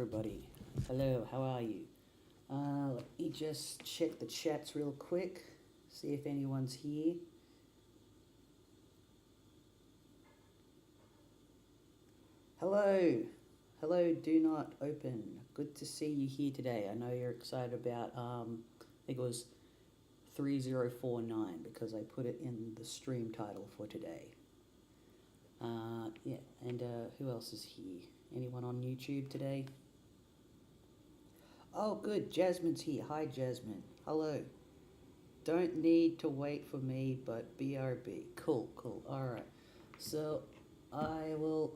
everybody. Hello, how are you? Let me just check the chats real quick, see if anyone's here. Hello, hello, do not open. Good to see you here today. I know you're excited about, I think it was 3049 because I put it in the stream title for today. Yeah, and who else is here? Anyone on YouTube today? Oh, good. Jasmine's here. Hi, Jasmine. Hello. Don't need to wait for me, but BRB. Cool, cool. All right. So I will,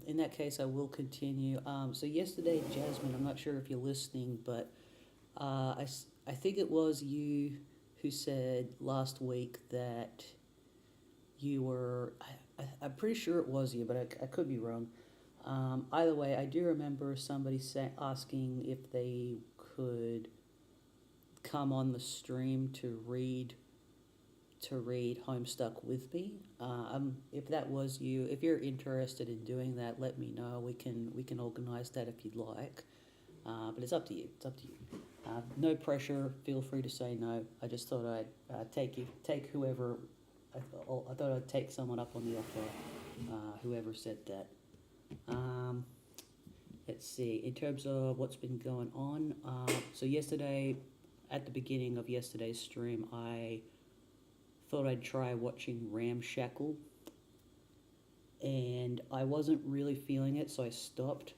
in that case, I will continue. So yesterday, Jasmine, I'm not sure if you're listening, but I think it was you who said last week that you were, I'm pretty sure it was you, but I could be wrong. Either way, I do remember somebody asking if they could come on the stream to read Homestuck with me. If that was you, if you're interested in doing that, let me know. We can organize that if you'd like. But it's up to you. It's up to you. No pressure. Feel free to say no. I just thought I'd take whoever. I thought I'd take someone up on the offer. Whoever said that. Let's see. In terms of what's been going on, so yesterday, at the beginning of yesterday's stream, I thought I'd try watching Ramshackle, and I wasn't really feeling it, so I stopped.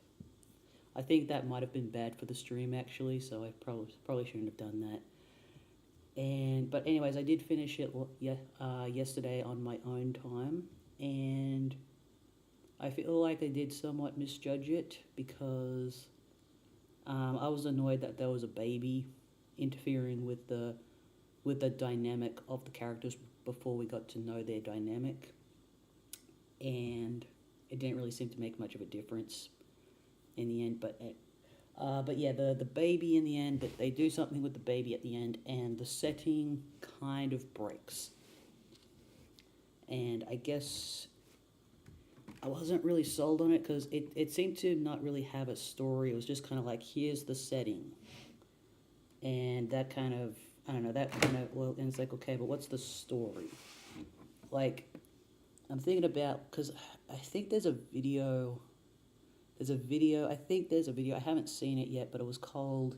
I think that might have been bad for the stream actually, so I probably shouldn't have done that. But anyways, I did finish it yesterday on my own time, and I feel like I did somewhat misjudge it because I was annoyed that there was a baby interfering with the dynamic of the characters before we got to know their dynamic, and it didn't really seem to make much of a difference in the end. But yeah, the baby in the end, that they do something with the baby at the end, and the setting kind of breaks. And I guess I wasn't really sold on it because it seemed to not really have a story. It was just kind of like, here's the setting. And that kind of, I don't know, well, and it's like, okay, but what's the story? Like, I'm thinking about, because I think there's a video, I haven't seen it yet, but it was called,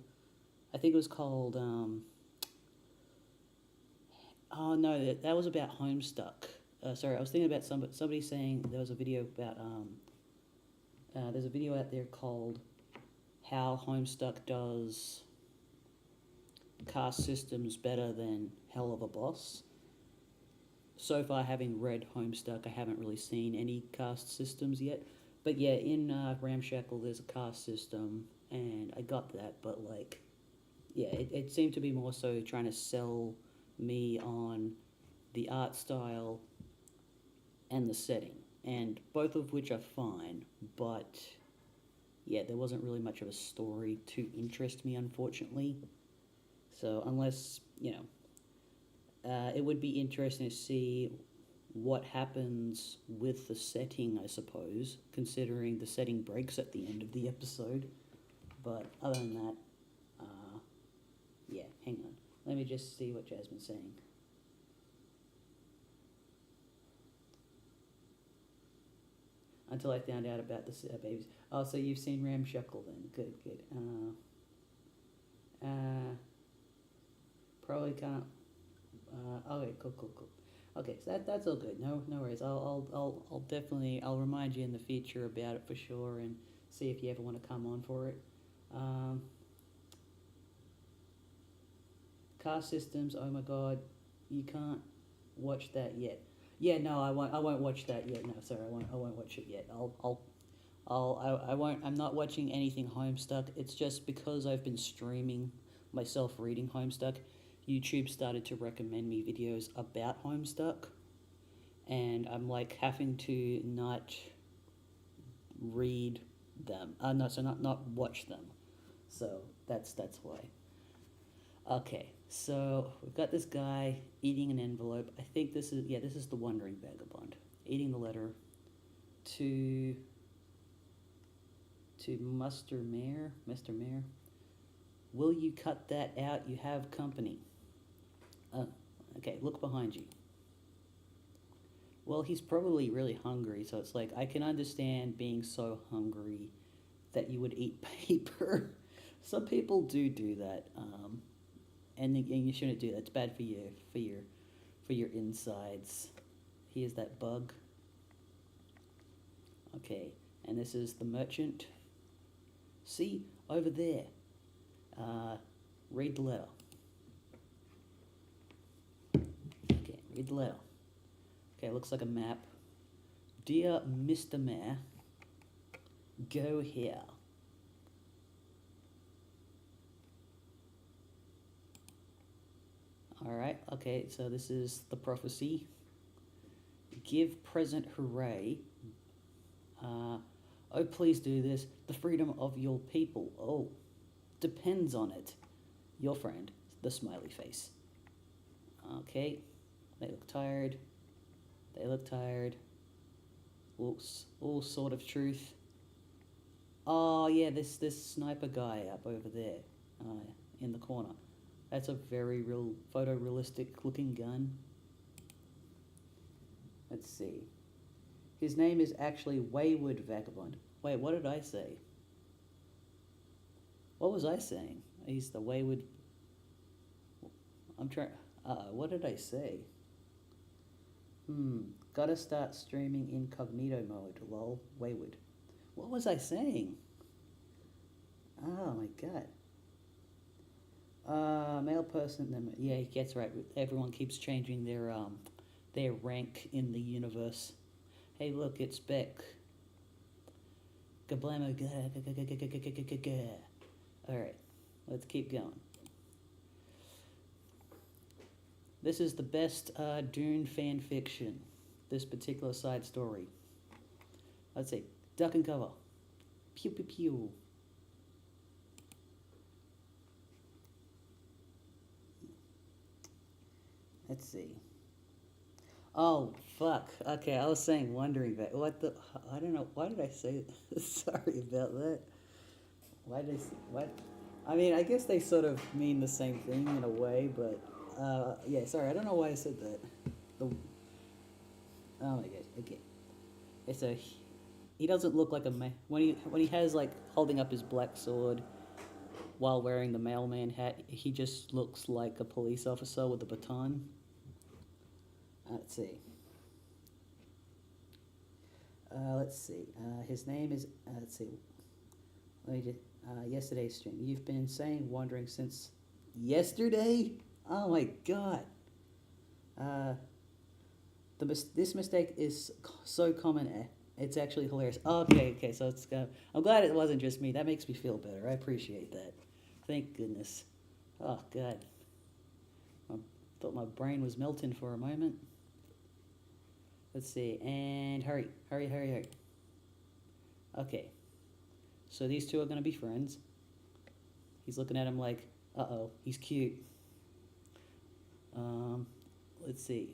oh no, that was about Homestuck. Sorry, I was thinking about somebody saying there was a video about, there's a video out there called How Homestuck Does Cast Systems Better Than Hell of a Boss. So far, having read Homestuck, I haven't really seen any cast systems yet. But yeah, in Ramshackle, there's a cast system, and I got that, but like, yeah, it seemed to be more so trying to sell me on the art style and the setting, and both of which are fine, but yeah, there wasn't really much of a story to interest me, unfortunately. So unless, it would be interesting to see what happens with the setting, I suppose, considering the setting breaks at the end of the episode. But other than that, yeah, hang on. Let me just see what Jasmine's saying. Until I found out about the babies. Oh, so you've seen Ramshackle then. Good, good. Probably can't. Okay, cool. Okay, so that's all good. No worries. I'll definitely remind you in the future about it for sure, and see if you ever want to come on for it. Car systems. Oh my God, you can't watch that yet. Yeah, no, I won't watch that yet. No, sorry, I won't watch it yet. I won't. I'm not watching anything Homestuck. It's just because I've been streaming myself reading Homestuck. YouTube started to recommend me videos about Homestuck, and I'm like having to not read them. Not watch them. So that's why. Okay, so we've got this guy eating an envelope. I think this is the Wandering Vagabond eating the letter to To Mr. Mayor, will you cut that out? You have company. Uh, okay, look behind you. Well, he's probably really hungry, so it's like I can understand being so hungry that you would eat paper. Some people do that, and you shouldn't do that. It's bad for your insides. Here's that bug. Okay, and this is the merchant. See over there. Read the letter. Okay, read the letter. Okay, looks like a map. Dear Mr. Mayor, go here. Alright, okay, so this is the prophecy. Give present hooray. Oh, please do this. The freedom of your people. Oh, depends on it. Your friend, the smiley face. Okay, they look tired. They look tired. All sort of truth. Oh yeah, this sniper guy up over there, in the corner. That's a very real photorealistic looking gun. Let's see. His name is actually Wayward Vagabond. Wait, what did I say? What was I saying? He's the Wayward. I'm trying. What did I say? Gotta start streaming incognito mode. Lol. Wayward. What was I saying? Oh my god. Male person. Yeah, he gets right. Everyone keeps changing their rank in the universe. Hey, look, it's Beck. Gablamo. Alright, let's keep going. This is the best Dune fan fiction. This particular side story. Let's see. Duck and cover. Pew pew pew. Let's see. Oh, fuck. Okay, I was saying wondering that. What the... I don't know. Why did I say it? Sorry about that. Why did I... What? I mean, I guess they sort of mean the same thing in a way, but... yeah, sorry. I don't know why I said that. Oh my god. Okay. It's a... He doesn't look like a man... When he has, like, holding up his black sword while wearing the mailman hat, he just looks like a police officer with a baton. Let's see. His name is. Let's see. Let me just. Yesterday's stream. You've been saying wandering since yesterday. Oh my god. This mistake is so common. It's actually hilarious. Okay. So it's. I'm glad it wasn't just me. That makes me feel better. I appreciate that. Thank goodness. Oh god. I thought my brain was melting for a moment. Let's see, and hurry. Okay, so these two are going to be friends. He's looking at him like, uh-oh, he's cute. Let's see.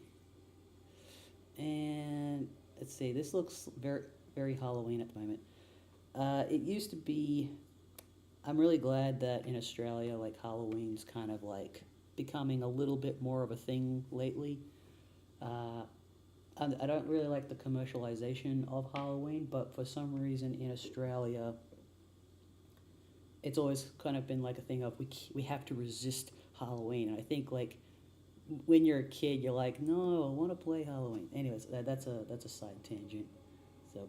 And let's see, this looks very, very Halloween at the moment. It used to be, I'm really glad that in Australia, like, Halloween's kind of like becoming a little bit more of a thing lately. I don't really like the commercialization of Halloween, but for some reason in Australia, it's always kind of been like a thing of we have to resist Halloween. And I think like when you're a kid, you're like, no, I want to play Halloween. Anyways, that's a side tangent. So,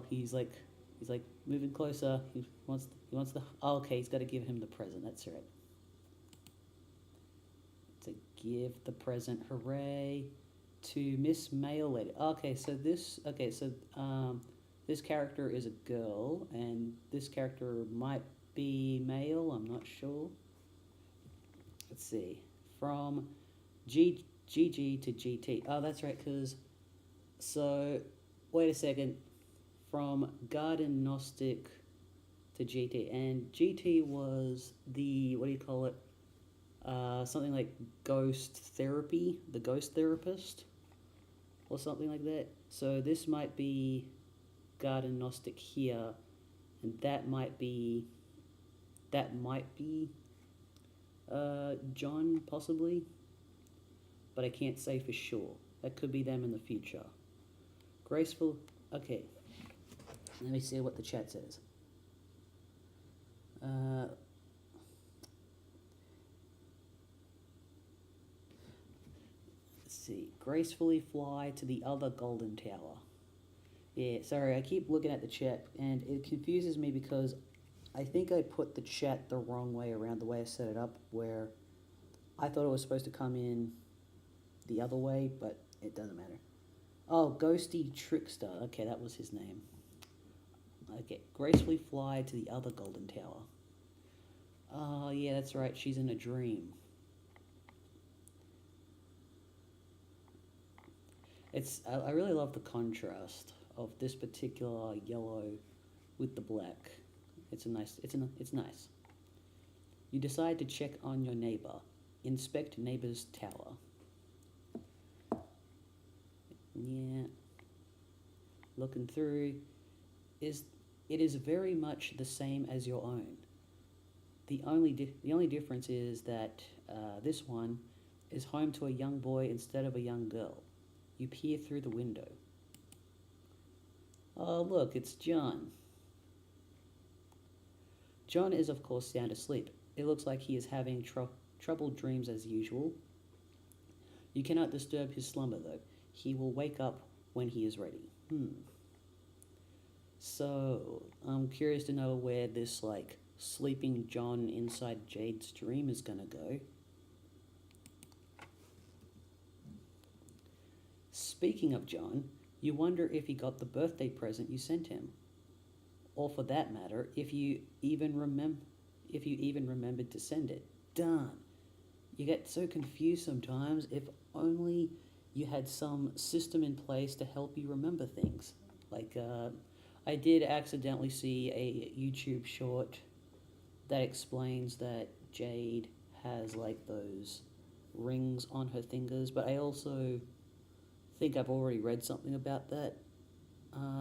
he's like moving closer. He wants the. Oh, okay, he's got to give him the present. That's right. To give the present, hooray, to Miss Mail Lady. This character is a girl, and this character might be male, I'm not sure. Let's see, from GG to GT. Oh, that's right, wait a second, from Garden Gnostic to GT, and GT was the, what do you call it? Something like ghost therapy, the ghost therapist, or something like that. So this might be garden gnostic here, and that might be John possibly, but I can't say for sure. That could be them in the future. Graceful. Okay, let me see what the chat says. Let's see. Gracefully fly to the other golden tower. Yeah, sorry, I keep looking at the chat, and it confuses me because I think I put the chat the wrong way around, the way I set it up, where I thought it was supposed to come in the other way, but it doesn't matter. Oh, Ghosty Trickster. Okay, that was his name. Okay, gracefully fly to the other golden tower. Oh, yeah, that's right, she's in a dream. I really love the contrast of this particular yellow with the black. It's nice. You decide to check on your neighbor. Inspect neighbor's tower. Yeah. Looking through, it is very much the same as your own. The only difference is that this one is home to a young boy instead of a young girl. You peer through the window. Oh, look, it's John. John is, of course, sound asleep. It looks like he is having troubled dreams as usual. You cannot disturb his slumber, though. He will wake up when he is ready. So, I'm curious to know where this, sleeping John inside Jade's dream is gonna go. Speaking of John, you wonder if he got the birthday present you sent him. Or for that matter, if you even remembered to send it. Darn. You get so confused sometimes. If only you had some system in place to help you remember things. I did accidentally see a YouTube short that explains that Jade has those rings on her fingers, but I also think I've already read something about that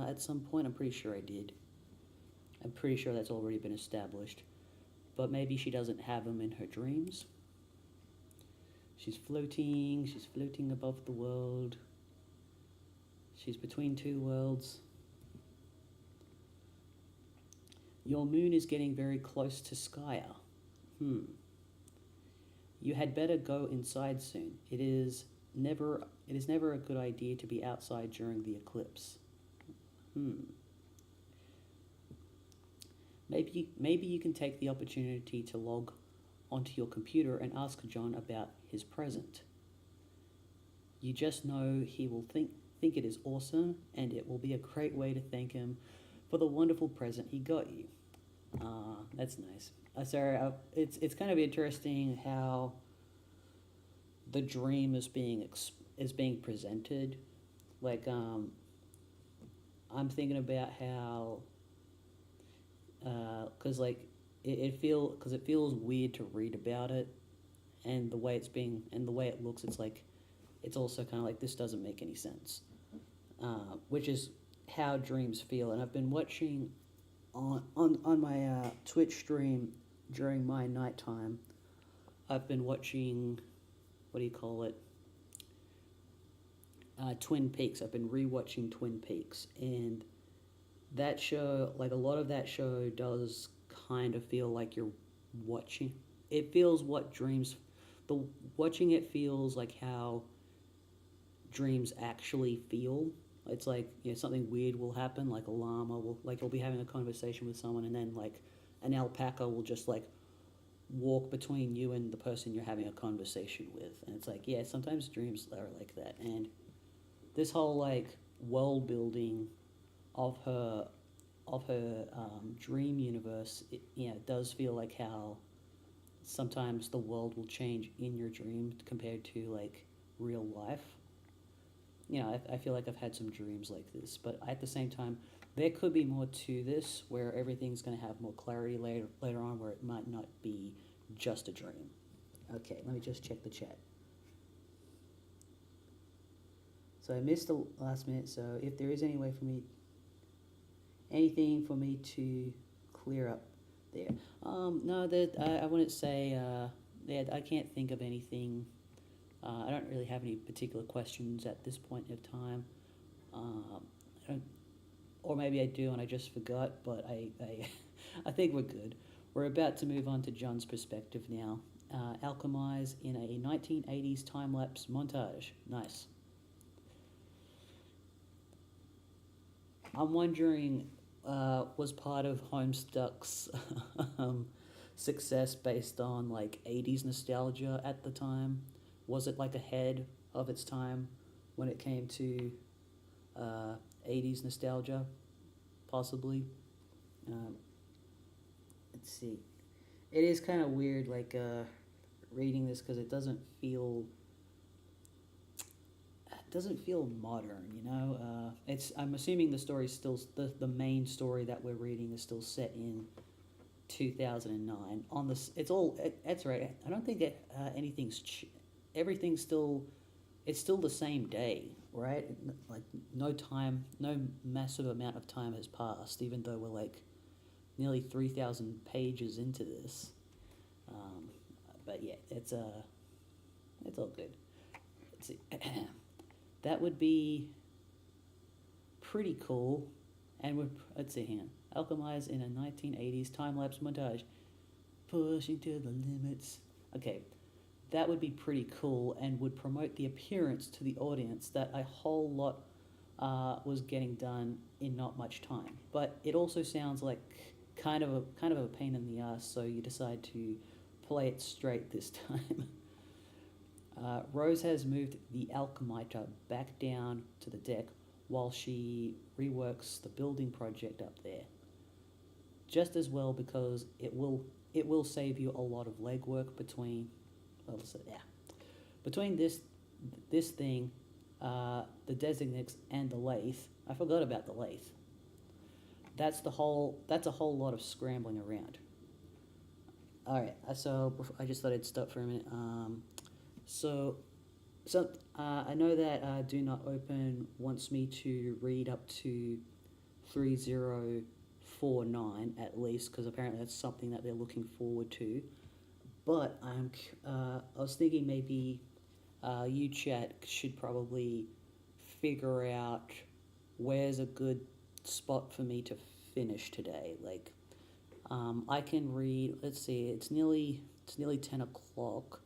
at some point. I'm pretty sure I did. I'm pretty sure that's already been established. But maybe she doesn't have them in her dreams. She's floating above the world. She's between two worlds. Your moon is getting very close to Skya. You had better go inside soon. It is never a good idea to be outside during the eclipse. Maybe you can take the opportunity to log onto your computer and ask John about his present. You just know he will think it is awesome, and it will be a great way to thank him for the wonderful present he got you. That's nice. It's kind of interesting how the dream is being presented. I'm thinking about how, because it feels weird to read about it, and the way it looks, it's also kind of like, this doesn't make any sense, which is how dreams feel. And I've been watching on my Twitch stream during my nighttime. I've been watching, Twin Peaks. I've been rewatching Twin Peaks, and that show, a lot of that show does kind of feel like you're watching. It feels what dreams, watching it feels like how dreams actually feel. It's something weird will happen, like a llama will, you'll be having a conversation with someone, and then an alpaca will just walk between you and the person you're having a conversation with. And it's sometimes dreams are like that. And this whole world building of her dream universe, it does feel like how sometimes the world will change in your dream compared to real life. I feel like I've had some dreams like this, but at the same time, there could be more to this, where everything's going to have more clarity later on, where it might not be just a dream. Okay, let me just check the chat. So I missed the last minute, so if there is any way for me... Anything for me to clear up there? No, that I wouldn't say. Yeah, I can't think of anything. I don't really have any particular questions at this point of time. Um, I don't, or maybe I do and I just forgot. But I think we're good. We're about to move on to John's perspective now. Alchemize in a 1980s time lapse montage. Nice. I'm wondering, was part of Homestuck's um, success based on like 80s nostalgia at the time? Was it like ahead of its time when it came to uh, 80s nostalgia? Possibly. Um, let's see. It is kind of weird, like reading this because it doesn't feel modern, you know. It's I'm assuming the story's still the main story that we're reading is still set in 2009. On this, that's right. I don't think everything's still it's still the same day, right? Like no time, no massive amount of time has passed, even though we're like nearly 3,000 pages into this. Um, but yeah, it's all good. Let's see. That would be pretty cool. And let's see, hang on. Alchemize in a 1980s time lapse montage. Pushing to the limits. Okay, that would be pretty cool and would promote the appearance to the audience that a whole lot was getting done in not much time. But it also sounds like kind of a pain in the ass, so you decide to play it straight this time. Rose has moved the alchemiter back down to the deck while she reworks the building project up there. Just as well because it will save you a lot of legwork between this thing, the Designex and the lathe. I forgot about the lathe. That's a whole lot of scrambling around. All right, so I just thought I'd stop for a minute. So I know that Do Not Open wants me to read up to 3049 at least, because apparently that's something that they're looking forward to. But I was thinking maybe you chat should probably figure out where's a good spot for me to finish today. Like, I can read. Let's see, it's nearly 10 o'clock.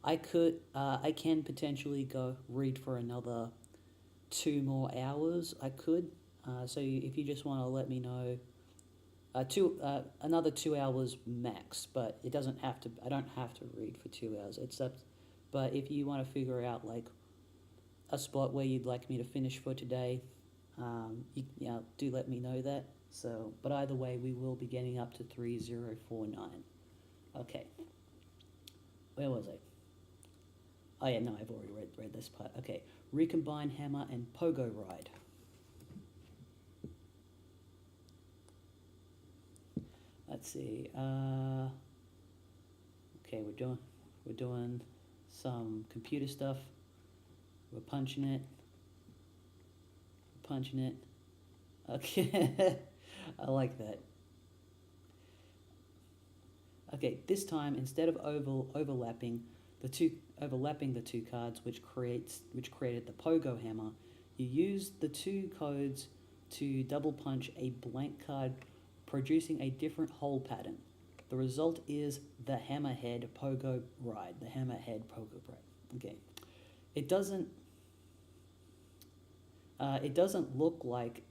I can potentially go read for another 2 more hours. I could. So if you just want to let me know, another 2 hours max, but it doesn't have to. I don't have to read for 2 hours. It's up. But if you want to figure out like a spot where you'd like me to finish for today, do let me know that. So, but either way, we will be getting up to 3049. Okay. Where was I? Oh yeah, no, I've already read this part. Okay, Recombine Hammer and Pogo Ride. Let's see. Okay, we're doing some computer stuff. We're punching it. Okay, I like that. Okay, this time instead of overlapping the two cards, which created the Pogo Hammer, you use the two codes to double punch a blank card, producing a different hole pattern. The result is the Hammerhead Pogo Ride. The Hammerhead Pogo Ride. Okay, it doesn't. It doesn't look like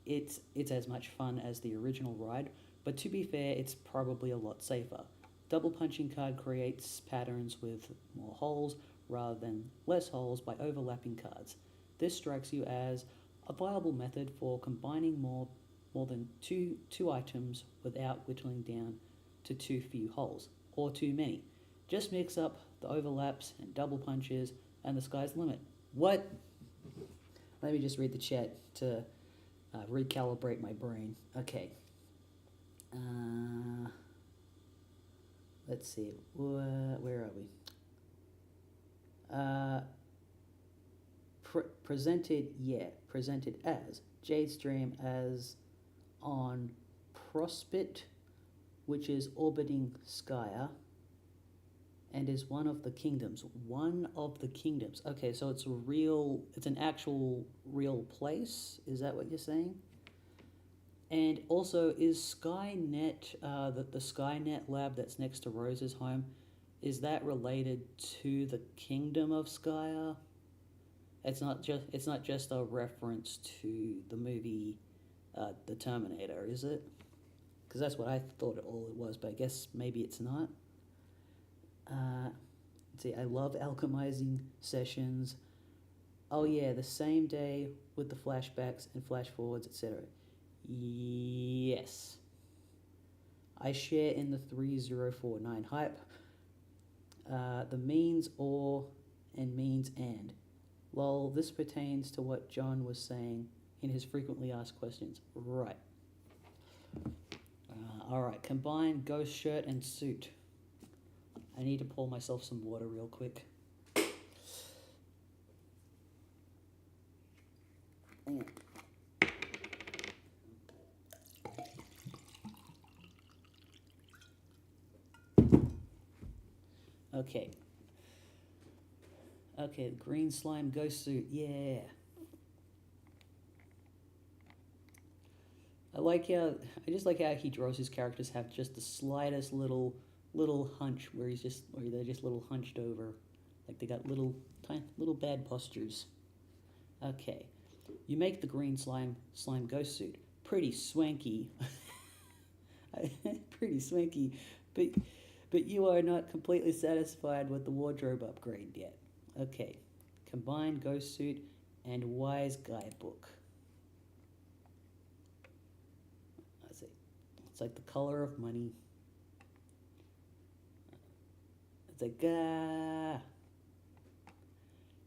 it's as much fun as the original ride, but to be fair, it's probably a lot safer. Double punching card creates patterns with more holes rather than less holes by overlapping cards. This strikes you as a viable method for combining more than two items without whittling down to too few holes, or too many. Just mix up the overlaps and double punches, and the sky's the limit. What? Let me just read the chat to recalibrate my brain. Okay. Let's see. Where are we? Presented as Jade's dream as on Prospit, which is orbiting Skya, and is one of the kingdoms. One of the kingdoms. Okay, so it's a real, it's an actual real place. Is that what you're saying? And also, is Skynet, the Skynet lab that's next to Rose's home, is that related to the kingdom of Skya? It's not just a reference to the movie, The Terminator, is it? Because that's what I thought it was, but I guess maybe it's not. Let's see, I love alchemizing sessions. Oh yeah, the same day with the flashbacks and flash forwards, etc. Yes. I share in the 3049 hype. The means or and means and. Lol, this pertains to what John was saying in his frequently asked questions. Right. Alright, combine ghost shirt and suit. I need to pour myself some water real quick. Hang on. Okay. Okay, the green slime ghost suit, yeah. I just like how he draws his characters have just the slightest little hunch where they're just little hunched over, like they got little bad postures. Okay, you make the green slime ghost suit pretty swanky, pretty swanky, but you are not completely satisfied with the wardrobe upgrade yet. Okay, combine ghost suit and wise guy book. I see. It's like the color of money. It's like, ah.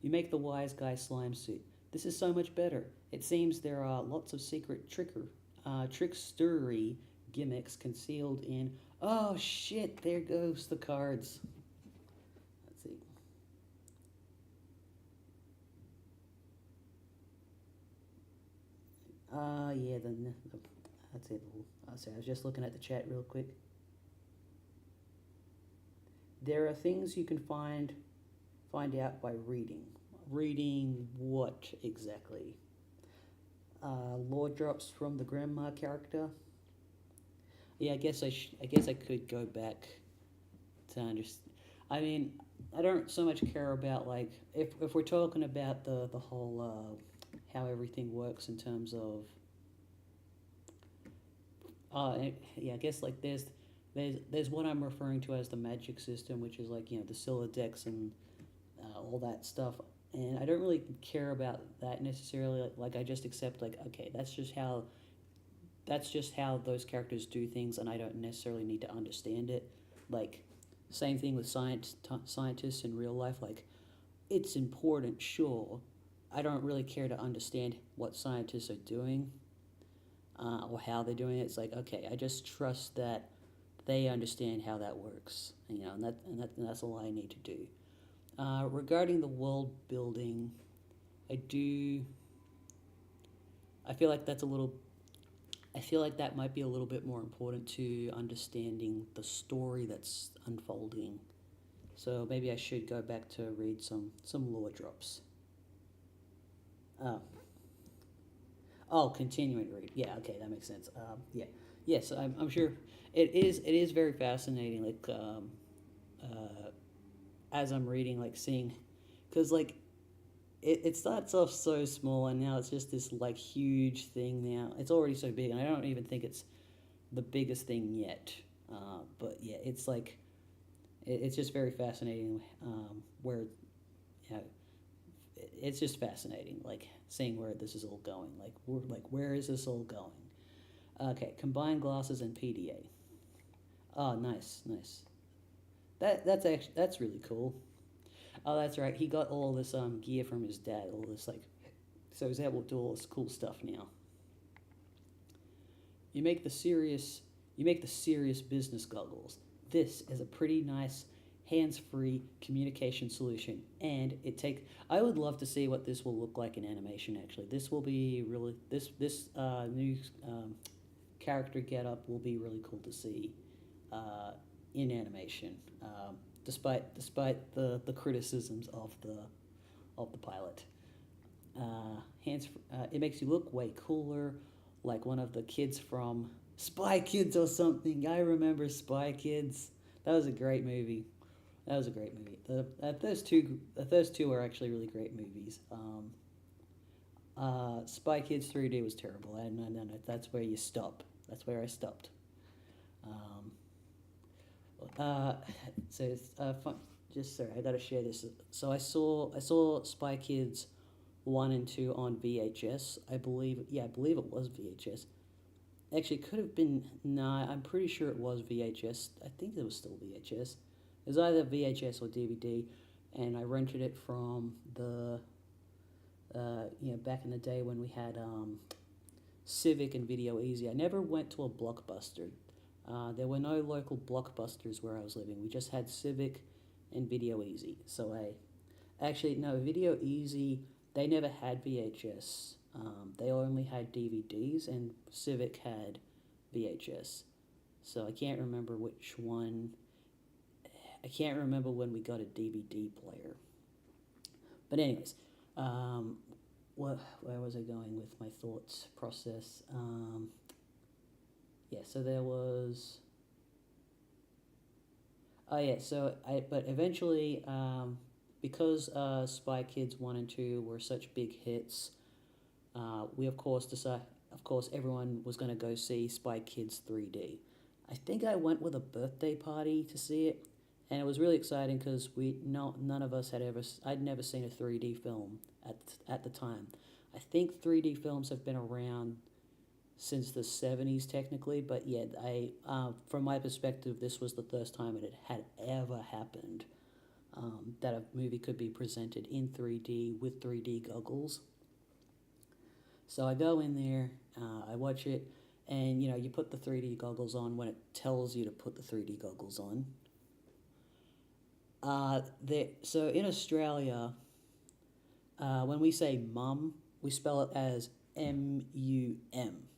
You make the wise guy slime suit. This is so much better. It seems there are lots of secret trickstery gimmicks concealed in... Oh shit, there goes the cards. Let's see. Yeah, that's it. Sorry, I was just looking at the chat real quick. There are things you can find out by reading. Reading what exactly? Lore drops from the grandma character. Yeah, I guess I could go back to understand. I mean, I don't so much care about like if we're talking about the whole how everything works in terms of. Yeah, I guess like there's what I'm referring to as the magic system, which is like, you know, the Silodex and all that stuff. And I don't really care about that necessarily. Like I just accept like, okay, that's just how those characters do things, and I don't necessarily need to understand it. Like, same thing with scientists in real life. Like, it's important, sure. I don't really care to understand what scientists are doing or how they're doing it. It's like, okay, I just trust that they understand how that works, you know, and that's all I need to do. Regarding the world building, I feel like that might be a little bit more important to understanding the story that's unfolding. So maybe I should go back to read some lore drops. Continuing to read. Yeah, okay, that makes sense. Yeah, yes, I'm sure it is very fascinating. Like as I'm reading, like seeing, because like it starts off so small and now it's just this like huge thing now. It's already so big, and I don't even think it's the biggest thing yet. But yeah, it's like it's just very fascinating. Where you know, it's just fascinating, like seeing where this is all going. Where is this all going? Okay, combined glasses and PDA. Oh, nice. That's really cool. Oh, that's right. He got all this gear from his dad. All this like, so he's able to do all this cool stuff now. You make the serious business goggles. This is a pretty nice hands-free communication solution, and I would love to see what this will look like in animation. Actually, this will be really this new character get-up will be really cool to see uh, in animation, despite the criticisms of the pilot. It makes you look way cooler, like one of the kids from Spy Kids or something. I remember Spy Kids. That was a great movie. That was a great movie. Those two are actually really great movies. Spy Kids 3D was terrible. No. That's where you stop. That's where I stopped. Um, uh, so it's fun. Just sorry, I gotta share this. So I saw Spy Kids 1 and 2 on VHS. I believe, yeah, I believe it was VHS. Actually, it could have been. Nah, I'm pretty sure it was VHS. I think it was still VHS. It was either VHS or DVD, and I rented it from the, back in the day when we had Civic and Video Easy. I never went to a Blockbuster. There were no local Blockbusters where I was living. We just had Civic and Video Easy. So no, Video Easy, they never had VHS. They only had DVDs, and Civic had VHS. So I can't remember which one. I can't remember when we got a DVD player. But anyways, where was I going with my thoughts process? Yeah, so there was. Oh yeah, but eventually, because Spy Kids 1 and 2 were such big hits, we of course everyone was going to go see Spy Kids 3D. I think I went with a birthday party to see it, and it was really exciting because none of us I'd never seen a 3D film at the time. I think 3D films have been around since the 70s technically, but yeah, from my perspective, this was the first time it had ever happened, that a movie could be presented in 3D with 3D goggles. So I go in there, I watch it, and you put the 3D goggles on when it tells you to put the 3D goggles on. So in Australia, when we say mum, we spell it as MUM.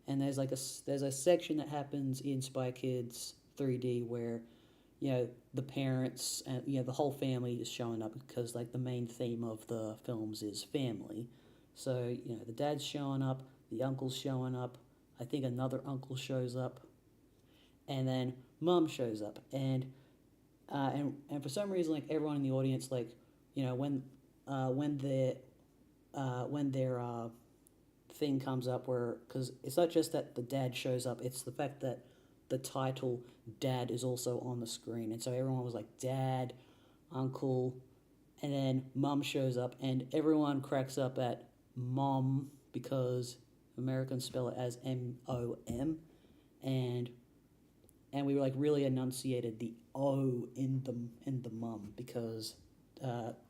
And there's a section that happens in Spy Kids 3D where the parents and the whole family is showing up, because like the main theme of the films is family. So the dad's showing up, the uncle's showing up, I think another uncle shows up, and then mum shows up, and for some reason, like, everyone in the audience, like, when their thing comes up, where, because it's not just that the dad shows up, it's the fact that the title dad is also on the screen, and so everyone was like dad, uncle, and then mum shows up, and everyone cracks up at mom because Americans spell it as MOM, and we were like really enunciated the O in the mum, because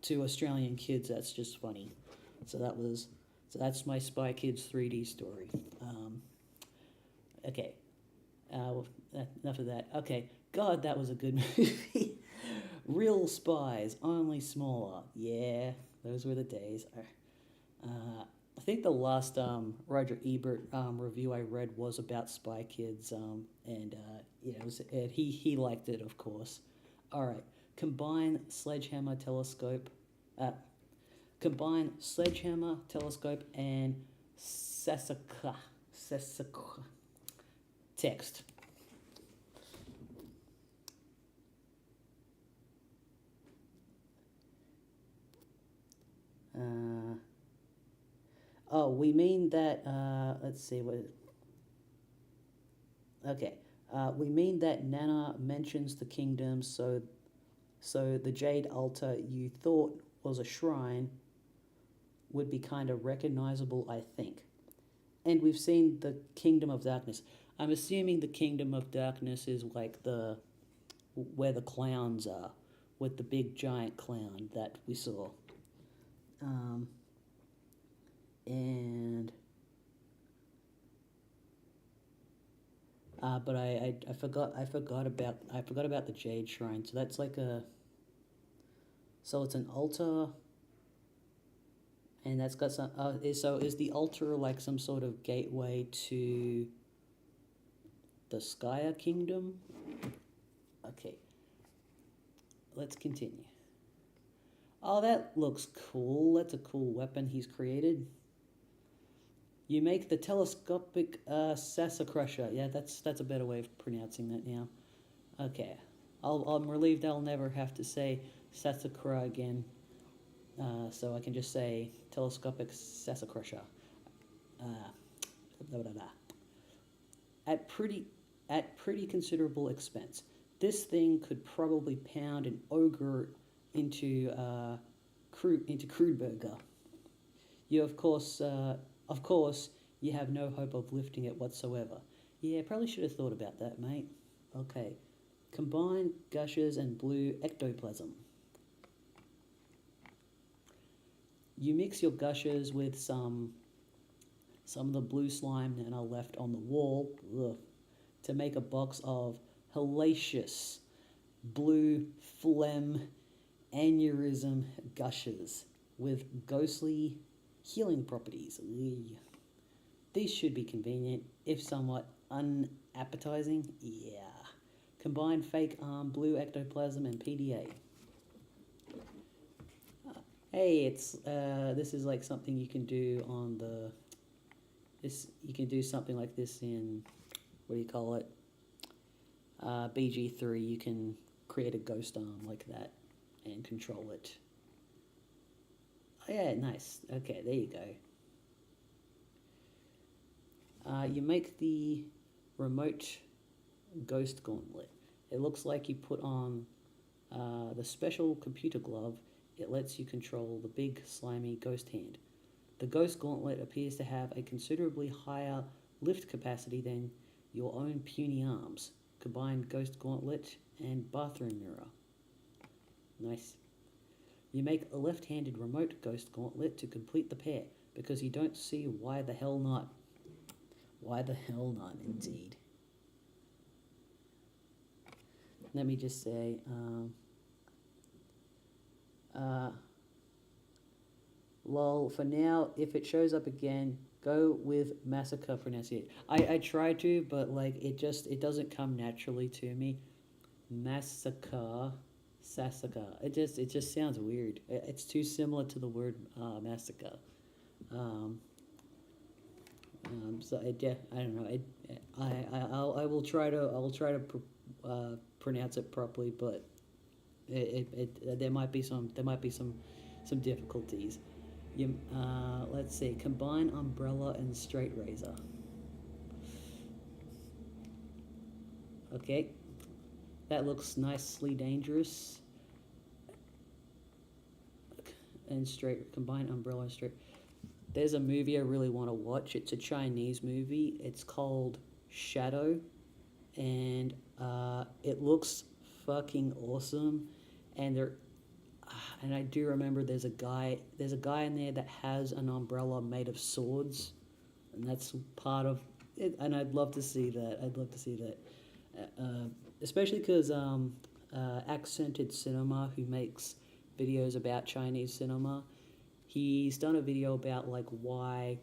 to Australian kids that's just funny. So that's my Spy Kids 3D story. Okay, enough of that. Okay, God, that was a good movie. Real spies, only smaller. Yeah, those were the days. I think the last Roger Ebert review I read was about Spy Kids, and he liked it, of course. All right, combine sledgehammer telescope, and Sasaka text. We mean that, let's see, okay. We mean that Nana mentions the kingdom, so the jade altar you thought was a shrine would be kind of recognizable, I think. And we've seen the Kingdom of Darkness. I'm assuming the Kingdom of Darkness is like where the clowns are, with the big giant clown that we saw. But I forgot about the Jade Shrine. So that's like so it's an altar, and that's got some. So is the altar like some sort of gateway to the Skya Kingdom. Okay, let's continue. Oh, that looks cool. That's a cool weapon he's created. You make the telescopic Sasa Crusher. Yeah, that's a better way of pronouncing that now. Okay, I'm relieved I'll never have to say Sasakura again. So I can just say telescopic Sasa Crusher. Blah, blah, blah. At pretty considerable expense. This thing could probably pound an ogre into crude burger. You of course, you have no hope of lifting it whatsoever. Yeah, probably should have thought about that, mate. Okay, combine gushers and blue ectoplasm. You mix your gushers with some of the blue slime that are left on the wall to make a box of hellacious blue phlegm aneurysm gushers with ghostly healing properties. These should be convenient, if somewhat unappetizing. Yeah. Combine fake arm, blue ectoplasm, and PDA. Hey, it's this is like something you can do on the. You can do something like this in, what do you call it? BG3. You can create a ghost arm like that and control it. Oh, yeah, nice. Okay, there you go. You make the remote ghost gauntlet. It looks like you put on the special computer glove. It lets you control the big slimy ghost hand. The ghost gauntlet appears to have a considerably higher lift capacity than your own puny arms. Combine ghost gauntlet and bathroom mirror. Nice. You make a left-handed remote ghost gauntlet to complete the pair, because you don't see why the hell not. Why the hell not, indeed. Let me just say, lol, for now, if it shows up again, go with massacre pronunciation. I try to, but like it doesn't come naturally to me. Massacre, sassacre. It just sounds weird. It's too similar to the word massacre. So I don't know. I will try to pronounce it properly, but there might be some difficulties. Let's see. Combine umbrella and straight razor. Okay, that looks nicely dangerous. And straight. Combine umbrella and straight. There's a movie I really want to watch. It's a Chinese movie. It's called Shadow, and it looks fucking awesome. And I do remember there's a guy in there that has an umbrella made of swords, and that's part of it. And I'd love to see that. Especially because Accented Cinema, who makes videos about Chinese cinema, he's done a video about like why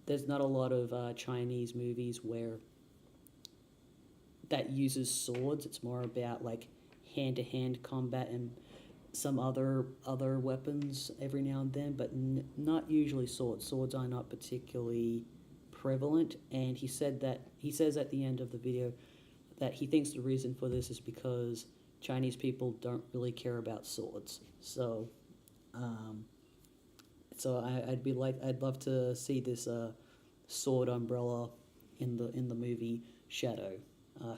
there's not a lot of Chinese movies where that uses swords. It's more about like hand-to-hand combat and some other weapons every now and then, but not usually swords. Swords are not particularly prevalent, and he says at the end of the video that he thinks the reason for this is because Chinese people don't really care about swords. So I'd love to see this sword umbrella in the movie Shadow,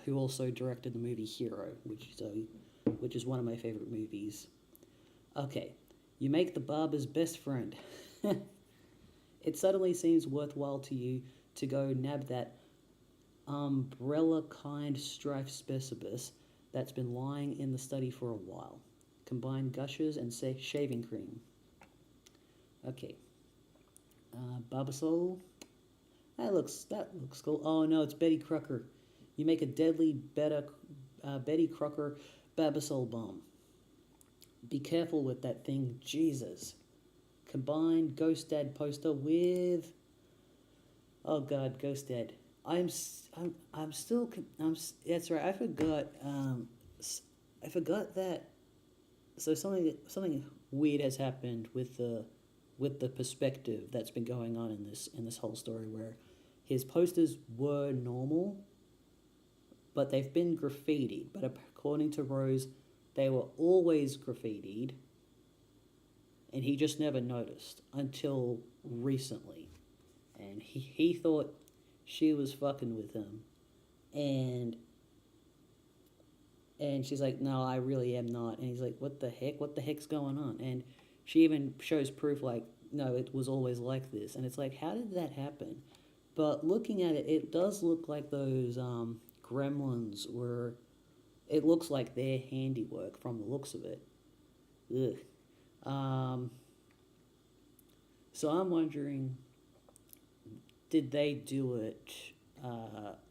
who also directed the movie Hero, which is one of my favorite movies. Okay, you make the barber's best friend. It suddenly seems worthwhile to you to go nab that umbrella-kind strife specibus that's been lying in the study for a while. Combine gushers and shaving cream. Okay. Barbasol. That looks cool. Oh no, it's Betty Crocker. You make a deadly Betty Crocker Barbasol bomb. Be careful with that thing, Jesus. Combine Ghost Dad poster with... Oh god, Ghost Dad. I'm still that's right. I forgot that. So something weird has happened with the perspective that's been going on in this whole story, where his posters were normal, but they've been graffitied. But according to Rose, they were always graffitied, and he just never noticed until recently. And he thought she was fucking with him, and she's like, no, I really am not. And he's like, what the heck? What the heck's going on? And she even shows proof, like, no, it was always like this. And it's like, how did that happen? But looking at it, it does look like those gremlins were. It looks like their handiwork from the looks of it. Ugh. So I'm wondering, did they do it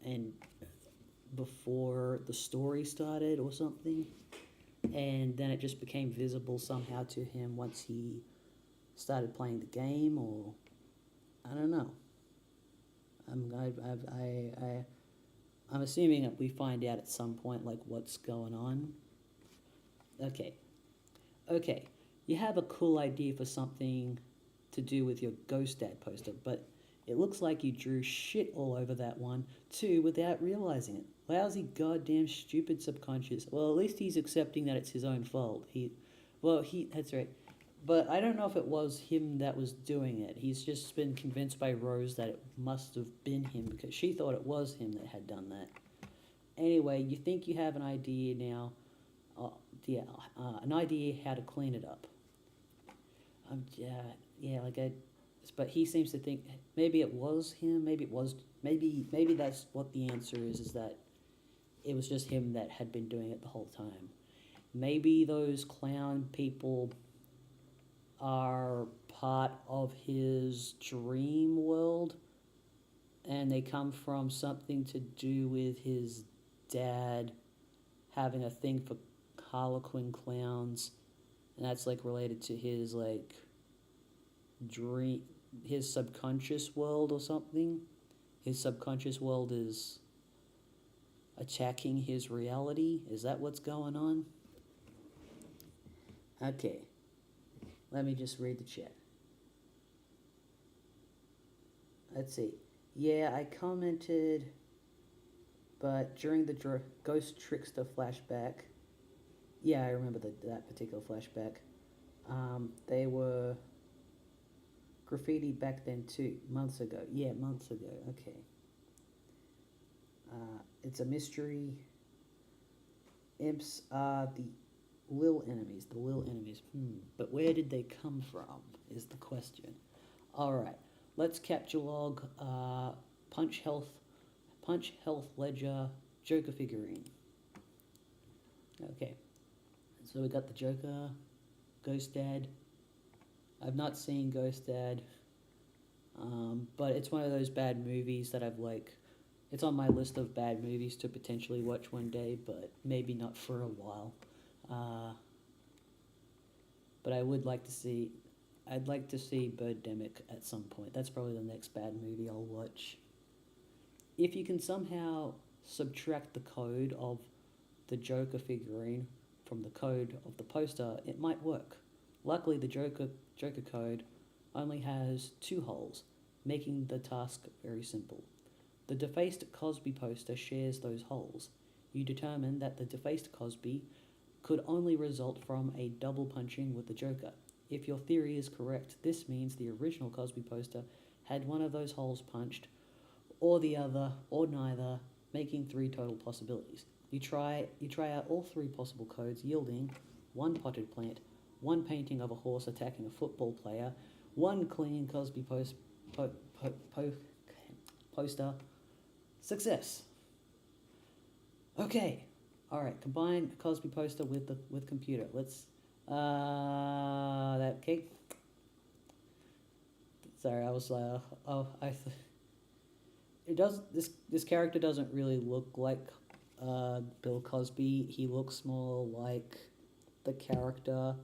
and before the story started or something, and then it just became visible somehow to him once he started playing the game, or I don't know. I'm assuming that we find out at some point like what's going on. Okay, okay, you have a cool idea for something to do with your Ghost Dad poster, but it looks like you drew shit all over that one too without realizing it. Lousy goddamn stupid subconscious. Well, at least he's accepting that it's his own fault. That's right. But I don't know if it was him that was doing it. He's just been convinced by Rose that it must have been him because she thought it was him that had done that. Anyway, you think you have an idea now. Uh, yeah, an idea how to clean it up. Yeah, like I, but he seems to think maybe it was him. Maybe that's what the answer is that it was just him that had been doing it the whole time. Maybe those clown people are part of his dream world, and they come from something to do with his dad having a thing for Harlequin clowns, and that's like related to his like dream, his subconscious world or something. His subconscious world is attacking his reality. Is that what's going on? Okay, let me just read the chat. Let's see. Yeah, I commented, but during the Ghost Trickster flashback, yeah, I remember that particular flashback. They were graffitied back then too, months ago. Yeah, months ago. Okay. It's a mystery. Imps are the Lil enemies. The Lil enemies. But where did they come from? Is the question. All right. Let's capture log. Punch health ledger. Joker figurine. Okay. So we got the Joker, Ghost Dad. I've not seen Ghost Dad, but it's one of those bad movies that I've like. It's on my list of bad movies to potentially watch one day, but maybe not for a while. But I would like to see. I'd like to see Birdemic at some point. That's probably the next bad movie I'll watch. If you can somehow subtract the code of the Joker figurine from the code of the poster, it might work. Luckily, the Joker code only has 2 holes, making the task very simple. The defaced Cosby poster shares those holes. You determine that the defaced Cosby could only result from a double punching with the Joker. If your theory is correct, this means the original Cosby poster had one of those holes punched, or the other, or neither, making 3 total possibilities. You try out all 3 possible codes, yielding 1 potted plant, 1 painting of a horse attacking a football player, 1 clean Cosby poster. Success. Okay. All right. Combine Cosby poster with computer. Let's. That okay. Sorry, I was it does this character doesn't really look like Bill Cosby. He looks more like the character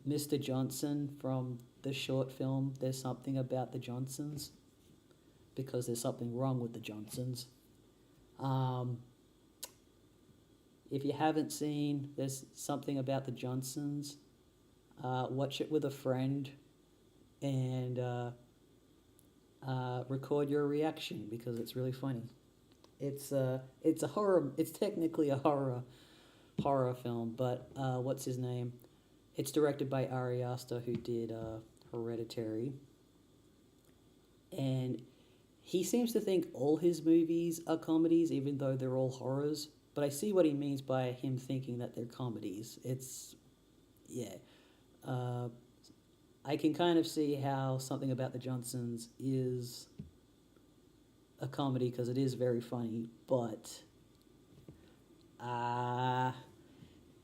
Mr. Johnson from the short film There's Something About the Johnsons. because there's something wrong with the Johnsons. Um, if you haven't seen There's Something About the Johnsons, watch it with a friend and record your reaction because it's really funny. It's a horror. It's technically a horror film, but what's his name? It's directed by Ari Aster, who did Hereditary, and he seems to think all his movies are comedies, even though they're all horrors. But I see what he means by him thinking that they're comedies. It's yeah. Uh, I can kind of see how Something About the Johnsons is a comedy because it is very funny, but uh,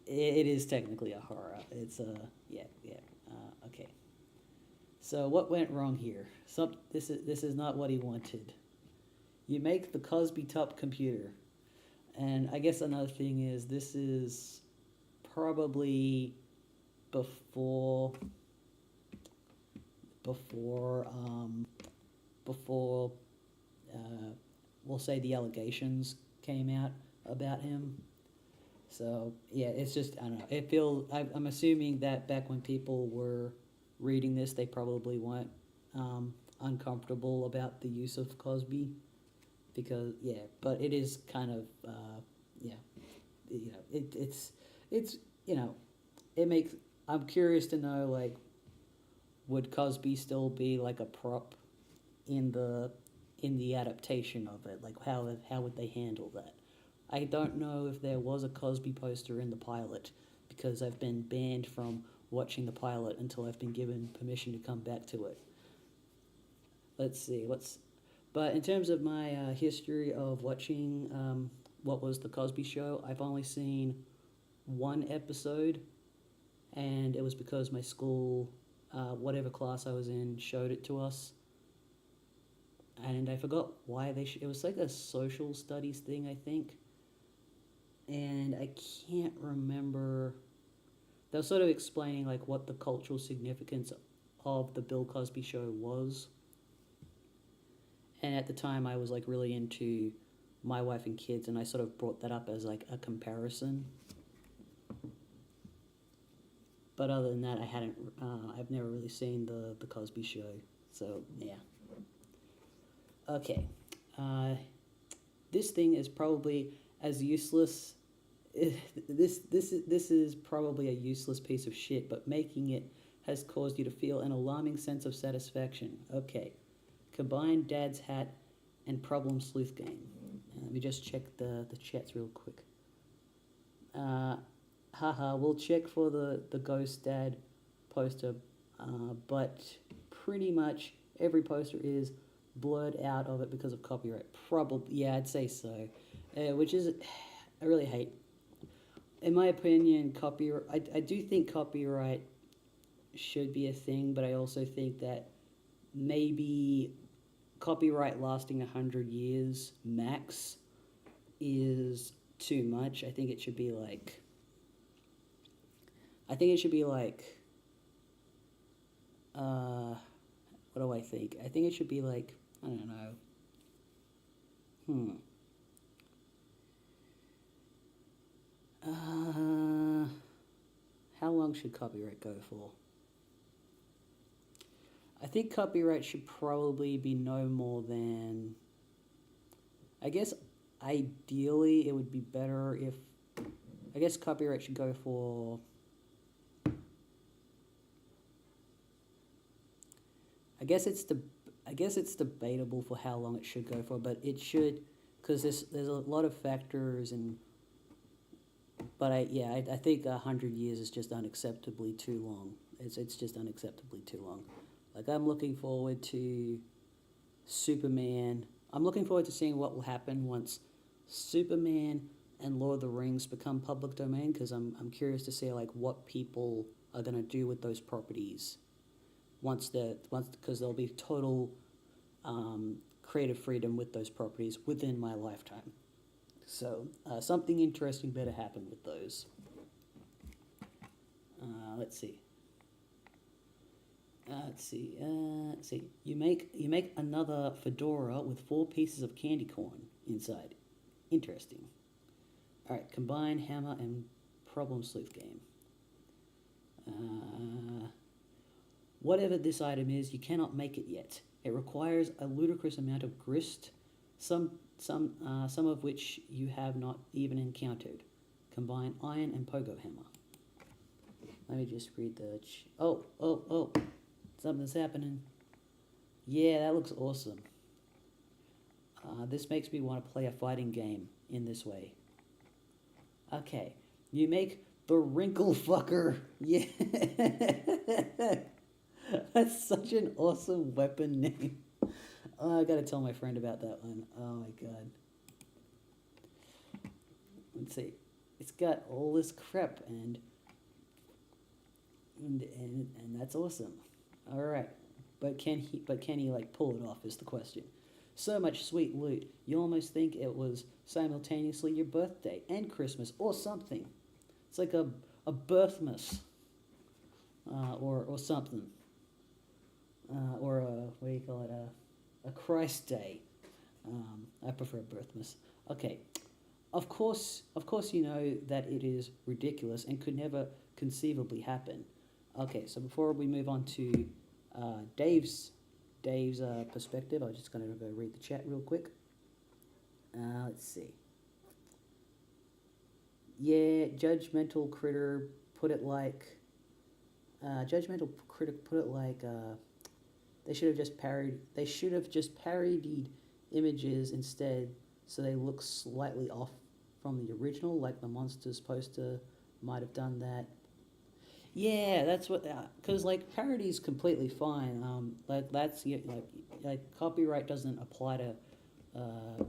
it is technically a horror. It's okay. So what went wrong here? This is not what he wanted. You make the Cosby top computer, and I guess another thing is this is probably before before um, before we'll say the allegations came out about him. So yeah, it's just I don't know. I'm assuming that back when people were reading this, they probably weren't uncomfortable about the use of Cosby because yeah, but it is kind of yeah, it's it makes. I'm curious to know like would Cosby still be like a prop in the adaptation of it? Like how would they handle that? I don't know if there was a Cosby poster in the pilot because I've been banned from watching the pilot until I've been given permission to come back to it. Let's see but in terms of my history of watching what was the Cosby Show, I've only seen one episode, and it was because my school, whatever class I was in, showed it to us. And I forgot why it was like a social studies thing, I think. And I can't remember. They were sort of explaining like what the cultural significance of the Bill Cosby Show was. And at the time, I was like really into My Wife and Kids, and I sort of brought that up as like a comparison. But other than that, I've never really seen the Cosby Show. So yeah. Okay. This thing is probably as useless. This is probably a useless piece of shit, but making it has caused you to feel an alarming sense of satisfaction. Okay. Combine Dad's Hat and Problem Sleuth Game. Let me just check the chats real quick. We'll check for the Ghost Dad poster, but pretty much every poster is blurred out of it because of copyright. Probably, yeah, I'd say so. Which is, I really hate. In my opinion, copyright. I do think copyright should be a thing, but I also think that maybe copyright lasting 100 years max is too much. I think it should be like. What do I think? I think it should be like, I don't know. How long should copyright go for? I think copyright should probably be no more than. I guess ideally it would be better if. I guess copyright should go for. I guess it's debatable for how long it should go for, but it should, because there's a lot of factors and. But I think 100 years is just unacceptably too long. It's just unacceptably too long. Like I'm looking forward to Superman. I'm looking forward to seeing what will happen once Superman and Lord of the Rings become public domain, because I'm curious to see like what people are gonna do with those properties because there'll be total creative freedom with those properties within my lifetime. So something interesting better happen with those. Let's see. Let's see. Let's see. You make another fedora with 4 pieces of candy corn inside. Interesting. All right. Combine hammer and problem sleuth game. Whatever this item is, you cannot make it yet. It requires a ludicrous amount of grist, some of which you have not even encountered. Combine iron and pogo hammer. Let me just read the... Oh. Something's happening. Yeah, that looks awesome. This makes me want to play a fighting game in this way. Okay. You make the wrinkle fucker. Yeah. That's such an awesome weapon name. Oh, I gotta tell my friend about that one. Oh my god. Let's see. It's got all this crap and that's awesome. All right, but can he like pull it off? Is the question. So much sweet loot. You almost think it was simultaneously your birthday and Christmas or something. It's like a birthmas, or something, or what do you call it? A Christ Day. I prefer birthmas. Okay. Of course, you know that it is ridiculous and could never conceivably happen. Okay, so before we move on to Dave's perspective, I'm just going to go read the chat real quick. Let's see. Yeah, judgmental critter put it like. They should have just parodied. They should have just parodied images instead, so they look slightly off from the original, like the Monsters poster might have done that. Yeah, that's what. Because like parody's completely fine. Like that's like copyright doesn't apply to what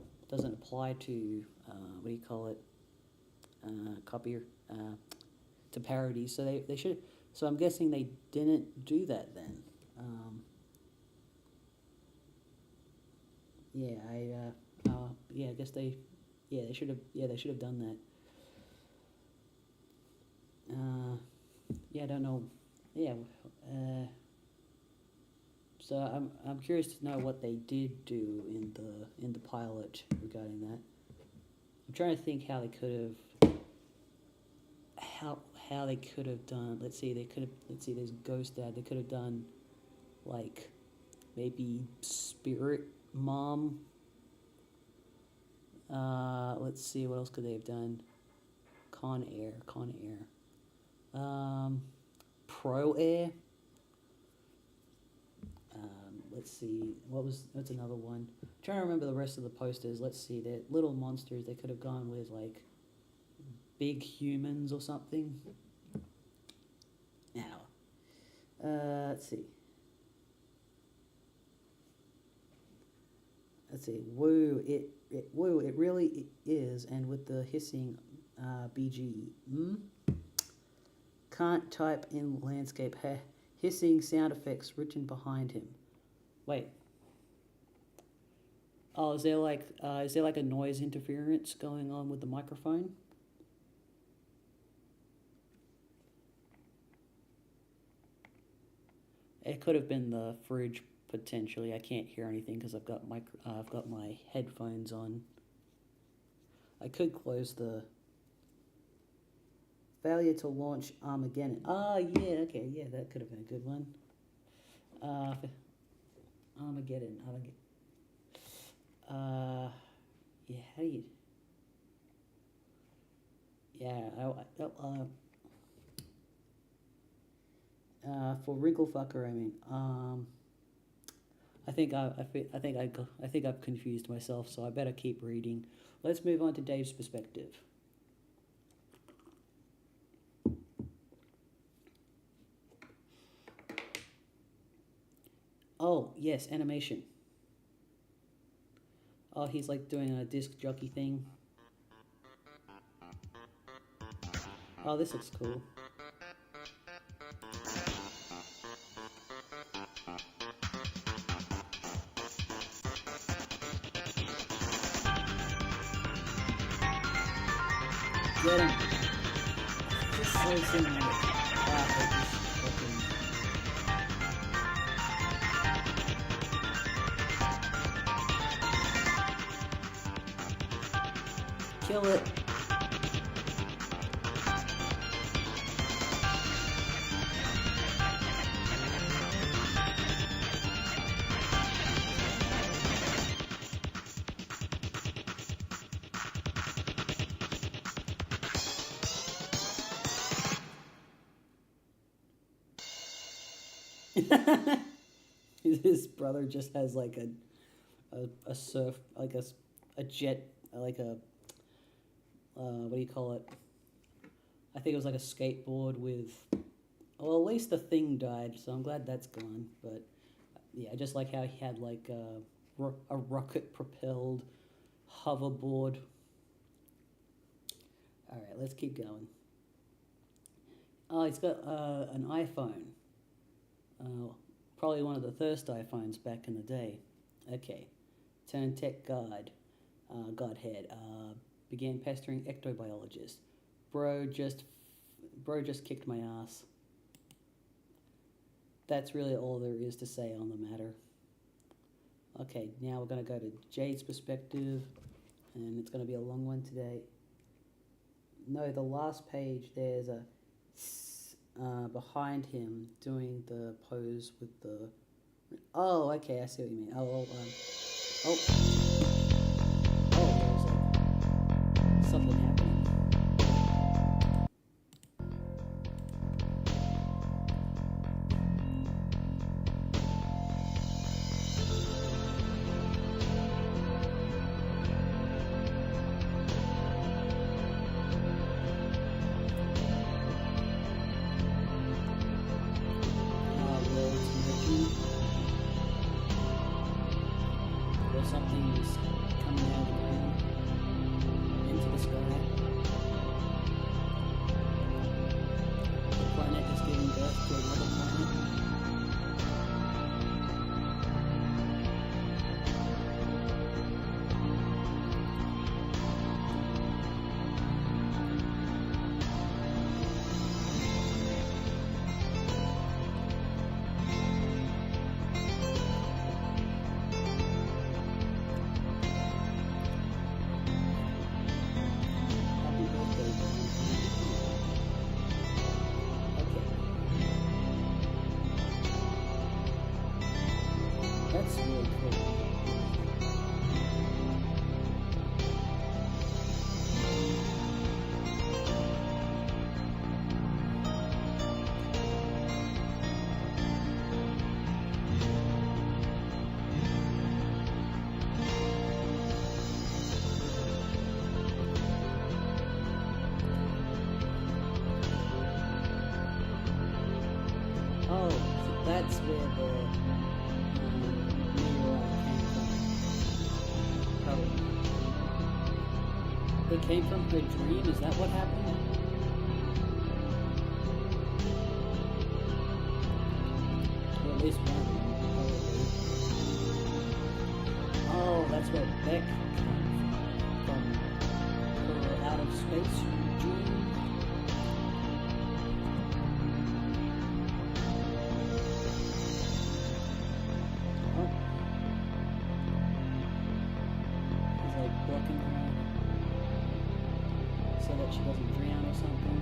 do you call it? To parodies. So they should. So I'm guessing they didn't do that then. I guess they should have done that. I don't know. So I'm curious to know what they did do in the pilot regarding that. I'm trying to think how they could have done. Let's see. There's Ghost Dad. They could have done like maybe Spirit Mom. Let's see, what else could they have done? Con Air. Pro Air. Let's see, what's another one? I'm trying to remember the rest of the posters. Let's see, they're little monsters. They could have gone with like big humans or something. Now, let's see. Woo! It really is, and with the hissing, BG. Can't type in landscape. Hissing sound effects written behind him. Wait. Oh, is there like a noise interference going on with the microphone? It could have been the fridge potentially. I can't hear anything because I've got my headphones on. I could close the failure to launch Armageddon. Okay, that could have been a good one. Armageddon. How do you? For Wrinklefucker, I mean, I think I've confused myself, so I better keep reading. Let's move on to Dave's perspective. Oh, yes, animation. Oh, he's like doing a disc jockey thing. Oh, this looks cool. Get him. Just so cinematic. Kill it. His brother just has like a surf, like a jet, like a what do you call it? I think it was like a skateboard with. Well, at least the thing died, so I'm glad that's gone. But yeah, just like how he had like a rocket propelled hoverboard. All right, let's keep going. Oh, he's got an iPhone. Probably one of the first iPhones back in the day. Okay. Turn tech guide. Godhead. Began pestering ectobiologist. Bro just kicked my ass. That's really all there is to say on the matter. Okay, now we're going to go to Jade's perspective, and it's going to be a long one today. No, the last page, there's a behind him doing the pose with the. Oh, okay, I see what you mean. Oh, there's something happening. Something is coming out of the ground into the sky. The planet is giving birth to another planet. That's really cool. Oh, so that's where the It came from her dream? Is that what happened? Or at least one, probably. Oh, that's where Beck came from her out of space dream. Oh. He's like blocking her so that she doesn't drown or something.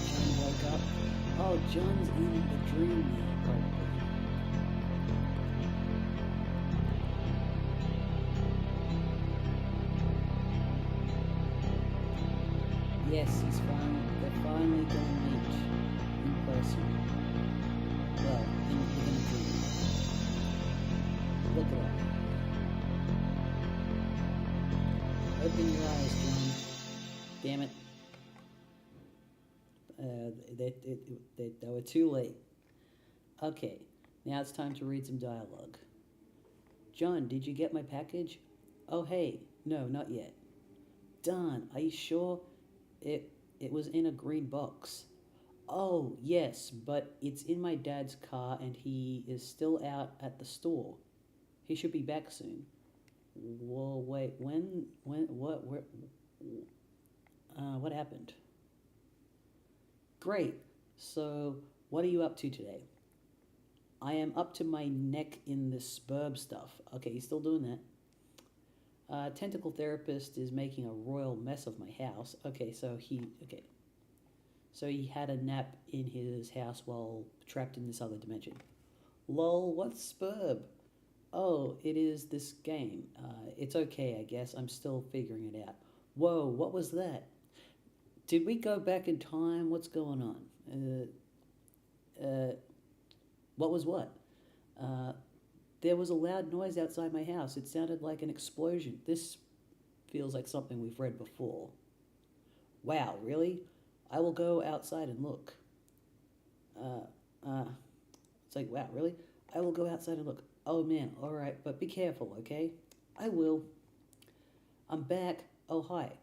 John woke up. Oh, John's in the dream now, probably. Yes, they're finally going to meet in person. Well, in the dream. Look it up. Open your eyes, John. Damn it. They were too late. Okay, now it's time to read some dialogue. John, did you get my package? Oh, hey, no, not yet. Darn, are you sure? It was in a green box. Oh, yes, but it's in my dad's car and he is still out at the store. He should be back soon. Well, wait, what happened? Great. So, what are you up to today? I am up to my neck in this spurb stuff. Okay, he's still doing that. Tentacle therapist is making a royal mess of my house. So he had a nap in his house while trapped in this other dimension. Lol, what's spurb? Oh, it is this game. It's okay, I guess. I'm still figuring it out. Whoa, what was that? Did we go back in time? What's going on? What was what? Uh, there was a loud noise outside my house. It sounded like an explosion. This feels like something we've read before. Wow, really? I will go outside and look. Uh, uh, it's like, wow, really? I will go outside and look. Oh man, alright, but be careful, okay? I will. I'm back. Oh, hi.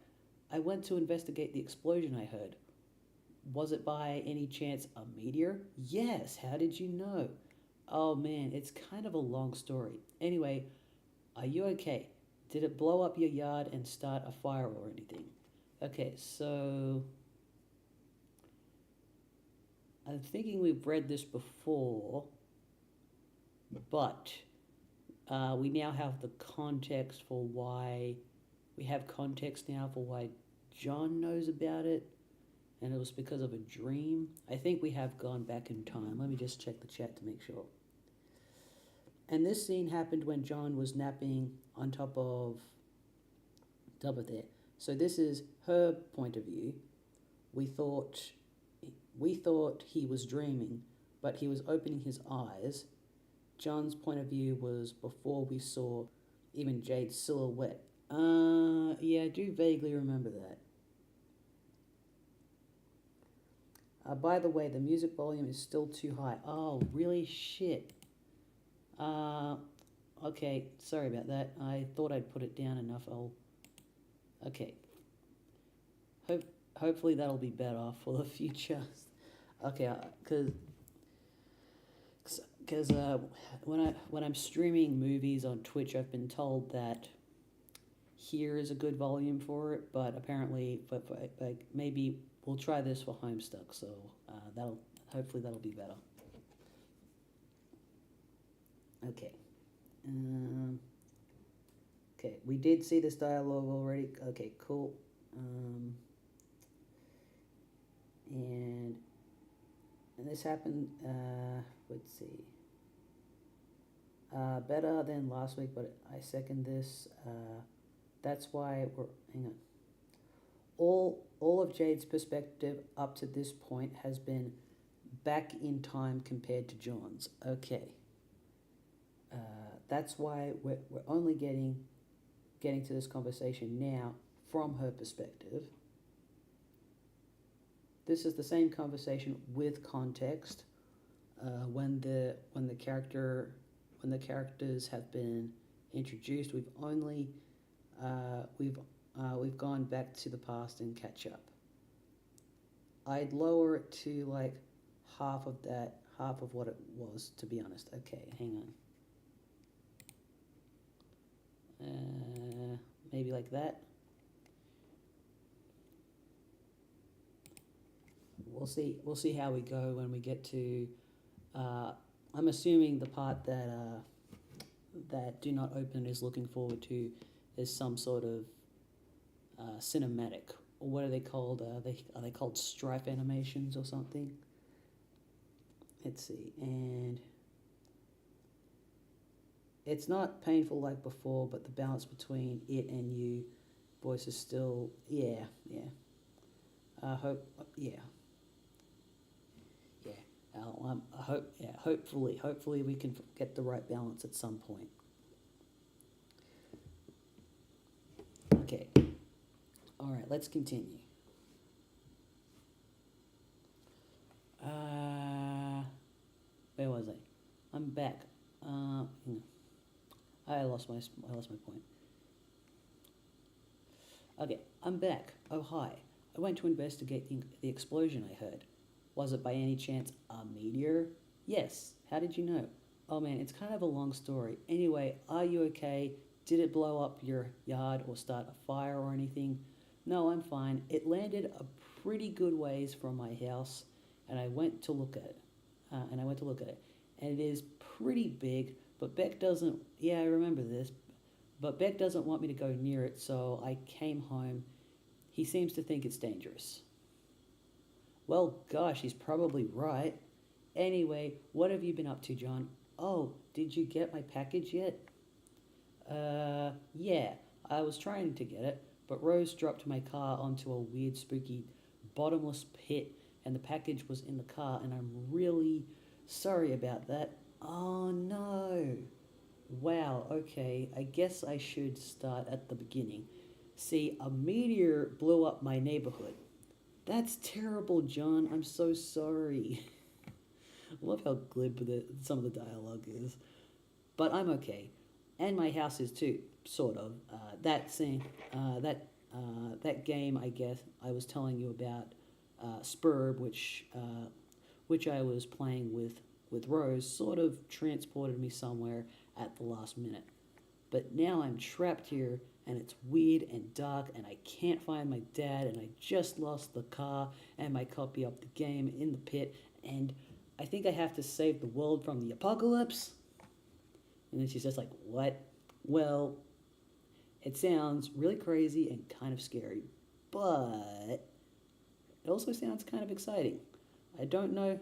I went to investigate the explosion I heard. Was it by any chance a meteor? Yes, how did you know? Oh man, it's kind of a long story. Anyway, are you okay? Did it blow up your yard and start a fire or anything? Okay, so I'm thinking we've read this before, but we now have the context for why, we have context now for why John knows about it, and it was because of a dream. I think we have gone back in time. Let me just check the chat to make sure. And this scene happened when John was napping on top of there. So this is her point of view. We thought he was dreaming, but he was opening his eyes. John's point of view was before we saw even Jade's silhouette. Yeah, I do vaguely remember that. By the way, the music volume is still too high. Oh, really? Shit. Okay, sorry about that. I thought I'd put it down enough. Okay. Hopefully that'll be better for the future. Okay, because when I'm streaming movies on Twitch, I've been told that here is a good volume for it, but apparently, but maybe we'll try this for Homestuck. So hopefully that'll be better. Okay. Okay, we did see this dialogue already. Okay, cool. And this happened, let's see. Better than last week, but I second this. That's why hang on. All of Jade's perspective up to this point has been back in time compared to John's. Okay. That's why we're only getting to this conversation now from her perspective. This is the same conversation with context. When the characters have been introduced, we've gone back to the past and catch up. I'd lower it to like half of what it was, to be honest. Okay, hang on. Maybe like that. We'll see how we go when we get to. I'm assuming the part that Do Not Open is looking forward to is some sort of cinematic, or what are they called? Are they called stripe animations or something? Let's see, and it's not painful like before, but the balance between it and you voice is still, yeah. Hopefully we can get the right balance at some point. Okay. All right, let's continue. Where was I? I'm back. I lost my point. Okay, I'm back. Oh, hi. I went to investigate the explosion I heard. Was it by any chance a meteor? Yes. How did you know? Oh man, it's kind of a long story. Anyway, are you okay? Did it blow up your yard or start a fire or anything? No, I'm fine. It landed a pretty good ways from my house, and I went to look at it. And it is pretty big, but Beck doesn't. Yeah, I remember this. But Beck doesn't want me to go near it, so I came home. He seems to think it's dangerous. Well, gosh, he's probably right. Anyway, what have you been up to, John? Oh, did you get my package yet? Yeah, I was trying to get it, but Rose dropped my car onto a weird, spooky, bottomless pit, and the package was in the car, and I'm really sorry about that. Oh no. Wow, okay, I guess I should start at the beginning. See, a meteor blew up my neighborhood. That's terrible, John. I'm so sorry. I love how glib some of the dialogue is. But I'm okay. And my house is too, sort of. That game, I guess, I was telling you about, Spurb, which I was playing with Rose, sort of transported me somewhere at the last minute. But now I'm trapped here, and it's weird and dark, and I can't find my dad, and I just lost the car and my copy of the game in the pit, and I think I have to save the world from the apocalypse. And then she's just like, what? Well, it sounds really crazy and kind of scary, but it also sounds kind of exciting. I don't know,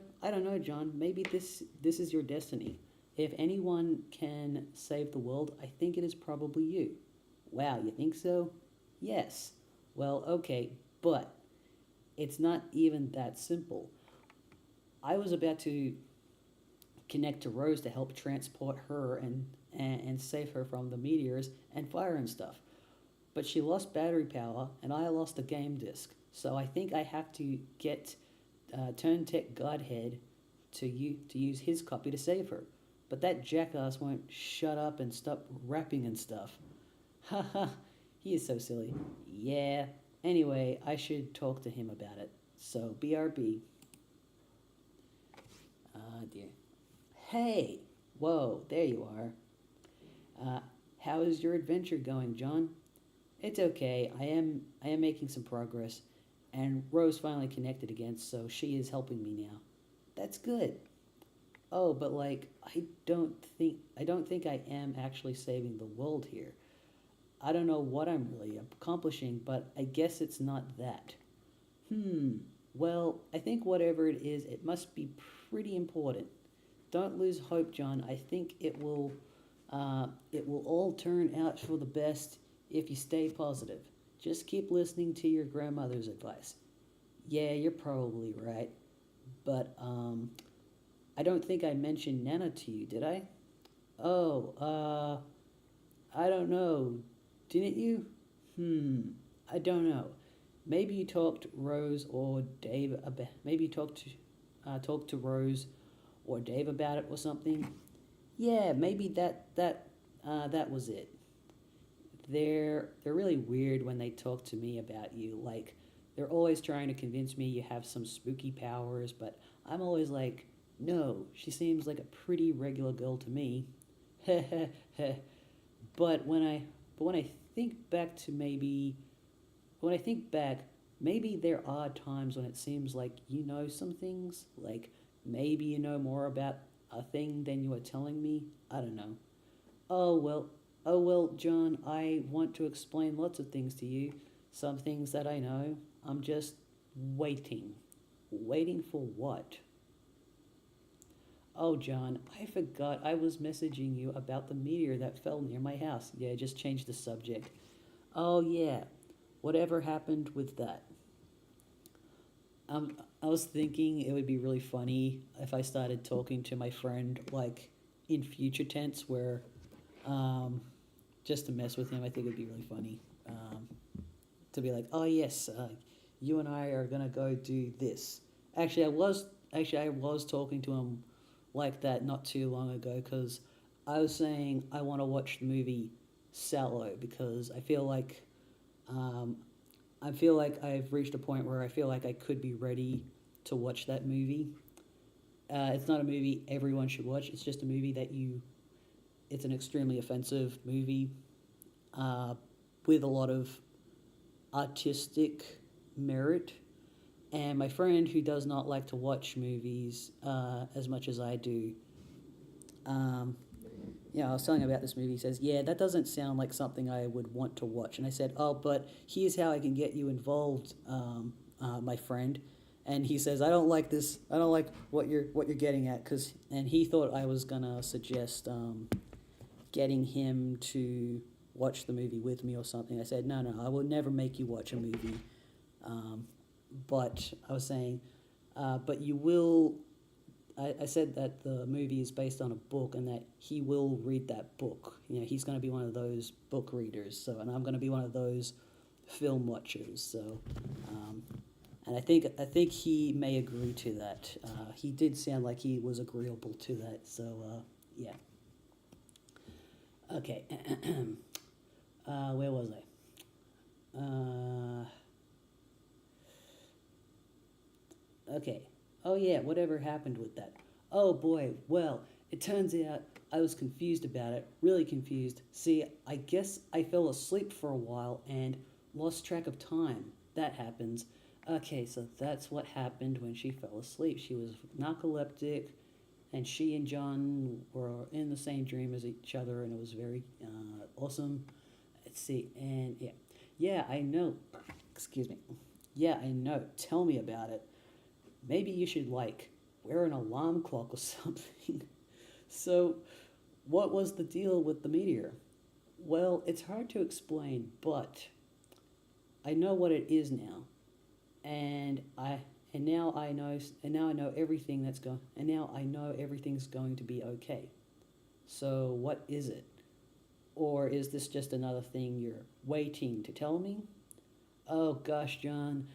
John. Maybe this is your destiny. If anyone can save the world, I think it is probably you. Wow, you think so? Yes. Well, okay, but it's not even that simple. I was about to connect to Rose to help transport her and save her from the meteors and fire and stuff. But she lost battery power, and I lost the game disc. So I think I have to get Turn Tech Godhead to use his copy to save her. But that jackass won't shut up and stop rapping and stuff. Haha, he is so silly. Yeah. Anyway, I should talk to him about it. So, BRB. Ah, dear. Hey! Whoa, there you are. How is your adventure going, John? It's okay. I am making some progress, and Rose finally connected again, so she is helping me now. That's good. Oh, but like I don't think I am actually saving the world here. I don't know what I'm really accomplishing, but I guess it's not that. Hmm. Well, I think whatever it is, it must be pretty important. Don't lose hope, John. I think it will all turn out for the best if you stay positive. Just keep listening to your grandmother's advice. Yeah, you're probably right. But I don't think I mentioned Nana to you, did I? Oh, I don't know. Didn't you? I don't know. Maybe you talked Rose or Dave about. Maybe you talked to Rose or Dave about it or something. Yeah, maybe that was it. They're really weird when they talk to me about you. Like they're always trying to convince me you have some spooky powers, but I'm always like, no, she seems like a pretty regular girl to me. but when I but when I think back to maybe when I think back, maybe there are times when it seems like you know some things, like maybe you know more about a thing than you are telling me. I don't know. Oh well, oh well, John, I want to explain lots of things to you. Some things that I know. I'm just waiting. Waiting for what? Oh, John, I forgot I was messaging you about the meteor that fell near my house. Yeah, just change the subject. Oh, yeah. Whatever happened with that? I was thinking it would be really funny if I started talking to my friend, like, in future tense, where, just to mess with him, I think it would be really funny. To be like, oh, yes, you and I are going to go do this. Actually, I was talking to him like that not too long ago because I was saying I want to watch the movie Sallow because um, I feel like I've reached a point where I feel like I could be ready to watch that movie. It's not a movie everyone should watch. It's just a movie it's an extremely offensive movie with a lot of artistic merit. And my friend who does not like to watch movies as much as I do um, I was telling him about this movie. He says, yeah, that doesn't sound like something I would want to watch. And I said, oh, but here's how I can get you involved, my friend. And he says, I don't like this. I don't like what you're getting at, and he thought I was gonna suggest getting him to watch the movie with me or something. I said, no, I will never make you watch a movie. But I was saying, but you will. I said that the movie is based on a book and that he will read that book. He's going to be one of those book readers. And I'm going to be one of those film watchers. And I think he may agree to that. He did sound like he was agreeable to that. Yeah. Okay. Where was I? Okay. Oh yeah, whatever happened with that? Oh boy, well, it turns out I was confused about it, really confused. See, I guess I fell asleep for a while and lost track of time. That happens. Okay, so that's what happened when she fell asleep. She was narcoleptic, and she and John were in the same dream as each other, and it was very awesome. Let's see, and yeah, I know. Excuse me. Yeah, I know. Tell me about it. Maybe you should, wear an alarm clock or something. So, what was the deal with the meteor? Well, it's hard to explain, but I know what it is now. And now I know everything's going to be okay. So, what is it? Or is this just another thing you're waiting to tell me? Oh gosh, John,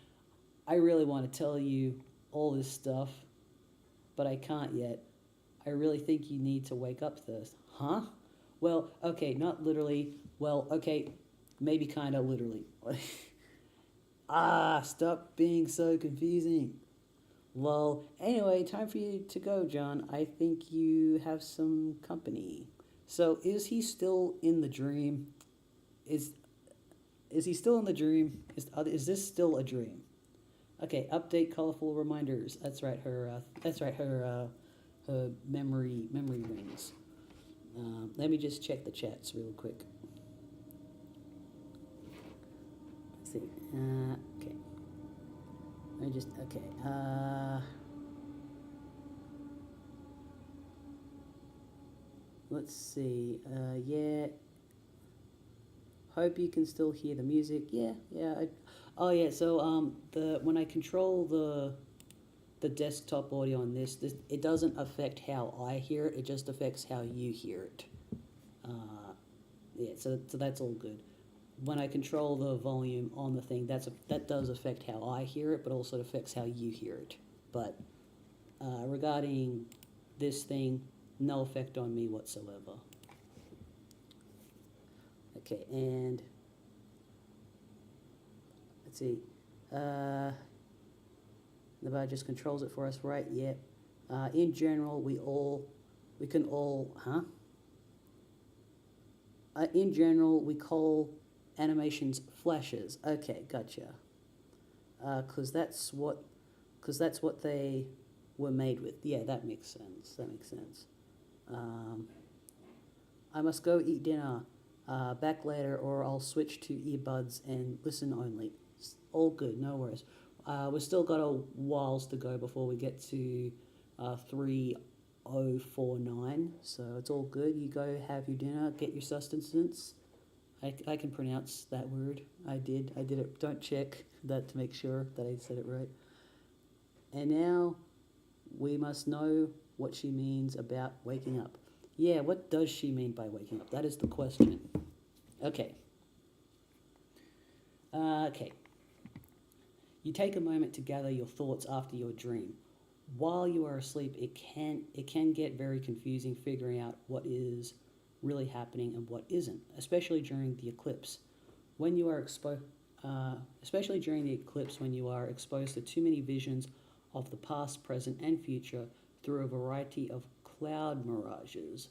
I really want to tell you all this stuff, but I can't yet. I really think you need to wake up first. Huh? Well, okay, not literally. Well, okay, maybe kind of literally. Stop being so confusing. Well, anyway, time for you to go, John. I think you have some company. So, is he still in the dream? Is he still in the dream? Is this still a dream? Okay, update colorful reminders. That's right. Her memory rings. Let me just check the chats real quick. Let's see. Okay. Let's see. Yeah. Hope you can still hear the music. Yeah. So when I control the desktop audio on this, it doesn't affect how I hear it. It just affects how you hear it. So that's all good. When I control the volume on the thing, that does affect how I hear it, but also affects how you hear it. But regarding this thing, no effect on me whatsoever. Okay, and let's see. The bar just controls it for us, right? Yep. In general, in general, we call animations flashes. Okay, gotcha. Because that's what they were made with. Yeah, that makes sense. I must go eat dinner. Back later, or I'll switch to earbuds and listen only. All good, no worries. We've still got a whiles to go before we get to 3049, so it's all good. You go have your dinner, get your sustenance. I can pronounce that word. I did it. Don't check that to make sure that I said it right. And now we must know what she means about waking up. Yeah, what does she mean by waking up? That is the question. Okay. Okay. You take a moment to gather your thoughts after your dream. While you are asleep, it can get very confusing figuring out what is really happening and what isn't, especially during the eclipse. When you are especially during the eclipse, when you are exposed to too many visions of the past, present, and future through a variety of cloud mirages.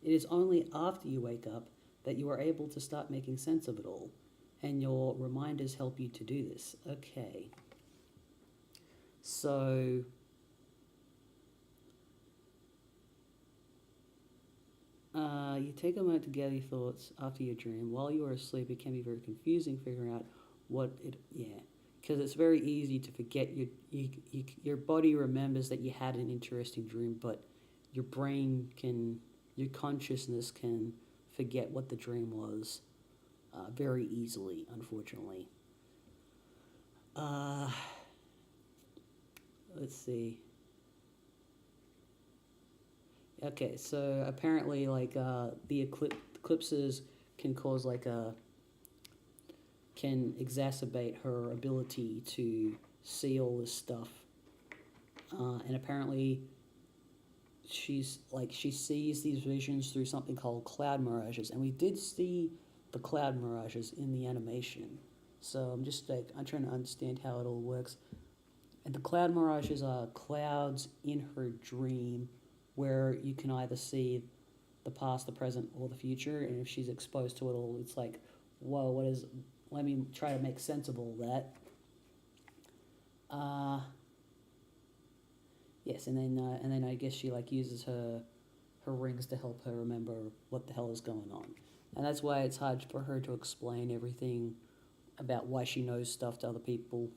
It is only after you wake up that you are able to start making sense of it all, and your reminders help you to do this. Okay. So, You take a moment to gather your thoughts after your dream. While you are asleep, it can be very confusing figuring out what it. Yeah, because it's very easy to forget. Your body remembers that you had an interesting dream, but your brain can, your consciousness can forget what the dream was very easily, unfortunately. Uh, let's see. Okay, so apparently, like the eclipses can cause like a can exacerbate her ability to see all this stuff, and apparently she sees these visions through something called cloud mirages, and we did see the cloud mirages in the animation. So I'm trying to understand how it all works. And the cloud mirages are clouds in her dream where you can either see the past, the present, or the future. And if she's exposed to it all, it's like, whoa, what is. Let me try to make sense of all that. Yes, and then I guess she like uses her rings to help her remember what the hell is going on. And that's why it's hard for her to explain everything about why she knows stuff to other people.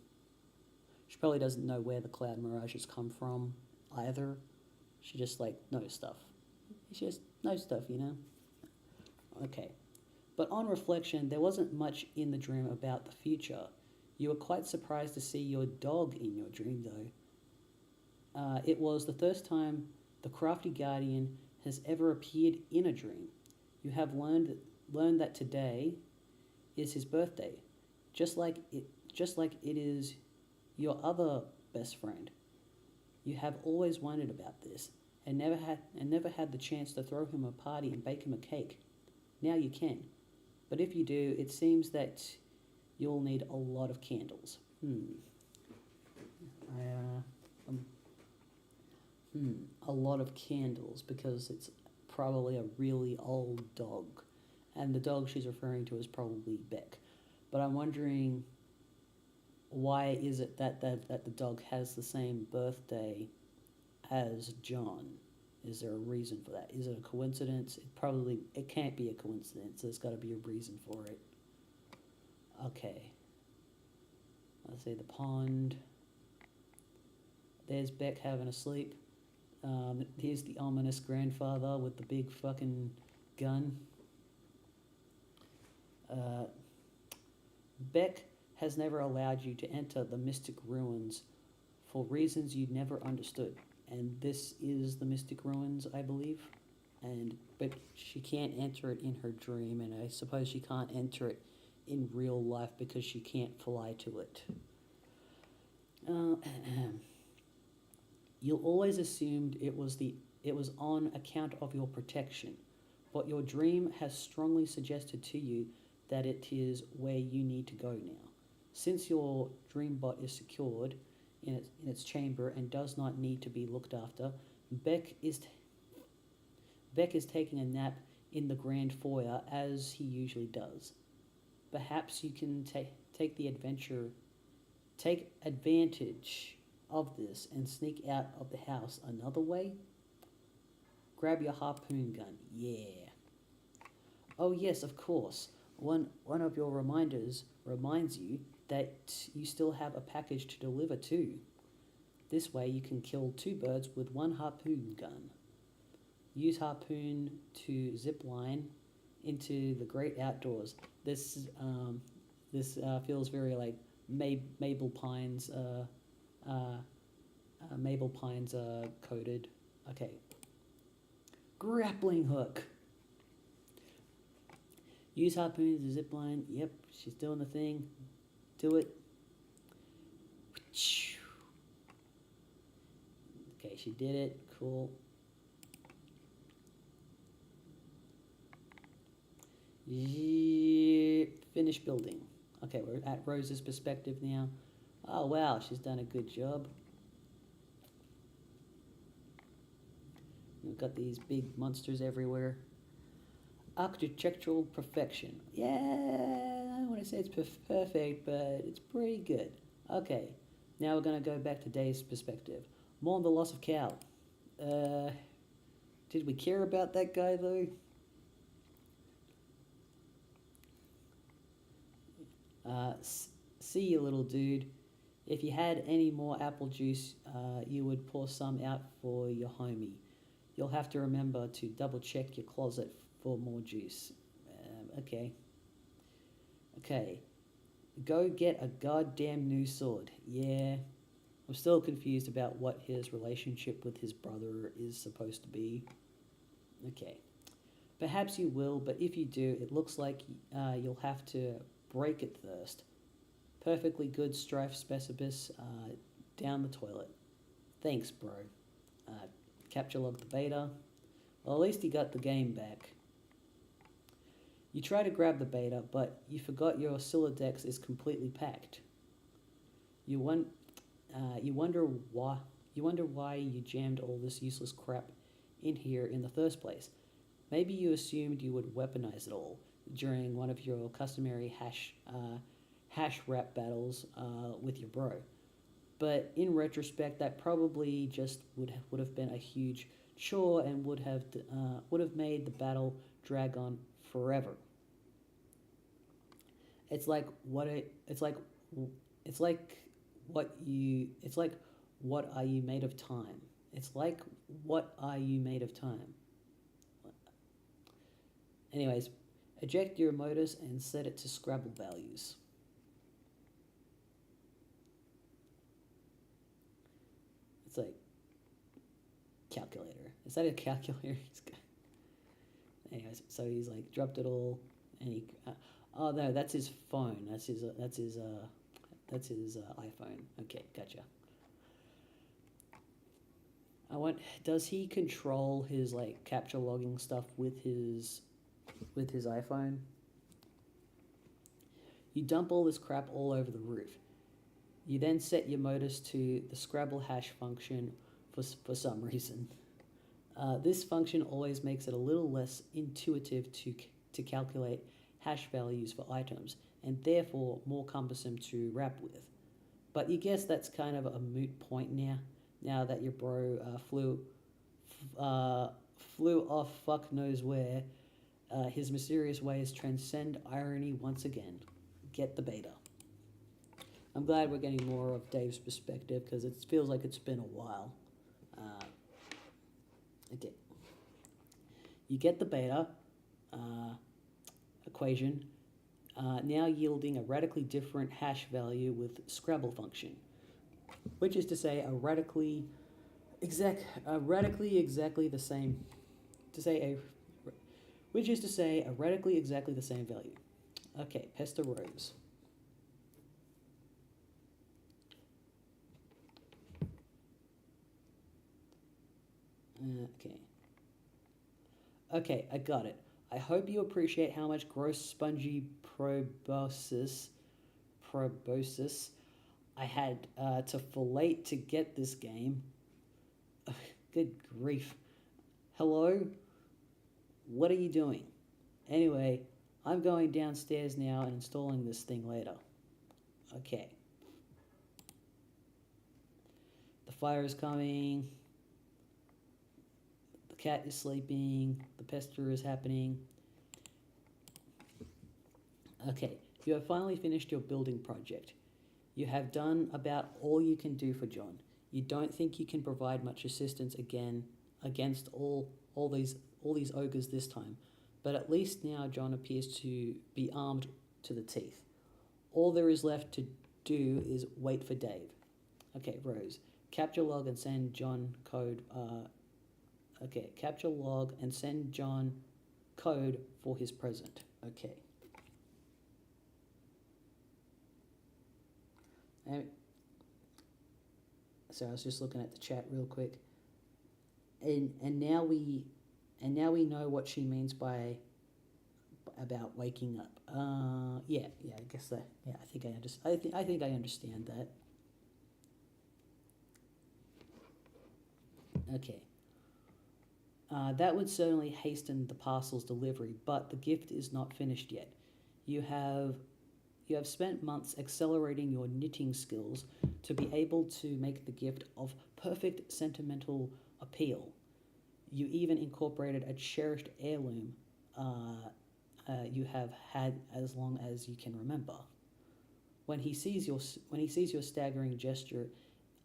She probably doesn't know where the cloud mirages come from either. She just like knows stuff. She just knows stuff, you know? Okay. But on reflection, there wasn't much in the dream about the future. You were quite surprised to see your dog in your dream, though. It was the first time the crafty guardian has ever appeared in a dream. You have learned that today is his birthday, just like it is your other best friend. You have always wondered about this, and never had the chance to throw him a party and bake him a cake. Now you can, but if you do, it seems that you'll need a lot of candles. A lot of candles, because it's probably a really old dog, and the dog she's referring to is probably Beck. But I'm wondering, why is it that the dog has the same birthday as John? Is there a reason for that? Is it a coincidence? It can't be a coincidence. There's got to be a reason for it. Okay. Let's see, the pond. There's Beck having a sleep. Here's the ominous grandfather with the big fucking gun. Beck has never allowed you to enter the mystic ruins for reasons you'd never understood. And this is the mystic ruins, I believe. But she can't enter it in her dream, and I suppose she can't enter it in real life because she can't fly to it. You always assumed it was on account of your protection, but your dream has strongly suggested to you that it is where you need to go now. Since your dream bot is secured in its chamber and does not need to be looked after, Beck is taking a nap in the grand foyer as he usually does. Perhaps you can take advantage of this and sneak out of the house another way. Grab your harpoon gun. Yeah. Oh yes, of course. One of your reminders reminds you that you still have a package to deliver too. This way you can kill two birds with one harpoon gun. Use harpoon to zip line into the great outdoors. This feels very like Mabel Pines. Mabel Pines coded. Okay. Grappling hook. Use harpoon to zip line. Yep, she's doing the thing. Do it. Okay, she did it. Cool. Finish building. Okay, we're at Rose's perspective now. Oh wow, she's done a good job. We've got these big monsters everywhere. Architectural perfection. Yeah, I don't want to say it's perfect, but it's pretty good. Okay, now we're going to go back to Dave's perspective. More on the loss of Cal. Did we care about that guy though? See you, little dude. If you had any more apple juice, you would pour some out for your homie. You'll have to remember to double check your closet for more juice. Okay. Okay. Go get a goddamn new sword. Yeah. I'm still confused about what his relationship with his brother is supposed to be. Okay. Perhaps you will, but if you do, it looks like you'll have to break it first. Perfectly good strife specibus down the toilet. Thanks, bro. Capture log the beta. Well, at least he got the game back. You try to grab the beta, but you forgot your Silodex is completely packed. You wonder why. You wonder why you jammed all this useless crap in here in the first place. Maybe you assumed you would weaponize it all during one of your customary hash rap battles with your bro. But in retrospect, that probably just would have been a huge chore and would have made the battle drag on forever. It's like what are you made of time? It's like what are you made of time? Anyways, eject your motors and set it to Scrabble values. It's like calculator. Is that a calculator? Anyways, so he's like dropped it all, and he. Oh no, that's his phone. That's his iPhone. Okay, gotcha. Does he control his like capture logging stuff with his iPhone? You dump all this crap all over the roof. You then set your motors to the Scrabble hash function for some reason. This function always makes it a little less intuitive to calculate hash values for items, and therefore more cumbersome to wrap with. But you guess that's kind of a moot point now that your bro flew off fuck knows where. His mysterious ways transcend irony once again. Get the beta. I'm glad we're getting more of Dave's perspective because it feels like it's been a while. Okay. You get the beta equation, now yielding a radically different hash value with Scrabble function, which is to say a radically exactly the same value. Okay, Pesta Rose. Okay, I got it. I hope you appreciate how much gross spongy proboscis I had to fillet to get this game. Good grief. Hello? What are you doing? Anyway, I'm going downstairs now and installing this thing later. Okay. The fire is coming. The cat is sleeping. The pester is happening. Okay, you have finally finished your building project. You have done about all you can do for John. You don't think you can provide much assistance against all these ogres this time, but at least now John appears to be armed to the teeth. All there is left to do is wait for Dave. Okay, Rose, capture log and send John code. Capture log and send John code for his present. Okay. So I was just looking at the chat real quick, and now we know what she means by about waking up. I guess that. Yeah, I think I understand that. Okay. That would certainly hasten the parcel's delivery, but the gift is not finished yet. You have spent months accelerating your knitting skills to be able to make the gift of perfect sentimental appeal. You even incorporated a cherished heirloom you have had as long as you can remember. when he sees your staggering gesture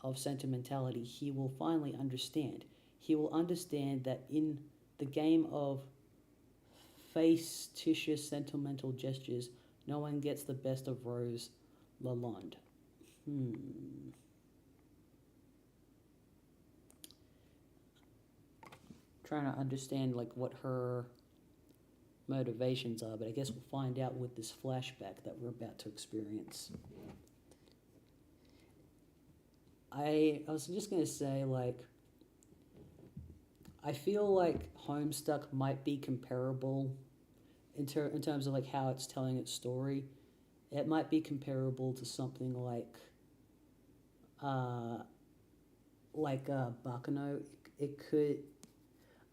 of sentimentality, he will finally understand. He will understand that in the game of facetious sentimental gestures, no one gets the best of Rose Lalonde. Trying to understand like what her motivations are, but I guess we'll find out with this flashback that we're about to experience. I was just gonna say, like, I feel like Homestuck might be comparable in terms of like how it's telling its story. It might be comparable to something uh, Bakano. It could.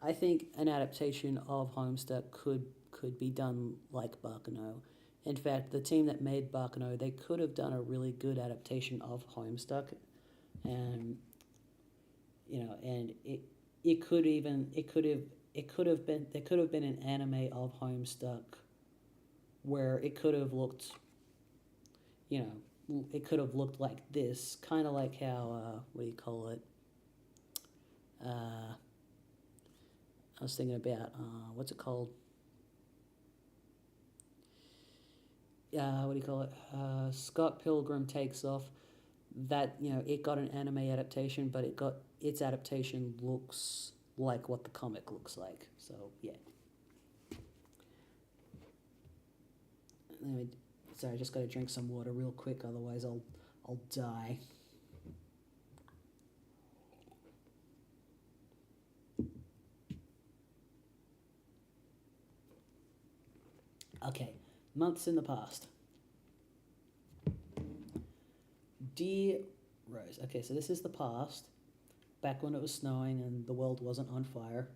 I think an adaptation of Homestuck could be done like Bakano. In fact, the team that made Bakano, they could have done a really good adaptation of Homestuck, and and it could even it could have been there could have been an anime of Homestuck where it could have looked, it could have looked like this, kind of like how what do you call it? I was thinking about what's it called? What do you call it? Scott Pilgrim Takes Off. That it got an anime adaptation, but its adaptation looks like what the comic looks like. So yeah. Sorry, I just got to drink some water real quick, otherwise I'll die. Okay, months in the past. Dear Rose. Okay, so this is the past, back when it was snowing and the world wasn't on fire.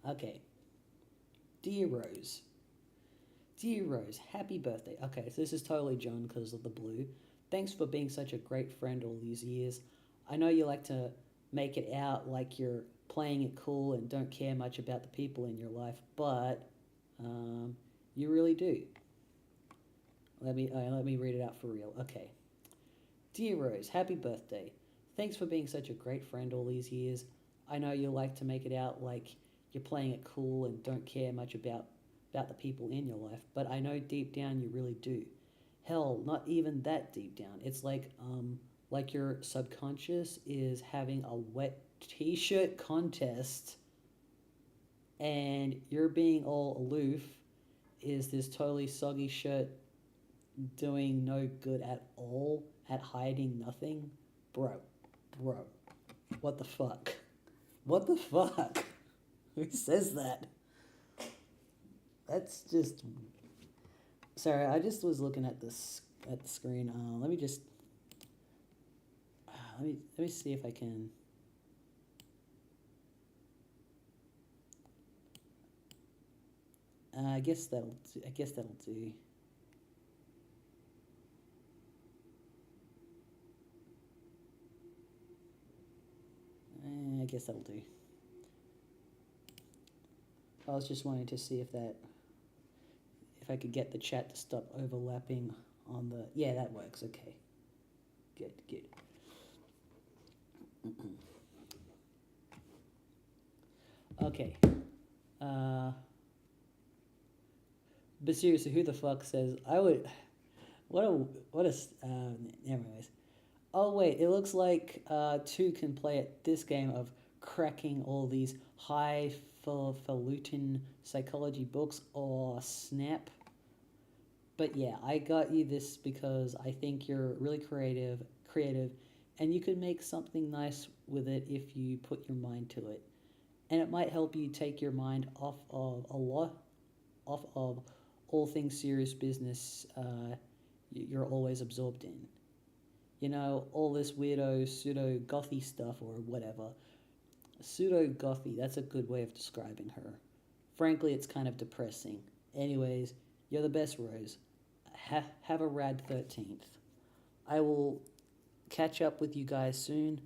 Okay. Dear Rose. Dear Rose, happy birthday. Okay, so this is totally John because of the blue. Thanks for being such a great friend all these years. I know you like to make it out like you're playing it cool and don't care much about the people in your life, but you really do. Let me read it out for real. Okay. Dear Rose, happy birthday. Thanks for being such a great friend all these years. I know you like to make it out like you're playing it cool and don't care much about the people in your life, but I know deep down you really do. Hell, not even that deep down. It's like your subconscious is having a wet t-shirt contest and you're being all aloof. Is this totally soggy shirt doing no good at all at hiding nothing? Bro, what the fuck? What the fuck? Who says that? That's just... Sorry, I just was looking at this at the screen. Let me just... let me see if I can... I guess that'll do. I guess that'll do. I was just wanting to see if I could get the chat to stop overlapping on the... Yeah, that works. Okay. Good. Okay. But seriously, who the fuck says I would... Anyways. Oh wait, it looks like two can play at this game of cracking all these highfalutin psychology books. Or snap. But yeah, I got you this because I think you're really creative, and you can make something nice with it if you put your mind to it. And it might help you take your mind off of all things serious business you're always absorbed in. All this weirdo pseudo-gothy stuff or whatever. Pseudo-gothy, that's a good way of describing her. Frankly, it's kind of depressing. Anyways, you're the best, Rose. Have a rad 13th. I will catch up with you guys soon.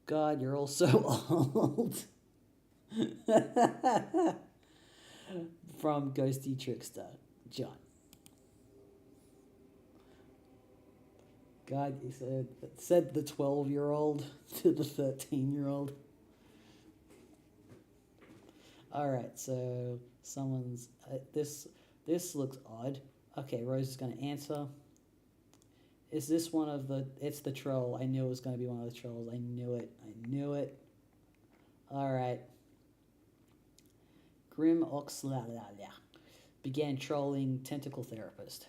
God, you're all so old. From Ghosty Trickster, John. God, you said the 12-year-old to the 13-year-old. All right, so someone's this looks odd. Okay, Rose is going to answer. Is this one of the? It's the troll. I knew it was going to be one of the trolls. I knew it. I knew it. All right. Grim Oxlalia began trolling tentacle therapist.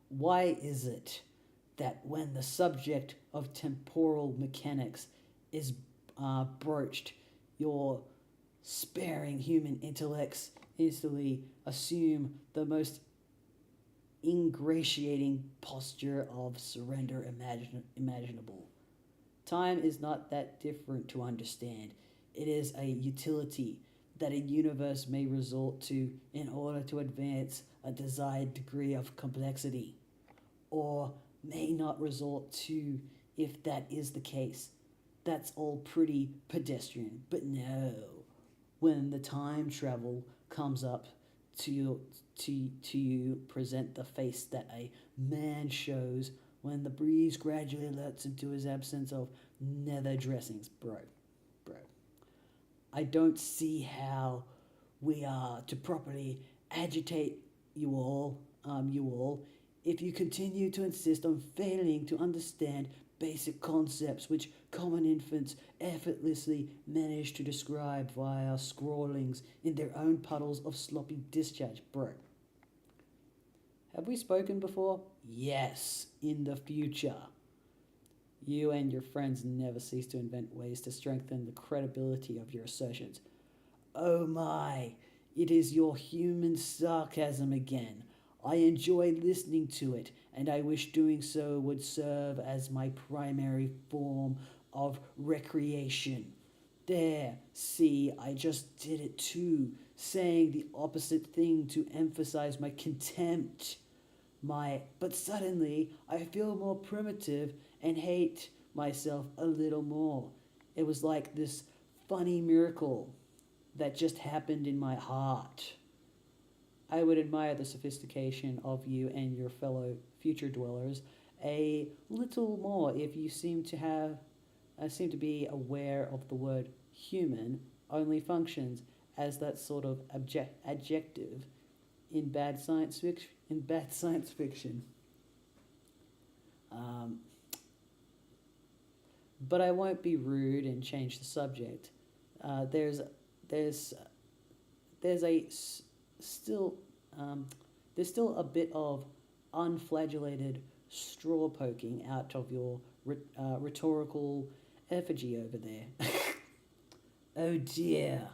Why is it that when the subject of temporal mechanics is broached, your sparing human intellects instantly assume the most ingratiating posture of surrender imaginable? Time is not that different to understand. It is a utility that a universe may resort to in order to advance a desired degree of complexity, or may not resort to if that is the case. That's all pretty pedestrian, but no. When the time travel comes up to you present the face that a man shows when the breeze gradually lets into his absence of nether dressings. Bro. I don't see how we are to properly agitate you all, if you continue to insist on failing to understand basic concepts which common infants effortlessly manage to describe via scrawlings in their own puddles of sloppy discharge. Bro. Have we spoken before? Yes, in the future. You and your friends never cease to invent ways to strengthen the credibility of your assertions. Oh my, it is your human sarcasm again. I enjoy listening to it, and I wish doing so would serve as my primary form of recreation. There, see, I just did it too, saying the opposite thing to emphasize my contempt. But suddenly I feel more primitive and hate myself a little more. It was like this funny miracle that just happened in my heart. I would admire the sophistication of you and your fellow future dwellers a little more if you seem to be aware of the word human only functions as that sort of adjective in bad science fiction. But I won't be rude and change the subject. There's still there's still a bit of unflagellated straw poking out of your rhetorical effigy over there. Oh dear.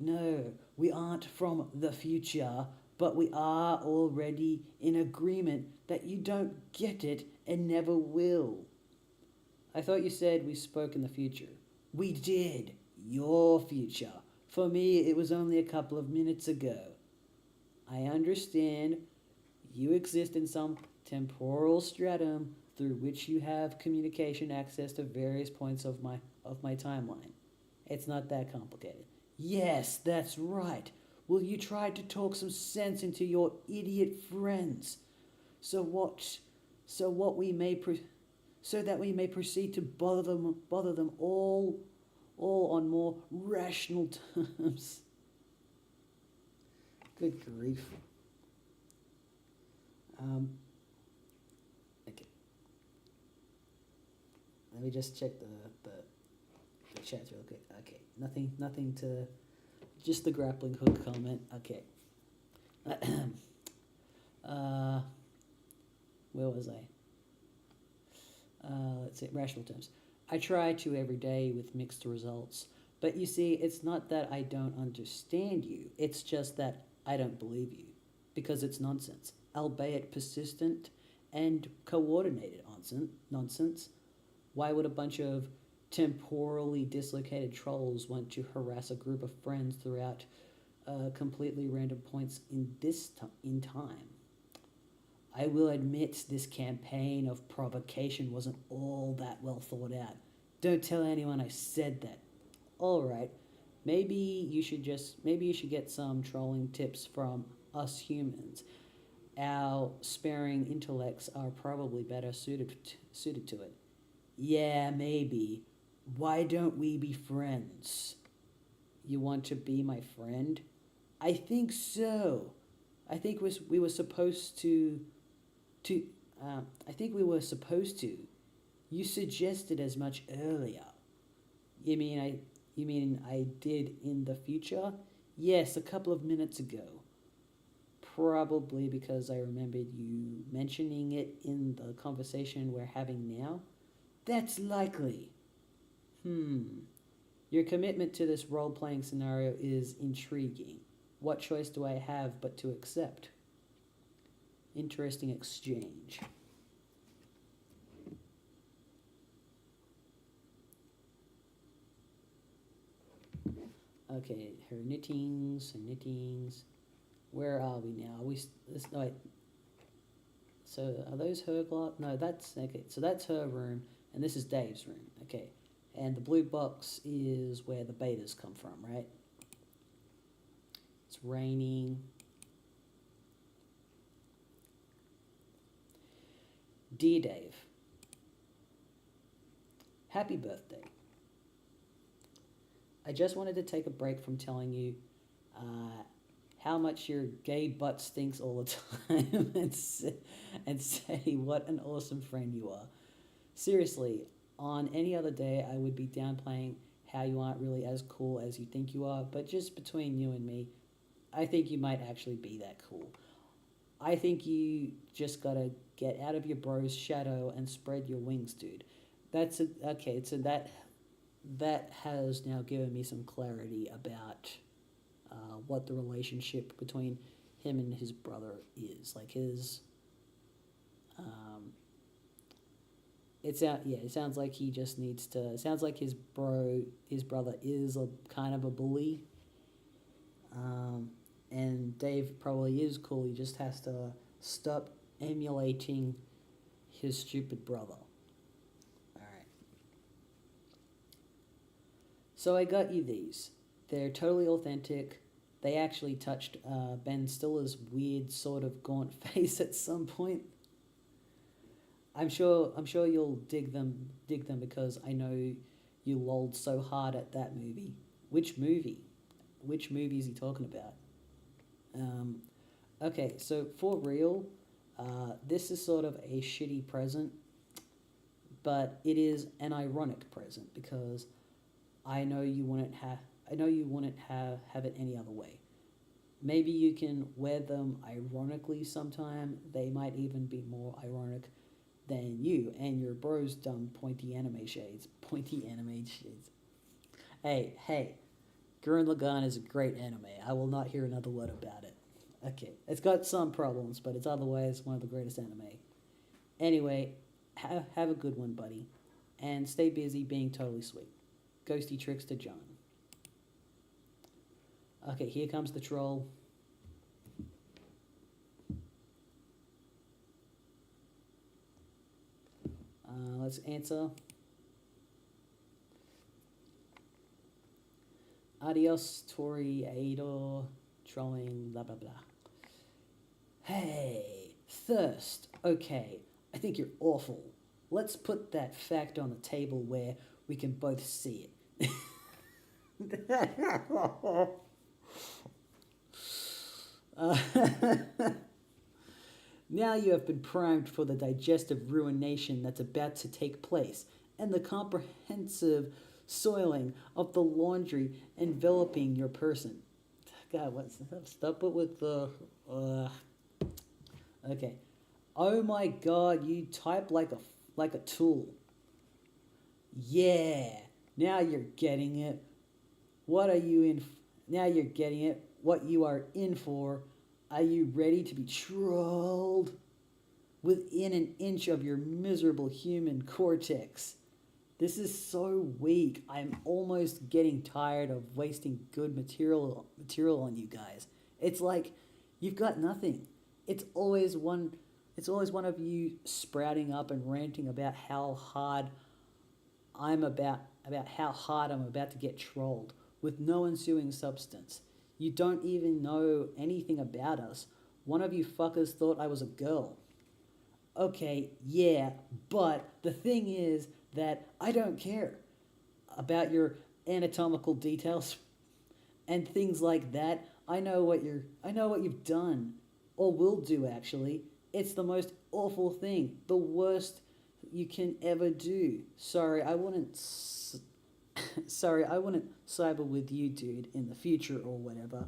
No, we aren't from the future, but we are already in agreement that you don't get it and never will. I thought you said we spoke in the future. We did. Your future. For me, it was only a couple of minutes ago. I understand you exist in some temporal stratum through which you have communication access to various points of my timeline. It's not that complicated. Yes, that's right. Will you try to talk some sense into your idiot friends? So that we may proceed to bother them all on more rational terms. Good grief. Okay. Let me just check the chat real quick. Okay. Nothing to. Just the grappling hook comment. Okay. Where was I? Let's see. Rational terms. I try to every day with mixed results. But you see, it's not that I don't understand you. It's just that I don't believe you. Because it's nonsense. Albeit persistent and coordinated nonsense. Why would a bunch of temporally dislocated trolls want to harass a group of friends throughout completely random points in time? I will admit this campaign of provocation wasn't all that well thought out. Don't tell anyone I said that. All right, maybe you should get some trolling tips from us humans, our sparing intellects are probably better suited to it. Yeah, maybe. Why don't we be friends? You want to be my friend? I think so. I think we were supposed to I think we were supposed to. You suggested as much earlier. You mean I did in the future? Yes, a couple of minutes ago. Probably because I remembered you mentioning it in the conversation we're having now. That's likely. Hmm. Your commitment to this role playing scenario is intriguing. What choice do I have but to accept? Interesting exchange. Okay, her knittings. Where are we now? Are we this no, wait. So are those her glass? No, that's okay. So that's her room, and this is Dave's room. Okay, and the blue box is where the betas come from, right? It's raining. Dear Dave, happy birthday. I just wanted to take a break from telling you how much your gay butt stinks all the time and say what an awesome friend you are. Seriously, on any other day, I would be downplaying how you aren't really as cool as you think you are, but just between you and me, I think you might actually be that cool. I think you just gotta get out of your bro's shadow and spread your wings, dude. Okay. So that has now given me some clarity about what the relationship between him and his brother is. Like his, um, it sounds like he just needs to. It sounds like his brother is a kind of a bully. Um, and Dave probably is cool. He just has to stop emulating his stupid brother. All right. So I got you these. They're totally authentic. They actually touched Ben Stiller's weird sort of gaunt face at some point. I'm sure you'll dig them because I know you lolled so hard at that movie. Which movie? Which movie is he talking about? Um, okay, so for real, this is sort of a shitty present, but it is an ironic present because I know you wouldn't have I know you wouldn't have it any other way. Maybe you can wear them ironically sometime. They might even be more ironic than you and your bro's dumb pointy anime shades. Pointy anime shades. Hey, Gurren Lagann is a great anime. I will not hear another word about it. Okay, it's got some problems, but it's otherwise one of the greatest anime. Anyway, have a good one, buddy. And stay busy being totally sweet. Ghosty tricks to John. Okay, here comes the troll. Let's answer. Adios, Tori, Aidor, trolling, blah, blah, blah. Hey, thirst. Okay, I think you're awful. Let's put that fact on the table where we can both see it. uh, Now you have been primed for the digestive ruination that's about to take place, and the comprehensive soiling of the laundry enveloping your person. God, what's stop it with the. Okay. Oh my God! You type like a tool. Yeah. Now you're getting it. What are you in? Now you're getting it. What you are in for. Are you ready to be trolled? Within an inch of your miserable human cortex. This is so weak. I'm almost getting tired of wasting good material on you guys. It's like you've got nothing. It's always one of you sprouting up and ranting about how hard how hard I'm about to get trolled with no ensuing substance. You don't even know anything about us. one of you fuckers thought I was a girl. Okay, yeah, but the thing is that I don't care about your anatomical details and things like that. I know what you've done or will do actually. It's the most awful thing, the worst you can ever do. Sorry, I wouldn't cyber with you, dude, in the future or whatever.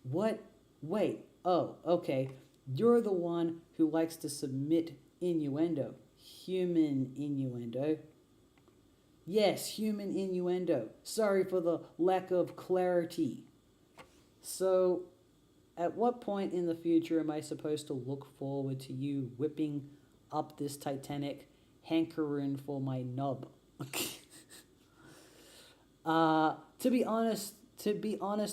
What? Wait. Oh, okay. You're the one who likes to submit innuendo. Human innuendo. Yes, human innuendo. Sorry for the lack of clarity. So, at what point in the future am I supposed to look forward to you whipping up this Titanic, hankering for my nub? To be honest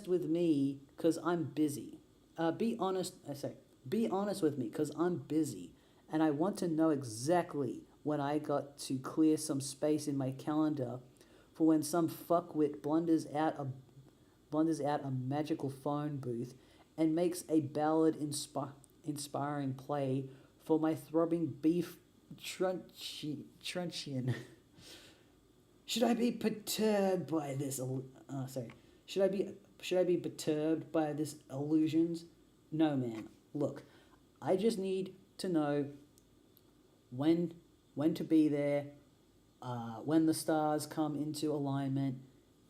with me, cause I'm busy. Be honest with me, cause I'm busy, and I want to know exactly when I got to clear some space in my calendar for when some fuckwit blunders out a magical phone booth and makes a inspiring play for my throbbing beef truncheon. Should I be perturbed by this? Should I be perturbed by this illusions? No, man. Look, I just need to know when to be there, when the stars come into alignment,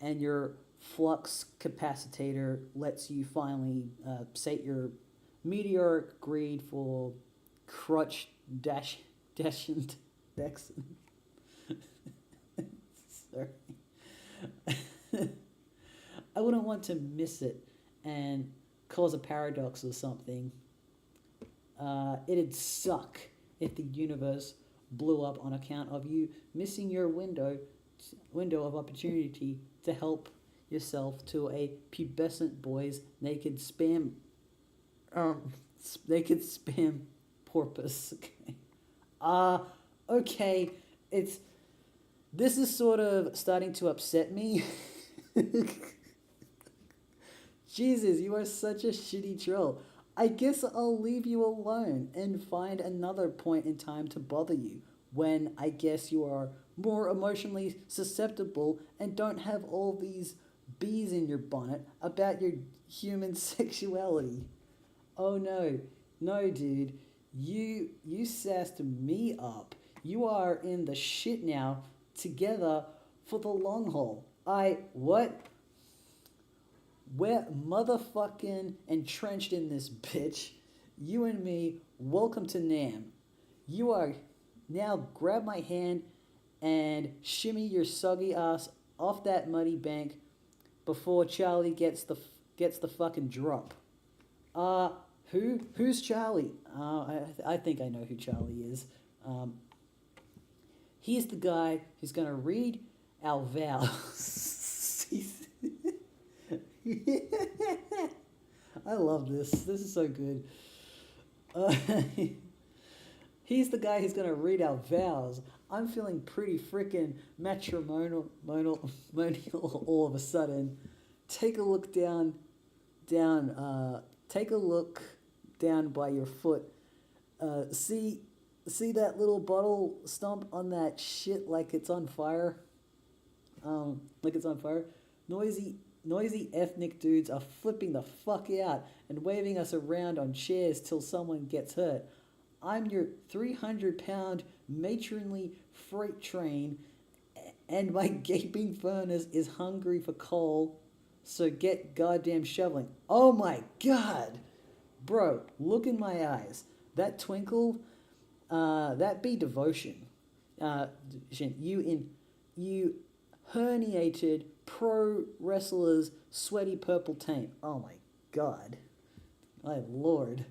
and your flux capacitor lets you finally sate your meteoric greed for crotch dashing Dexon. Sorry. I wouldn't want to miss it and cause a paradox or something. It'd suck if the universe blew up on account of you missing your window of opportunity to help yourself to a pubescent boy's naked spam porpoise. Okay, this is sort of starting to upset me. Jesus, you are such a shitty troll. I guess I'll leave you alone and find another point in time to bother you when I guess you are more emotionally susceptible and don't have all these bees in your bonnet about your human sexuality. Oh no, dude, you sassed me up. You are in the shit now, together for the long haul. What? We're motherfucking entrenched in this bitch. You and me, welcome to Nam. You are now grab my hand and shimmy your soggy ass off that muddy bank before Charlie gets the fucking drop. Who's Charlie? I think I know who Charlie is. He's the guy who's gonna read our vows. I love this. This is so good. He's the guy who's gonna read our vows. I'm feeling pretty freaking matrimonial all of a sudden. Take a look down. Take a look down by your foot. See that little bottle stump on that shit like it's on fire? Noisy ethnic dudes are flipping the fuck out and waving us around on chairs till someone gets hurt. I'm your 300-pound matronly freight train, and my gaping furnace is hungry for coal, so get goddamn shoveling. Oh my god! Bro, look in my eyes. That twinkle, that be devotion. You herniated pro wrestler's sweaty purple taint. Oh my god. My lord.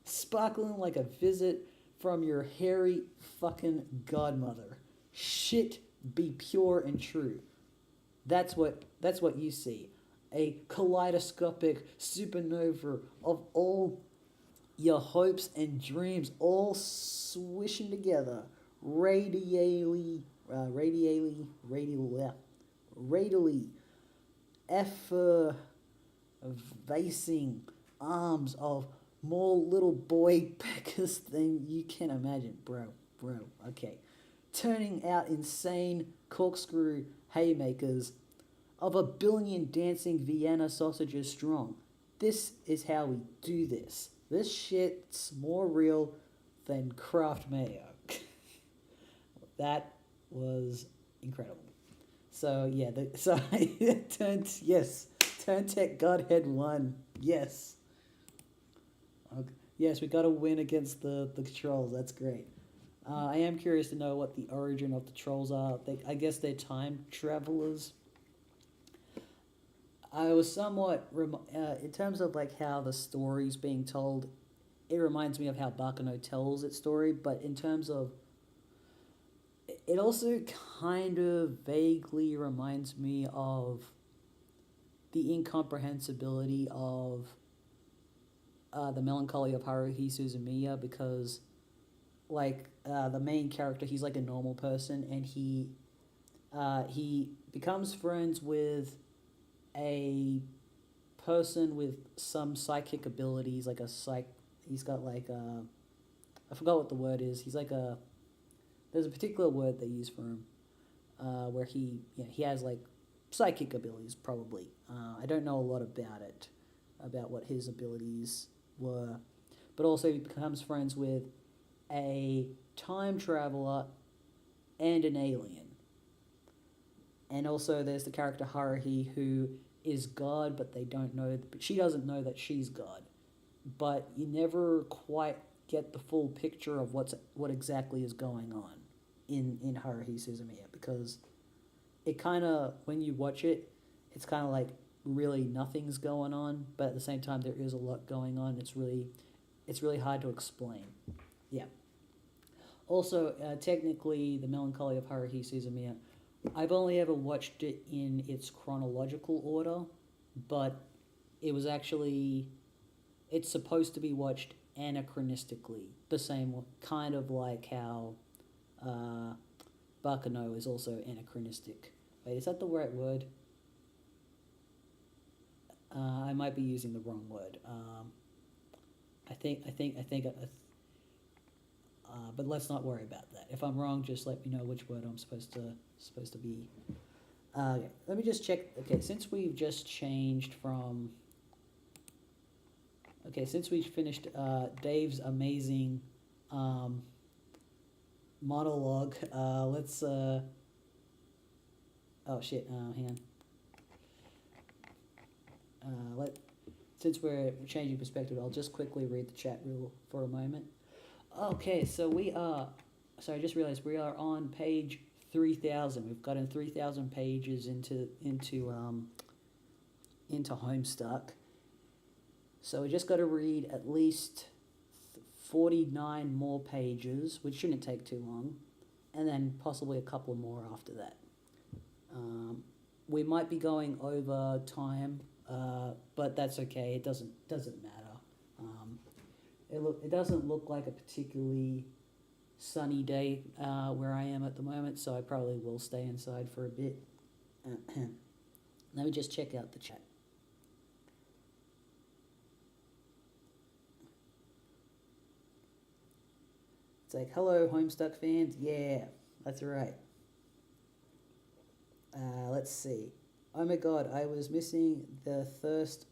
Sparkling like a visit from your hairy fucking godmother. Shit be pure and true. That's what you see. A kaleidoscopic supernova of all your hopes and dreams all swishing together, radially effervescing arms of more little boy peckers than you can imagine, bro. Okay, turning out insane corkscrew haymakers of a billion dancing Vienna sausages strong. This is how we do this. This shit's more real than Kraft Mayo. That was incredible. So yeah, Turn Tech Godhead won. Yes. Okay. Yes, we got to win against the trolls. That's great. I am curious to know what the origin of the trolls are. I guess they're time travelers. I was somewhat in terms of like how the story's being told. It reminds me of how Bakano tells its story, but in terms of it also kind of vaguely reminds me of the incomprehensibility of the melancholy of Haruhi Suzumiya, because like the main character, he's like a normal person, and he becomes friends with a person with some psychic abilities, like a he's got like I forgot what the word is. He's like there's a particular word they use for him, where he has like psychic abilities probably. I don't know a lot about what his abilities were, but also he becomes friends with a time traveler and an alien. And also there's the character Haruhi, who is God, but she doesn't know that she's God. But you never quite get the full picture of what exactly is going on in Haruhi Suzumiya, because it kind of, when you watch it, it's kind of like really nothing's going on, but at the same time there is a lot going on. It's really hard to explain. Yeah. Also, technically, the Melancholy of Haruhi Suzumiya, I've only ever watched it in its chronological order, but it's supposed to be watched anachronistically, the same kind of like how Bakano is also anachronistic. Wait, is that the right word? I might be using the wrong word. But let's not worry about that. If I'm wrong, just let me know which word I'm supposed to be. Okay, let me just check. Okay, since we've just changed from. Okay, since we finished Dave's amazing monologue, let's. Oh shit! Hang on. Since we're changing perspective, I'll just quickly read the chat rule for a moment. Okay, so I just realized we are on page 3,000. We've gotten 3,000 pages into Homestuck. So we just got to read at least 49 more pages, which shouldn't take too long, and then possibly a couple more after that. We might be going over time, but that's okay. It doesn't matter. It doesn't look like a particularly sunny day where I am at the moment, so I probably will stay inside for a bit. Let me just check out the chat. It's like, hello, Homestuck fans. Yeah, that's right. Let's see. Oh my god, I was missing the Thirst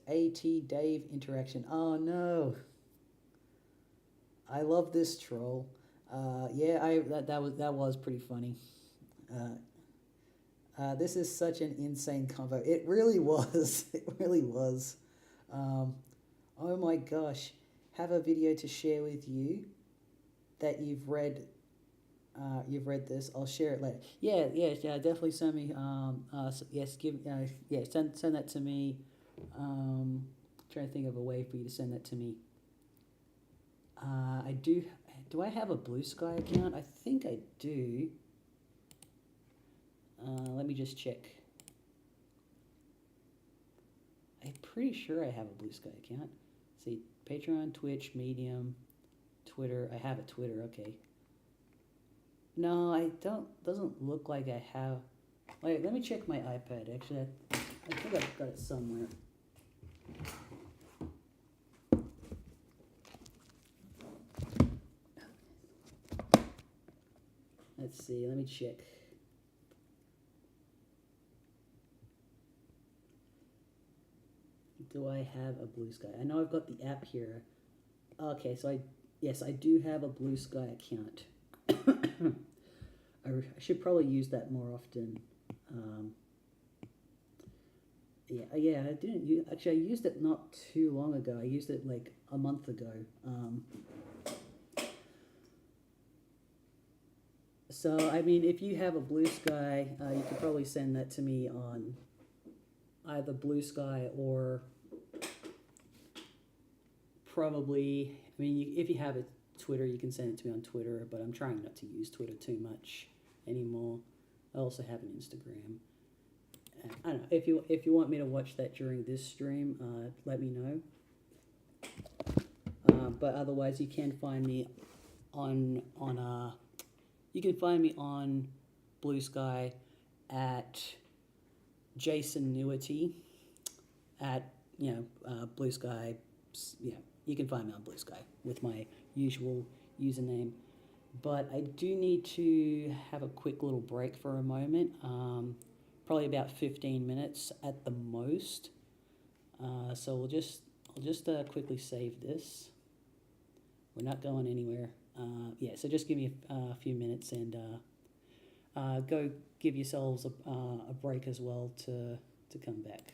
AT Dave interaction. Oh no. I love this troll. That was pretty funny. This is such an insane combo. It really was. It really was. Oh my gosh. Have a video to share with you that you've read this. I'll share it later. Yeah, definitely send me. Send that to me. Trying to think of a way for you to send that to me. I do. Do I have a Blue Sky account? I think I do. Let me just check. I'm pretty sure I have a Blue Sky account. Let's see, Patreon, Twitch, Medium, Twitter. I have a Twitter. Okay. No, I don't. Doesn't look like I have. Wait, let me check my iPad. Actually, I think I've got it somewhere. see. Let me check. Do I have a Blue Sky? I know I've got the app here. Okay, so yes, I do have a Blue Sky account. I should probably use that more often. Yeah, I didn't actually. I used it not too long ago. I used it like a month ago. So I mean, if you have a Blue Sky, you could probably send that to me on either Blue Sky or probably. I mean, if you have a Twitter, you can send it to me on Twitter. But I'm trying not to use Twitter too much anymore. I also have an Instagram. I don't know, if you want me to watch that during this stream, let me know. But otherwise, you can find me on Blue Sky at Jason Newity at Blue Sky. Yeah, you can find me on Blue Sky with my usual username. But I do need to have a quick little break for a moment. Probably about 15 minutes at the most. So I'll just quickly save this. We're not going anywhere. Yeah, so just give me a few minutes and go give yourselves a break as well to come back.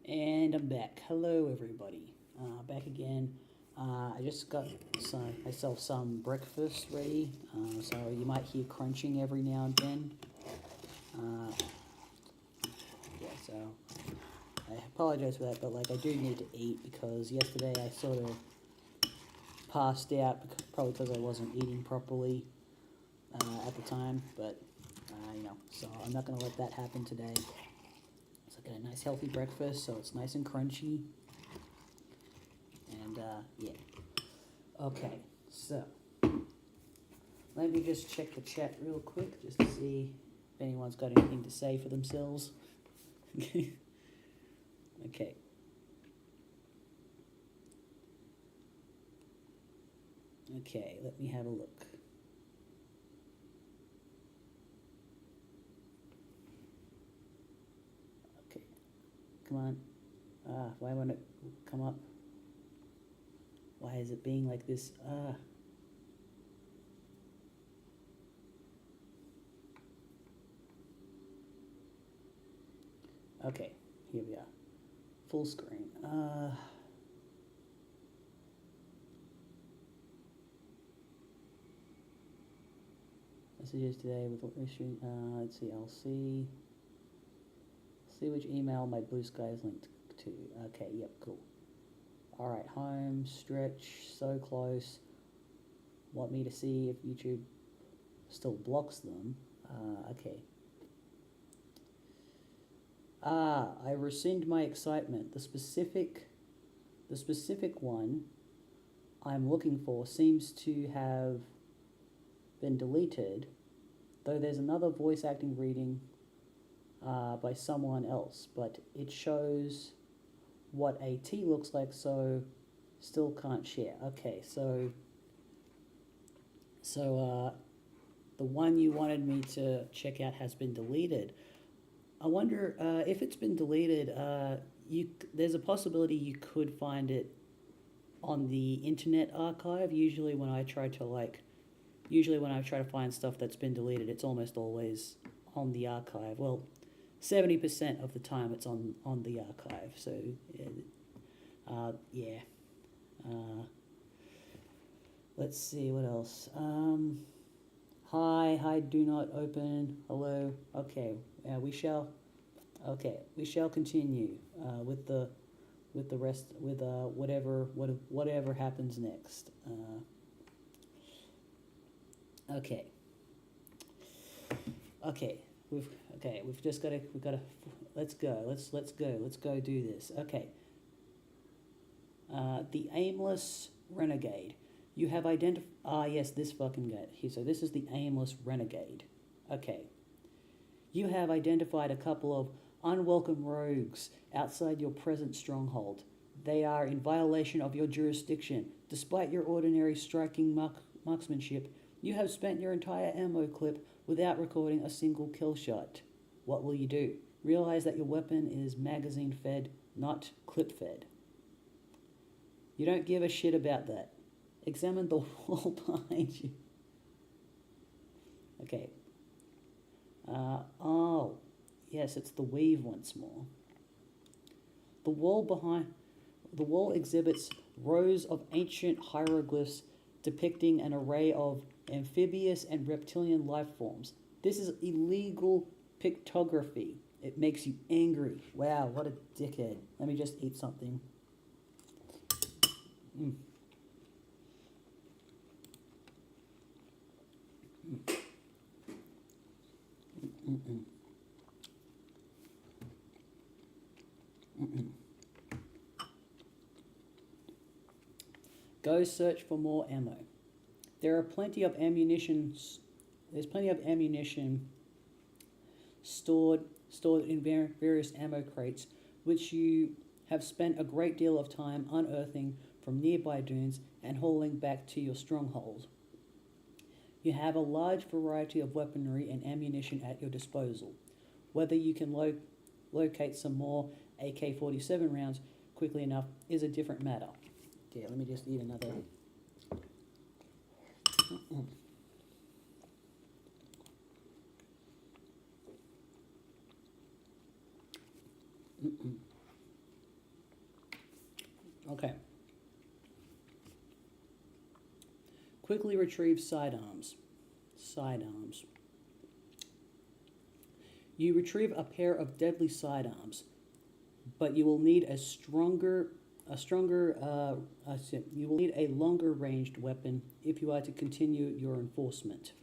And I'm back. Hello, everybody. Back again. I just got myself some breakfast ready, so you might hear crunching every now and then. Yeah, so I apologize for that, but like I do need to eat because yesterday I sort of passed out, probably because I wasn't eating properly at the time, but so I'm not going to let that happen today. So I got a nice healthy breakfast, so it's nice and crunchy. And yeah. Okay, so let me just check the chat real quick just to see if anyone's got anything to say for themselves. Okay. Okay, let me have a look. Okay, come on. Why won't it come up? Why is it being like this? Okay, here we are. Full screen. Messages today with issue. Let's see. I'll see which email my Blue Sky is linked to. Okay. Yep. Cool. All right. Home stretch. So close. Want me to see if YouTube still blocks them? Okay. I rescind my excitement. The specific one I'm looking for seems to have been deleted, though there's another voice acting reading by someone else, but it shows what a T looks like, so still can't share. Okay, so the one you wanted me to check out has been deleted. I wonder if it's been deleted. There's a possibility you could find it on the Internet Archive. Usually, when I try to find stuff that's been deleted, it's almost always on the archive. Well, 70% of the time, it's on the archive. So, yeah. Let's see what else. Hi, do not open. Hello. Okay. We shall continue with the rest with whatever happens next. Okay. We've just got to let's go do this. Okay. The aimless renegade. You have identified. Yes, this fucking guy. So this is the aimless renegade. Okay. You have identified a couple of unwelcome rogues outside your present stronghold. They are in violation of your jurisdiction. Despite your ordinary striking marksmanship, you have spent your entire ammo clip without recording a single kill shot. What will you do? Realize that your weapon is magazine fed, not clip fed. You don't give a shit about that. Examine the wall behind you. Okay. Oh, yes, it's the weave once more. The wall exhibits rows of ancient hieroglyphs depicting an array of amphibious and reptilian life forms. This is illegal pictography. It makes you angry. Wow, what a dickhead. Let me just eat something. Go search for more ammo. There's plenty of ammunition stored in various ammo crates, which you have spent a great deal of time unearthing from nearby dunes and hauling back to your stronghold. You have a large variety of weaponry and ammunition at your disposal. Whether you can locate some more AK-47 rounds quickly enough is a different matter. Okay, let me just eat another. Okay. Quickly retrieve sidearms. Sidearms. You retrieve a pair of deadly sidearms, but you will need you will need a longer ranged weapon if you are to continue your enforcement.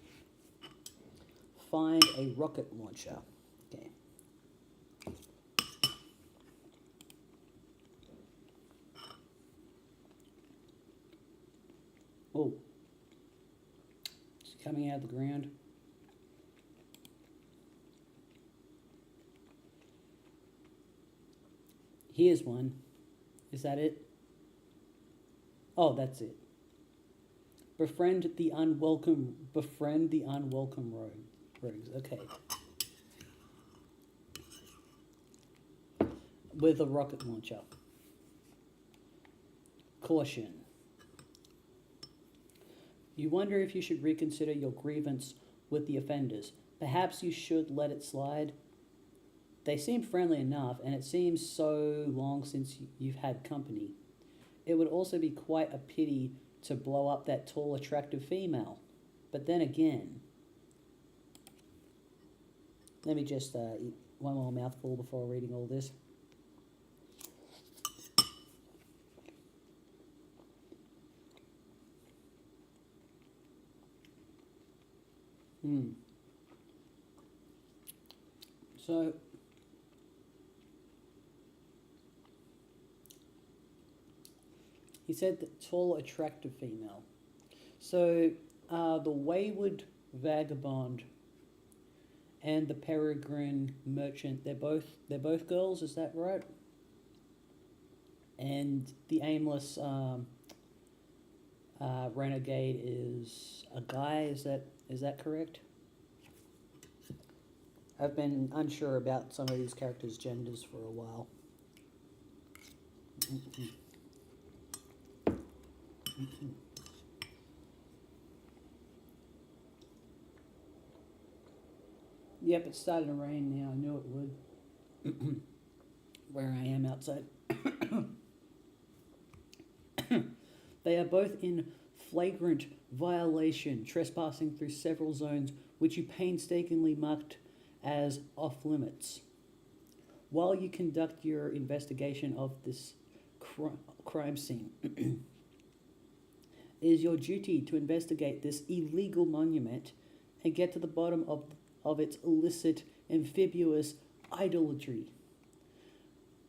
Find a rocket launcher. Okay. Oh. It's coming out of the ground. Here's one. Is that it? Oh, that's it. Befriend the unwelcome rogues. Okay. With a rocket launcher. Caution. You wonder if you should reconsider your grievance with the offenders. Perhaps you should let it slide. They seem friendly enough, and it seems so long since you've had company. It would also be quite a pity to blow up that tall, attractive female. But then again, let me just eat one more mouthful before reading all this. So, he said the tall, attractive female. So, the wayward vagabond and the peregrine merchant, they're both girls, is that right? And the aimless renegade is a guy, is that correct? I've been unsure about some of these characters' genders for a while. Yep, it's starting to rain now. I knew it would. Where I am outside. They are both in flagrant violation, trespassing through several zones which you painstakingly marked as off limits. While you conduct your investigation of this crime scene, it is your duty to investigate this illegal monument and get to the bottom of its illicit, amphibious idolatry.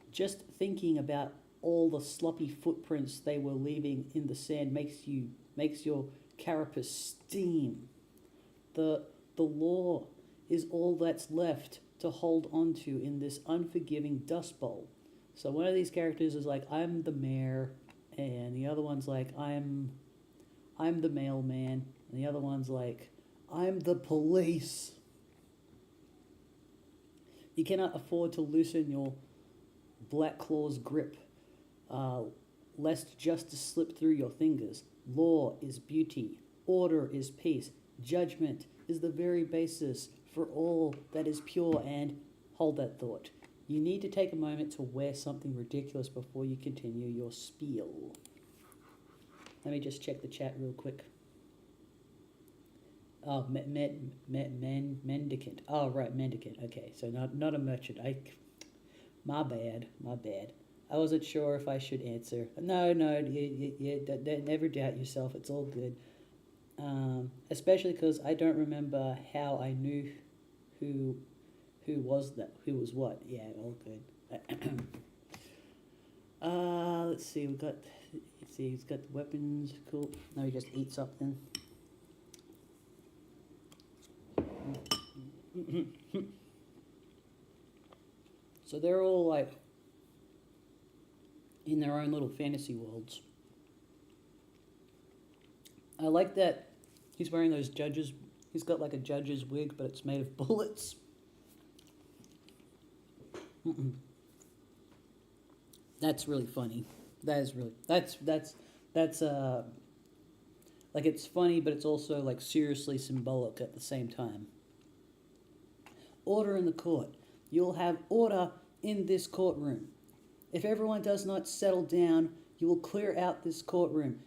Just thinking about all the sloppy footprints they were leaving in the sand makes your carapace steam. The law is all that's left to hold on to in this unforgiving dust bowl. So one of these characters is like, I'm the mayor, and the other one's like, I'm the mailman, and the other one's like, I'm the police. You cannot afford to loosen your black claw's grip, lest justice slip through your fingers. Law is beauty, order is peace, judgment is the very basis for all that is pure. And hold that thought. You need to take a moment to wear something ridiculous before you continue your spiel. Let me just check the chat real quick. Oh, mendicant. Oh, right, mendicant. Okay, so not a merchant. My bad. I wasn't sure if I should answer. No, never doubt yourself. It's all good. Especially because I don't remember how I knew who was what. Yeah, all good. Let's see. He's got the weapons. Cool. Now he just eat something. So they're all like in their own little fantasy worlds. I like that he's wearing those judges. He's got like a judge's wig, but it's made of bullets. That's really funny. That's like, it's funny, but it's also like seriously symbolic at the same time. Order in the court. You'll have order in this courtroom. If everyone does not settle down, You will clear out this courtroom.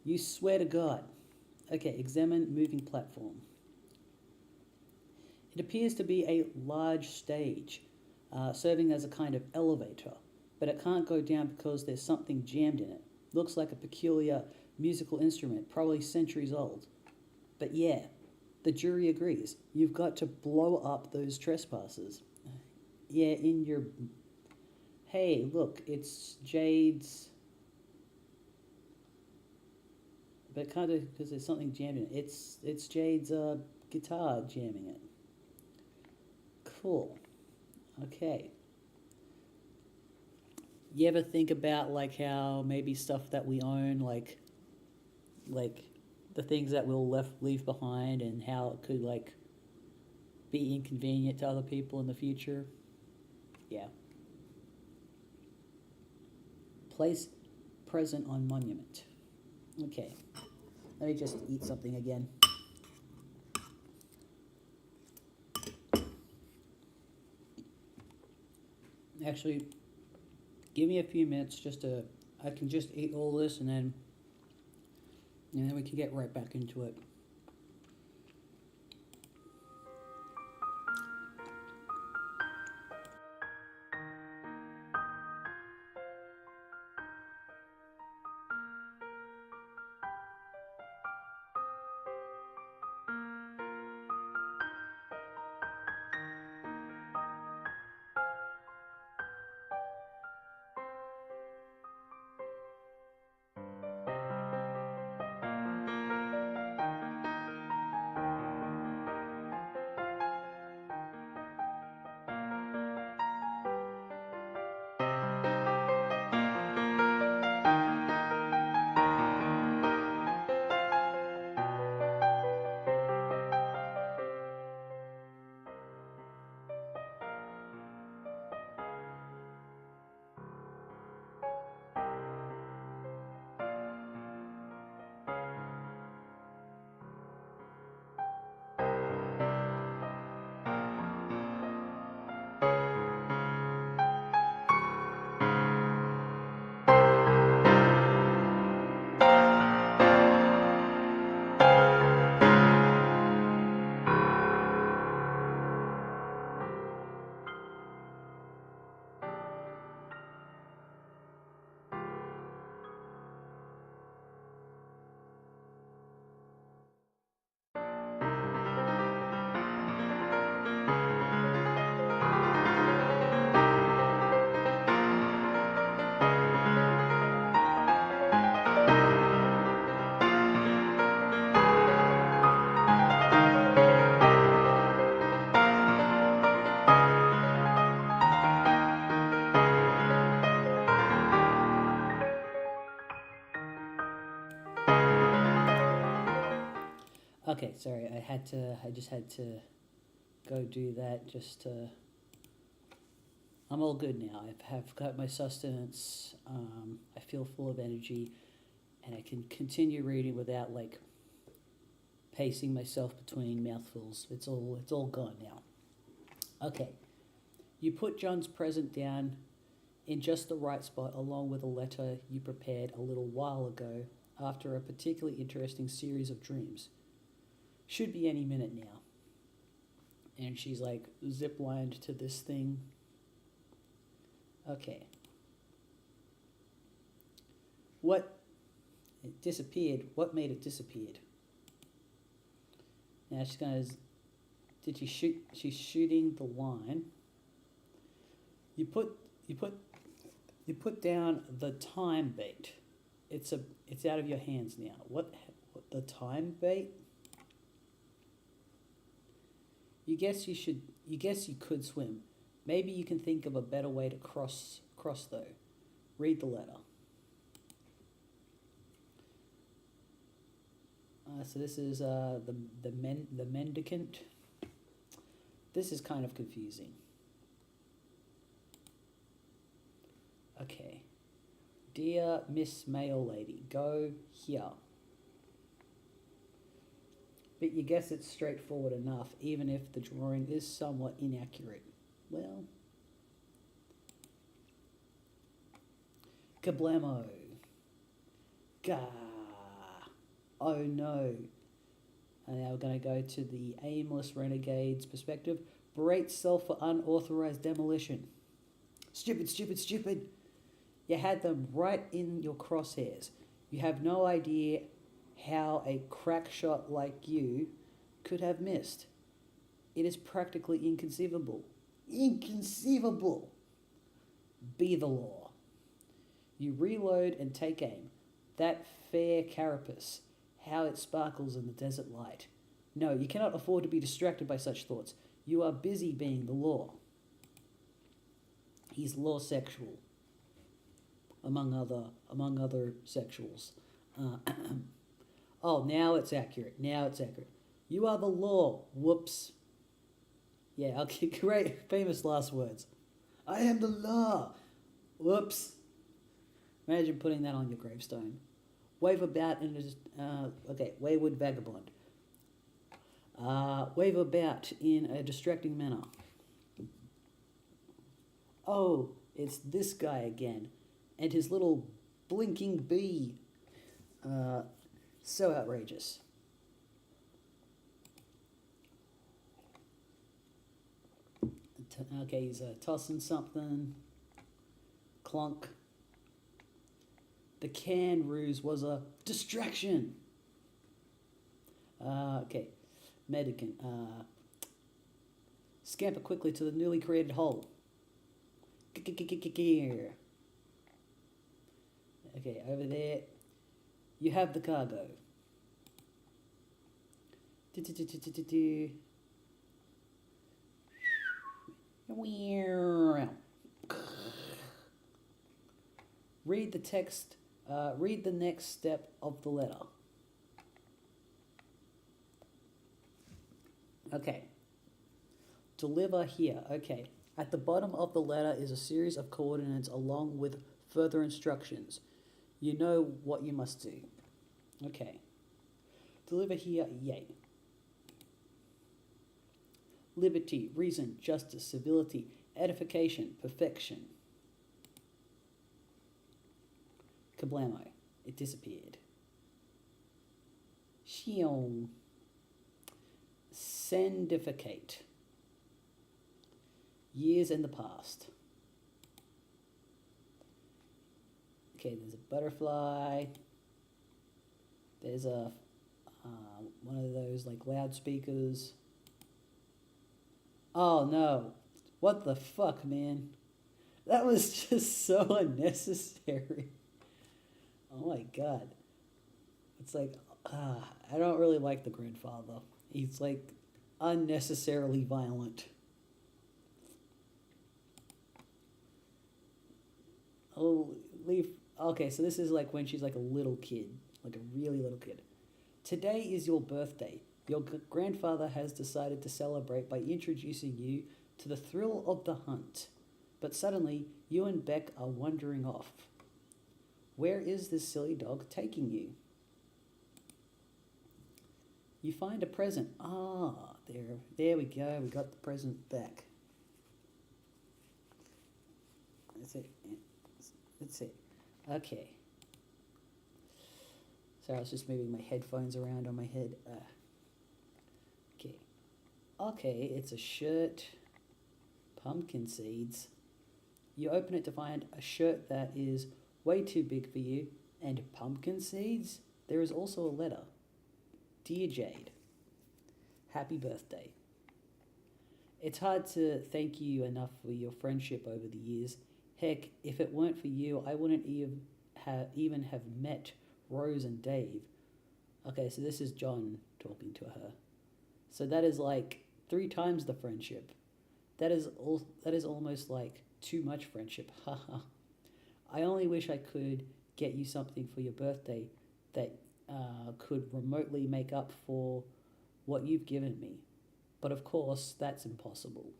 You swear to God. Okay, examine moving platform. It appears to be a large stage, serving as a kind of elevator, but it can't go down because there's something jammed in it. Looks like a peculiar musical instrument, probably centuries old. But yeah, the jury agrees. You've got to blow up those trespassers. Yeah, in your... Hey, look, it's Jade's... But kind of because there's something jammed in it. It's Jade's guitar jamming it. Cool. Okay. You ever think about like how maybe stuff that we own, like the things that we'll leave behind, and how it could like be inconvenient to other people in the future? Yeah. Place present on monument. Okay. Let me just eat something again. Actually, give me a few minutes I can just eat all this and then we can get right back into it. Okay, sorry, I just had to go do that I'm all good now. I have got my sustenance, I feel full of energy, and I can continue reading without like pacing myself between mouthfuls. It's all gone now. Okay, you put John's present down in just the right spot along with a letter you prepared a little while ago after a particularly interesting series of dreams. Should be any minute now. And she's like ziplined to this thing. Okay. What? It disappeared. What made it disappear? Now she's gonna... Did she shoot? She's shooting the line. You put down the time bait. It's out of your hands now. What the time bait? You guess you could swim. Maybe you can think of a better way to cross though. Read the letter. So this is the mendicant. This is kind of confusing. Okay. Dear Miss Mail Lady, go here. But you guess it's straightforward enough, even if the drawing is somewhat inaccurate. Well, kablamo. Gah. Oh no. And now we're going to go to the aimless renegade's perspective. Berate self for unauthorized demolition. Stupid, stupid, stupid. You had them right in your crosshairs. You have no idea how a crack shot like you could have missed. It is practically inconceivable. Inconceivable. Be the law. You reload and take aim. That fair carapace, how it sparkles in the desert light. No, you cannot afford to be distracted by such thoughts. You are busy being the law. He's law sexual, among other sexuals. Oh, now it's accurate. Now it's accurate. You are the law. Whoops. Yeah, okay, great, famous last words. I am the law. Whoops. Imagine putting that on your gravestone. Wave about in wayward vagabond. Wave about in a distracting manner. Oh, it's this guy again, and his little blinking bee. So outrageous. Okay, he's tossing something. Clunk. The can ruse was a distraction. Okay, Medicant. Scamper quickly to the newly created hole. Okay, over there. You have the cargo. Read the text. Read the next step of the letter. Okay. Deliver here. Okay. At the bottom of the letter is a series of coordinates along with further instructions. You know what you must do. Okay. Deliver here, yay. Liberty, reason, justice, civility, edification, perfection. Kablamo. It disappeared. Shion. Sendificate. Years in the past. Okay, there's a butterfly. There's a one of those like loudspeakers. Oh no. What the fuck, man? That was just so unnecessary. Oh my god. It's like, I don't really like the grandfather. He's like unnecessarily violent. Oh, leave. Okay, so this is like when she's like a little kid, like a really little kid. Today is your birthday. Your grandfather has decided to celebrate by introducing you to the thrill of the hunt. But suddenly, you and Beck are wandering off. Where is this silly dog taking you? You find a present. There we go. We got the present back. That's it. That's it. Okay. Sorry, I was just moving my headphones around on my head. Okay. Okay, it's a shirt. Pumpkin seeds. You open it to find a shirt that is way too big for you and pumpkin seeds. There is also a letter. Dear Jade, happy birthday. It's hard to thank you enough for your friendship over the years. Heck, if it weren't for you, I wouldn't even have met Rose and Dave. Okay, so this is John talking to her. So that is like 3 times the friendship. That is almost like too much friendship. Haha. I only wish I could get you something for your birthday that could remotely make up for what you've given me. But of course, that's impossible.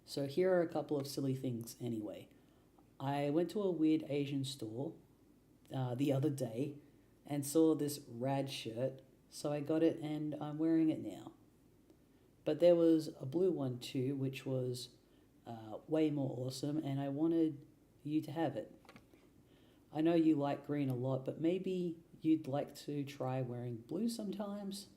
So here are a couple of silly things anyway. I went to a weird Asian store the other day and saw this rad shirt, so I got it and I'm wearing it now. But there was a blue one too, which was way more awesome, and I wanted you to have it. I know you like green a lot, but maybe you'd like to try wearing blue sometimes.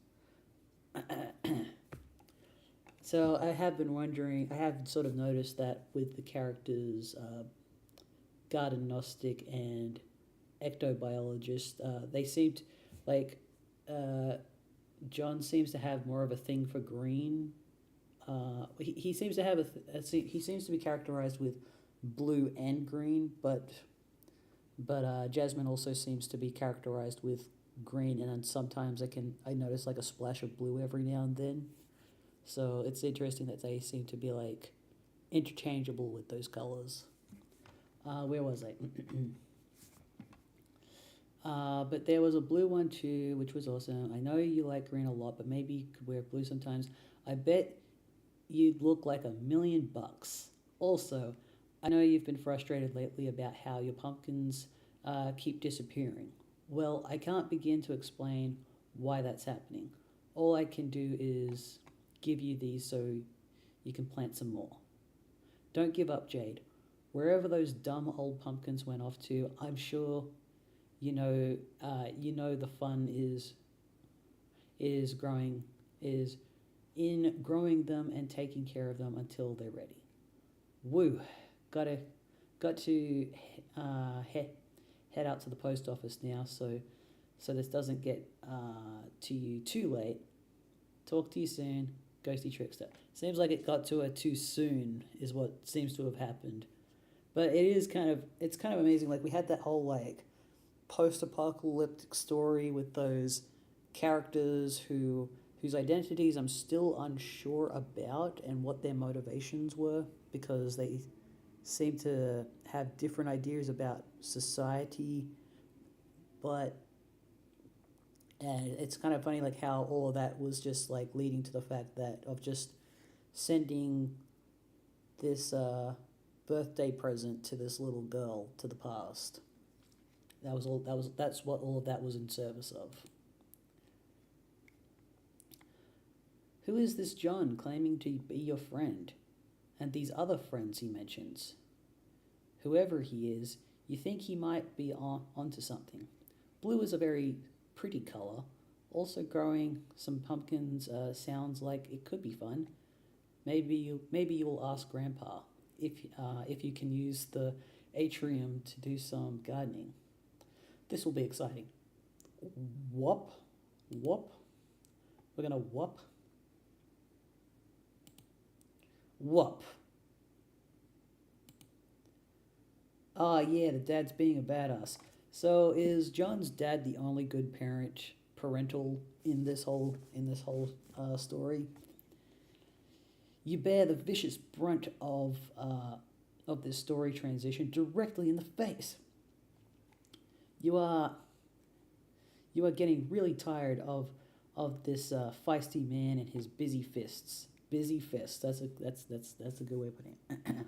So I have been wondering, I have sort of noticed that with the characters, garden gnostic and ectobiologist, they seemed like uh, John seems to have more of a thing for green. He seems to have he seems to be characterized with blue and green, but Jasmine also seems to be characterized with green, and then sometimes I notice like a splash of blue every now and then. So it's interesting that they seem to be like interchangeable with those colors. Where was I? But there was a blue one too, which was awesome. I know you like green a lot, but maybe you could wear blue sometimes. I bet you'd look like $1,000,000. Also, I know you've been frustrated lately about how your pumpkins keep disappearing. Well, I can't begin to explain why that's happening. All I can do is give you these so you can plant some more. Don't give up, Jade. Wherever those dumb old pumpkins went off to, I'm sure you know the fun is growing is in growing them and taking care of them until they're ready. Woo! Got to head out to the post office now, so this doesn't get to you too late. Talk to you soon, Ghosty Trickster. Seems like it got to her too soon, is what seems to have happened. But it's kind of amazing. Like we had that whole like post-apocalyptic story with those characters whose identities I'm still unsure about and what their motivations were, because they seem to have different ideas about society. But and it's kind of funny like how all of that was just like leading to the fact that of just sending this birthday present to this little girl to the past. That's what all of that was in service of. Who is this John claiming to be your friend? And these other friends he mentions. Whoever he is, you think he might be onto something. Blue is a very pretty color. Also growing some pumpkins sounds like it could be fun. Maybe you'll ask Grandpa if you can use the atrium to do some gardening. This will be exciting. Whoop, whoop. We're gonna whoop. Whoop. Ah, yeah, the dad's being a badass. So is John's dad the only good parental in this whole story? You bear the vicious brunt of this story transition directly in the face. You are getting really tired of this feisty man and his busy fists. Busy fists. That's a good way of putting it.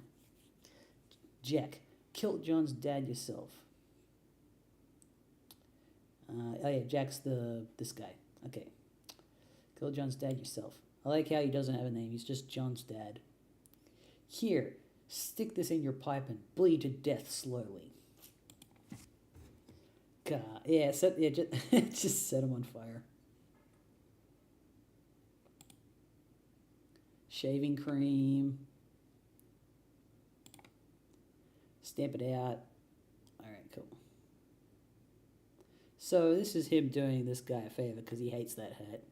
Jack, kill John's dad yourself. Oh yeah, Jack's this guy. Okay. Kill John's dad yourself. I like how he doesn't have a name. He's just John's dad. Here, stick this in your pipe and bleed to death slowly. God, yeah, just set him on fire. Shaving cream. Stamp it out. Alright, cool. So this is him doing this guy a favor because he hates that hat.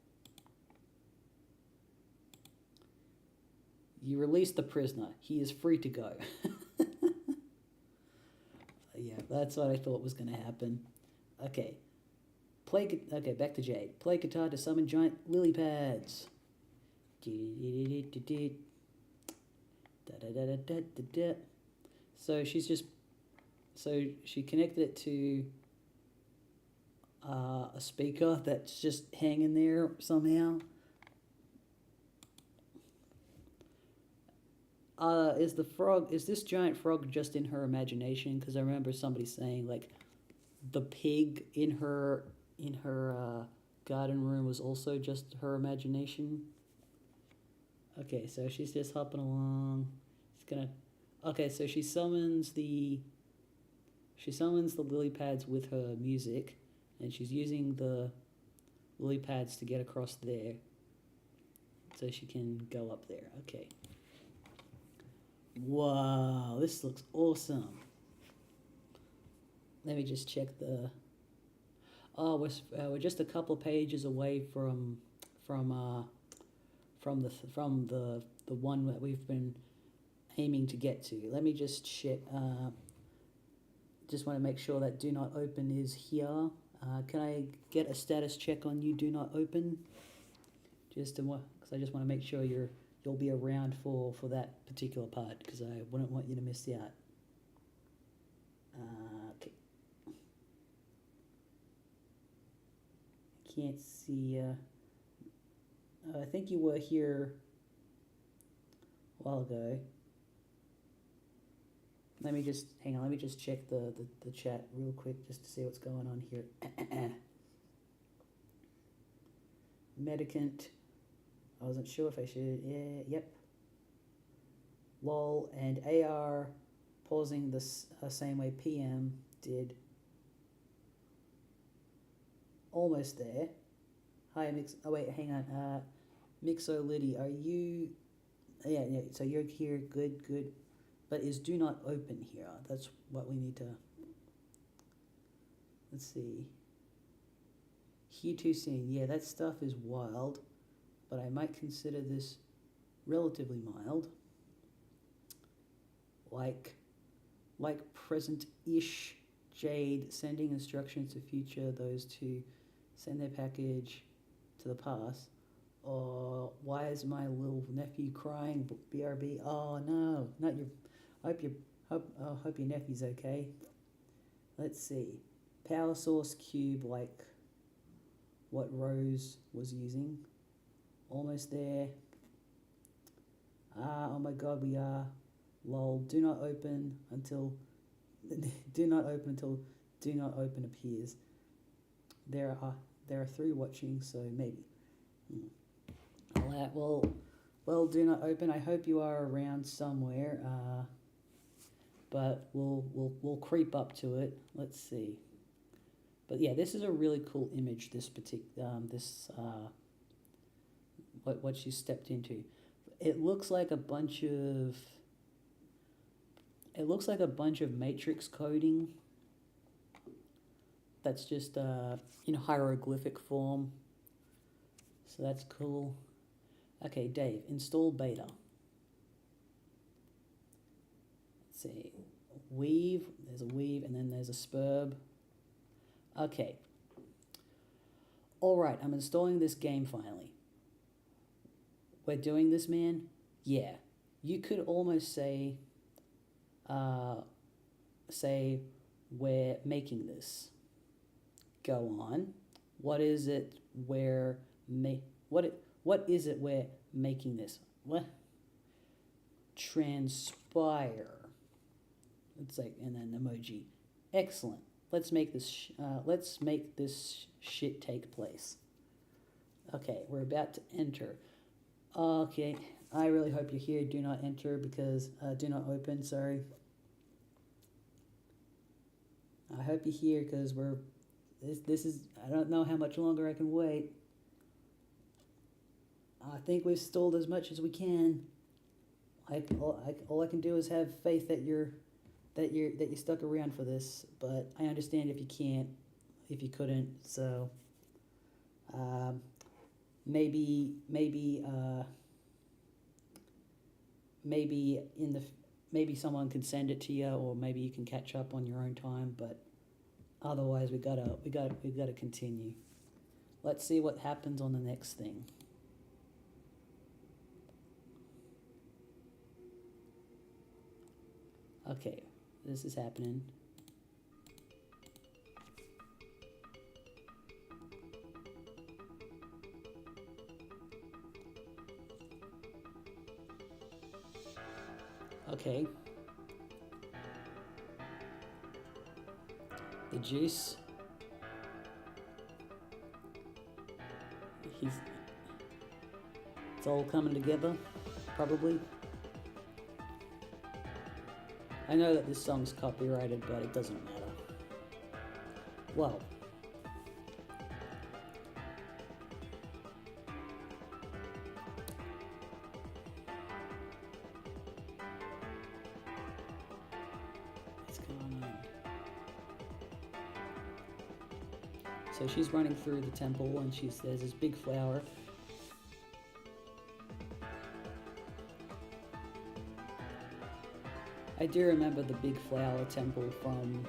You release the prisoner. He is free to go. Yeah, that's what I thought was going to happen. Okay. Back to Jade. Play guitar to summon giant lily pads. So she connected it to a speaker that's just hanging there somehow. Is this giant frog just in her imagination? Because I remember somebody saying like the pig in her garden room was also just her imagination. Okay, so she's just hopping along. Okay, so she summons the she summons the lily pads with her music, and she's using the lily pads to get across there, so she can go up there. Okay. Wow, this looks awesome. Let me just check the. Oh, we're just a couple of pages away from the one that we've been aiming to get to. Let me just check. Just want to make sure that do not open is here. Can I get a status check on you? Do not open. Because I just want to make sure you'll be around for that particular part, because I wouldn't want you to miss out. Okay. Can't see. I think you were here a while ago. Let me just hang on. Let me just check the chat real quick just to see what's going on here. Medicant. I wasn't sure if I should. Yeah. Yep. Lol and AR pausing the same way PM did. Almost there. Hi, Mix. Oh wait, hang on. Mixo Liddy, are you? Yeah. So you're here. Good. But is do not open here? That's what we need to. Let's see. Here too soon. Yeah, that stuff is wild, but I might consider this relatively mild. Like present-ish Jade sending instructions to future those two send their package to the past. Or why is my little nephew crying? BRB. Oh no, not your. Hope your nephew's okay. Let's see. Power source cube, like what Rose was using. Almost there. Oh my god, we are. Lol. Do not open until do not open appears. There are 3 watching, so maybe. Well, do not open. I hope you are around somewhere. But we'll creep up to it. Let's see. But yeah, this is a really cool image. What she stepped into. It looks like a bunch of matrix coding. That's just in hieroglyphic form. So that's cool. Okay, Dave, install beta. See, weave, there's a weave, and then there's a spurb. Okay. Alright, I'm installing this game finally. We're doing this, man? Yeah. You could almost say we're making this. Go on. What is it we're making this? What? Transpire. It's like, and then emoji. Excellent. Let's make this shit take place. Okay, we're about to enter. Okay, I really hope you're here. Do not enter because do not open. Sorry. I hope you're here because this is. I don't know how much longer I can wait. I think we've stalled as much as we can. All I can do is have faith that you stuck around for this, but I understand if you couldn't. So maybe someone can send it to you, or maybe you can catch up on your own time. But otherwise, we gotta continue. Let's see what happens on the next thing. Okay, this is happening. Okay. The juice. It's all coming together, probably. I know that this song's copyrighted, but it doesn't matter. Well, what's going on? So she's running through the temple, and there's this big flower. I do remember the big flower temple from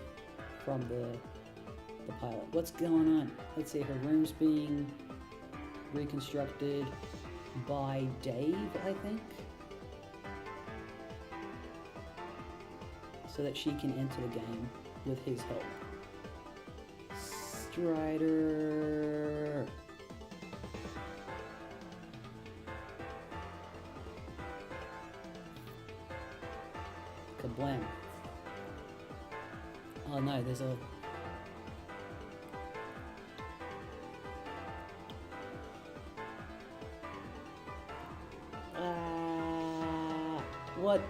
the pilot. What's going on? Let's see, her room's being reconstructed by Dave, I think, so that she can enter the game with his help. Strider. Kablam. Oh no, there's a... What?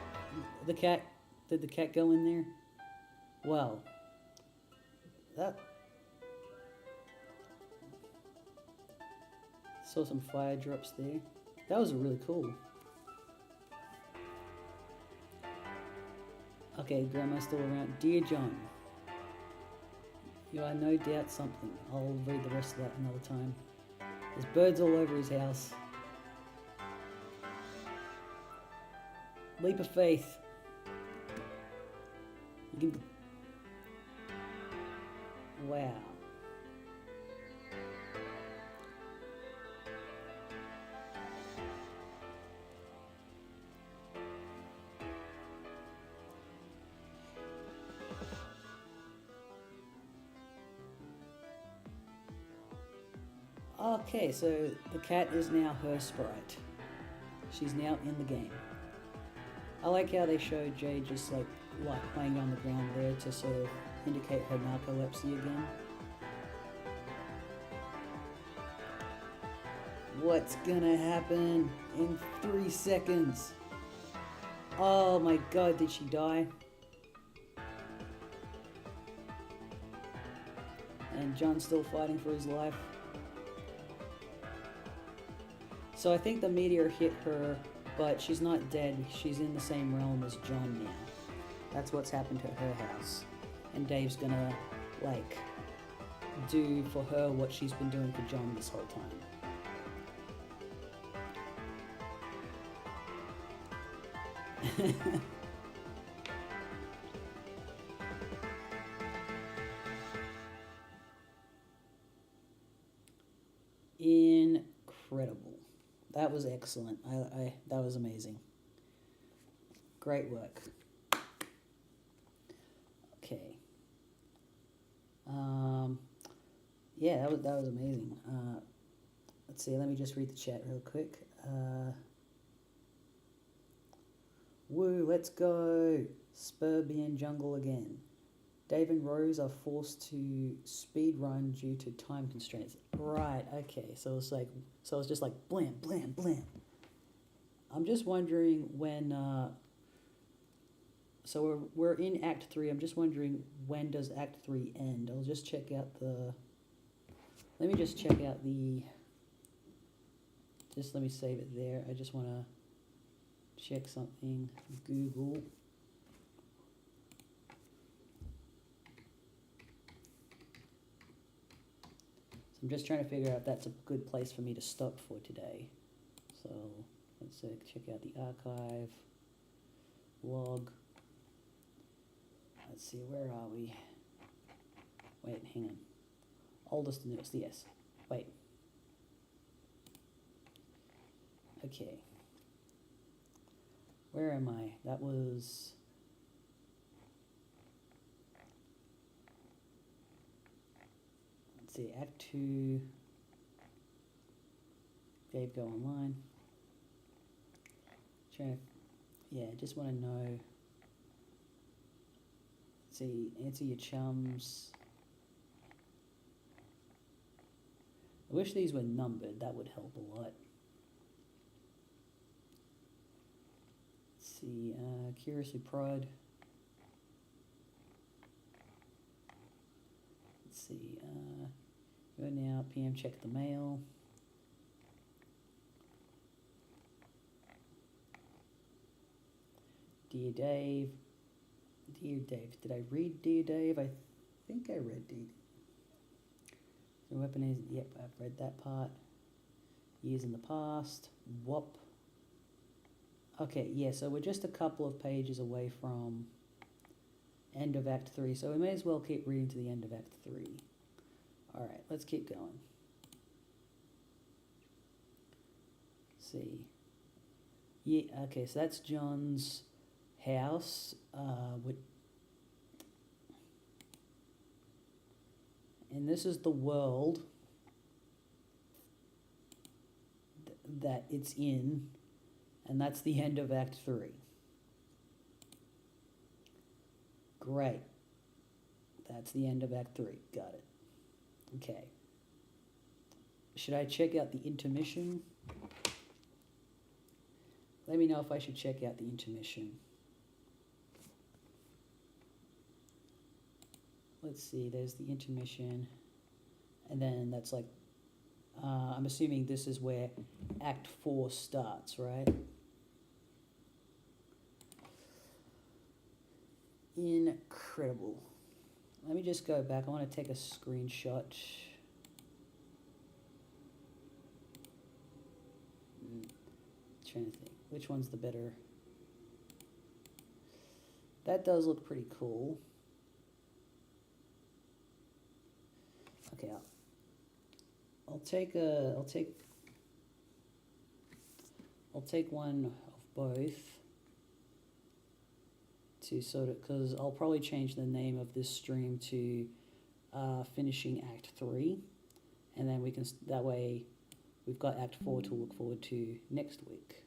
The cat? Did the cat go in there? Well, that... Saw some fire drops there. That was really cool. Okay, Grandma's still around. Dear John, you are no doubt something. I'll read the rest of that another time. There's birds all over his house. Leap of faith. You can... Wow. Okay, so the cat is now her sprite. She's now in the game. I like how they showed Jade just like laying on the ground there to sort of indicate her narcolepsy again. What's gonna happen in 3 seconds? Oh my god, did she die? And John's still fighting for his life. So I think the meteor hit her, but she's not dead. She's in the same realm as John now. That's what's happened to her house. And Dave's gonna, like, do for her what she's been doing for John this whole time. Incredible. That was excellent. That was amazing. Great work. Okay. Yeah, that was amazing. Let's see. Let me just read the chat real quick. Woo, let's go. Spurbian Jungle again. Dave and Rose are forced to speed run due to time constraints. Right, okay. So it's just like blam, blam, blam. I'm just wondering when so we're in Act 3. I'm just wondering, when does Act 3 end? I'll just check out the... Let me just check out the... Just let me save it there. I just want to check something. Google. So I'm just trying to figure out if that's a good place for me to stop for today. So let's check out the archive. Log. Let's see, where are we? Wait, hang on. Oldest and newest, yes. Wait. Okay. Where am I? That was... Let's see, Act 2. Dave go online. Trying to... Yeah, just want to know... Let's see, answer your chums. I wish these were numbered, that would help a lot. Let's see, Curiously Prod. Let's see, Go now, PM, check the mail. Dear Dave. Dear Dave. Did I read Dear Dave? I think I read Dear. The weapon is, yep, I've read that part. Years in the past. Whoop. Okay, yeah, so we're just a couple of pages away from end of Act 3, so we may as well keep reading to the end of Act 3. Alright, let's keep going. Let's see. Yeah, okay, so that's John's house. And this is the world that it's in, and that's the end of Act 3. Great. That's the end of Act 3. Got it. Okay. Should I check out the intermission? Let me know if I should check out the intermission. Let's see, there's the intermission. And then that's like, I'm assuming this is where Act 4 starts, right? Incredible. Let me just go back. I want to take a screenshot. Trying to think, which one's the better? That does look pretty cool. Okay, I'll take one of both to sort of, because I'll probably change the name of this stream to finishing Act 3, and then we can, that way we've got Act 4 to look forward to next week.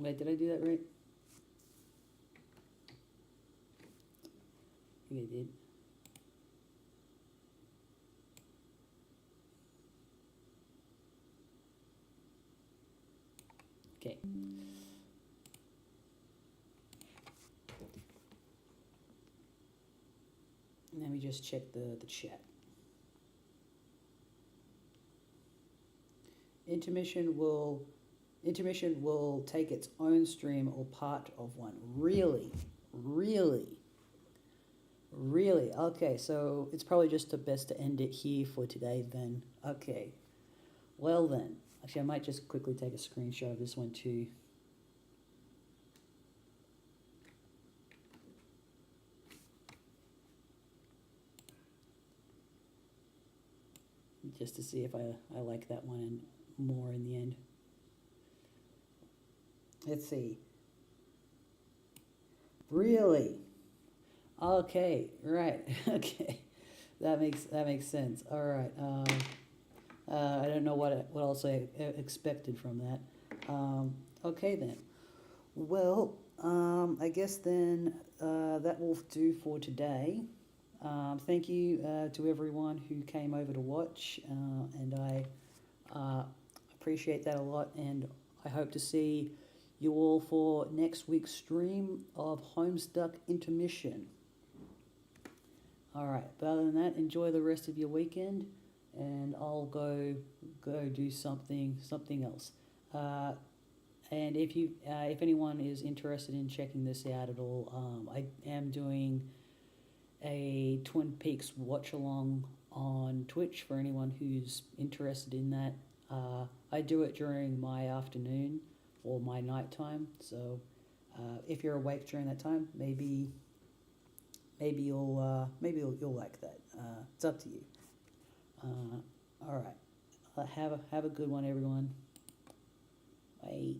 Wait, did I do that right? I think I did. Okay. Let me just check the chat. Intermission will take its own stream or part of one. Really? Really? Really? Okay, so it's probably just the best to end it here for today then. Okay. Well then. Actually, I might just quickly take a screenshot of this one too. Just to see if I like that one more in the end. Let's see. Really? Okay, right. Okay, that makes sense. All right. I don't know what else I expected from that. Okay then. Well, I guess then that will do for today. Thank you to everyone who came over to watch, and I appreciate that a lot, and I hope to see you all for next week's stream of Homestuck Intermission. Alright, but other than that, enjoy the rest of your weekend, and I'll go do something else. And if anyone is interested in checking this out at all, I am doing a Twin Peaks watch along on Twitch for anyone who's interested in that. I do it during my afternoon or my nighttime, so if you're awake during that time, maybe you'll like that. It's up to you. All right, have a good one, everyone. Bye.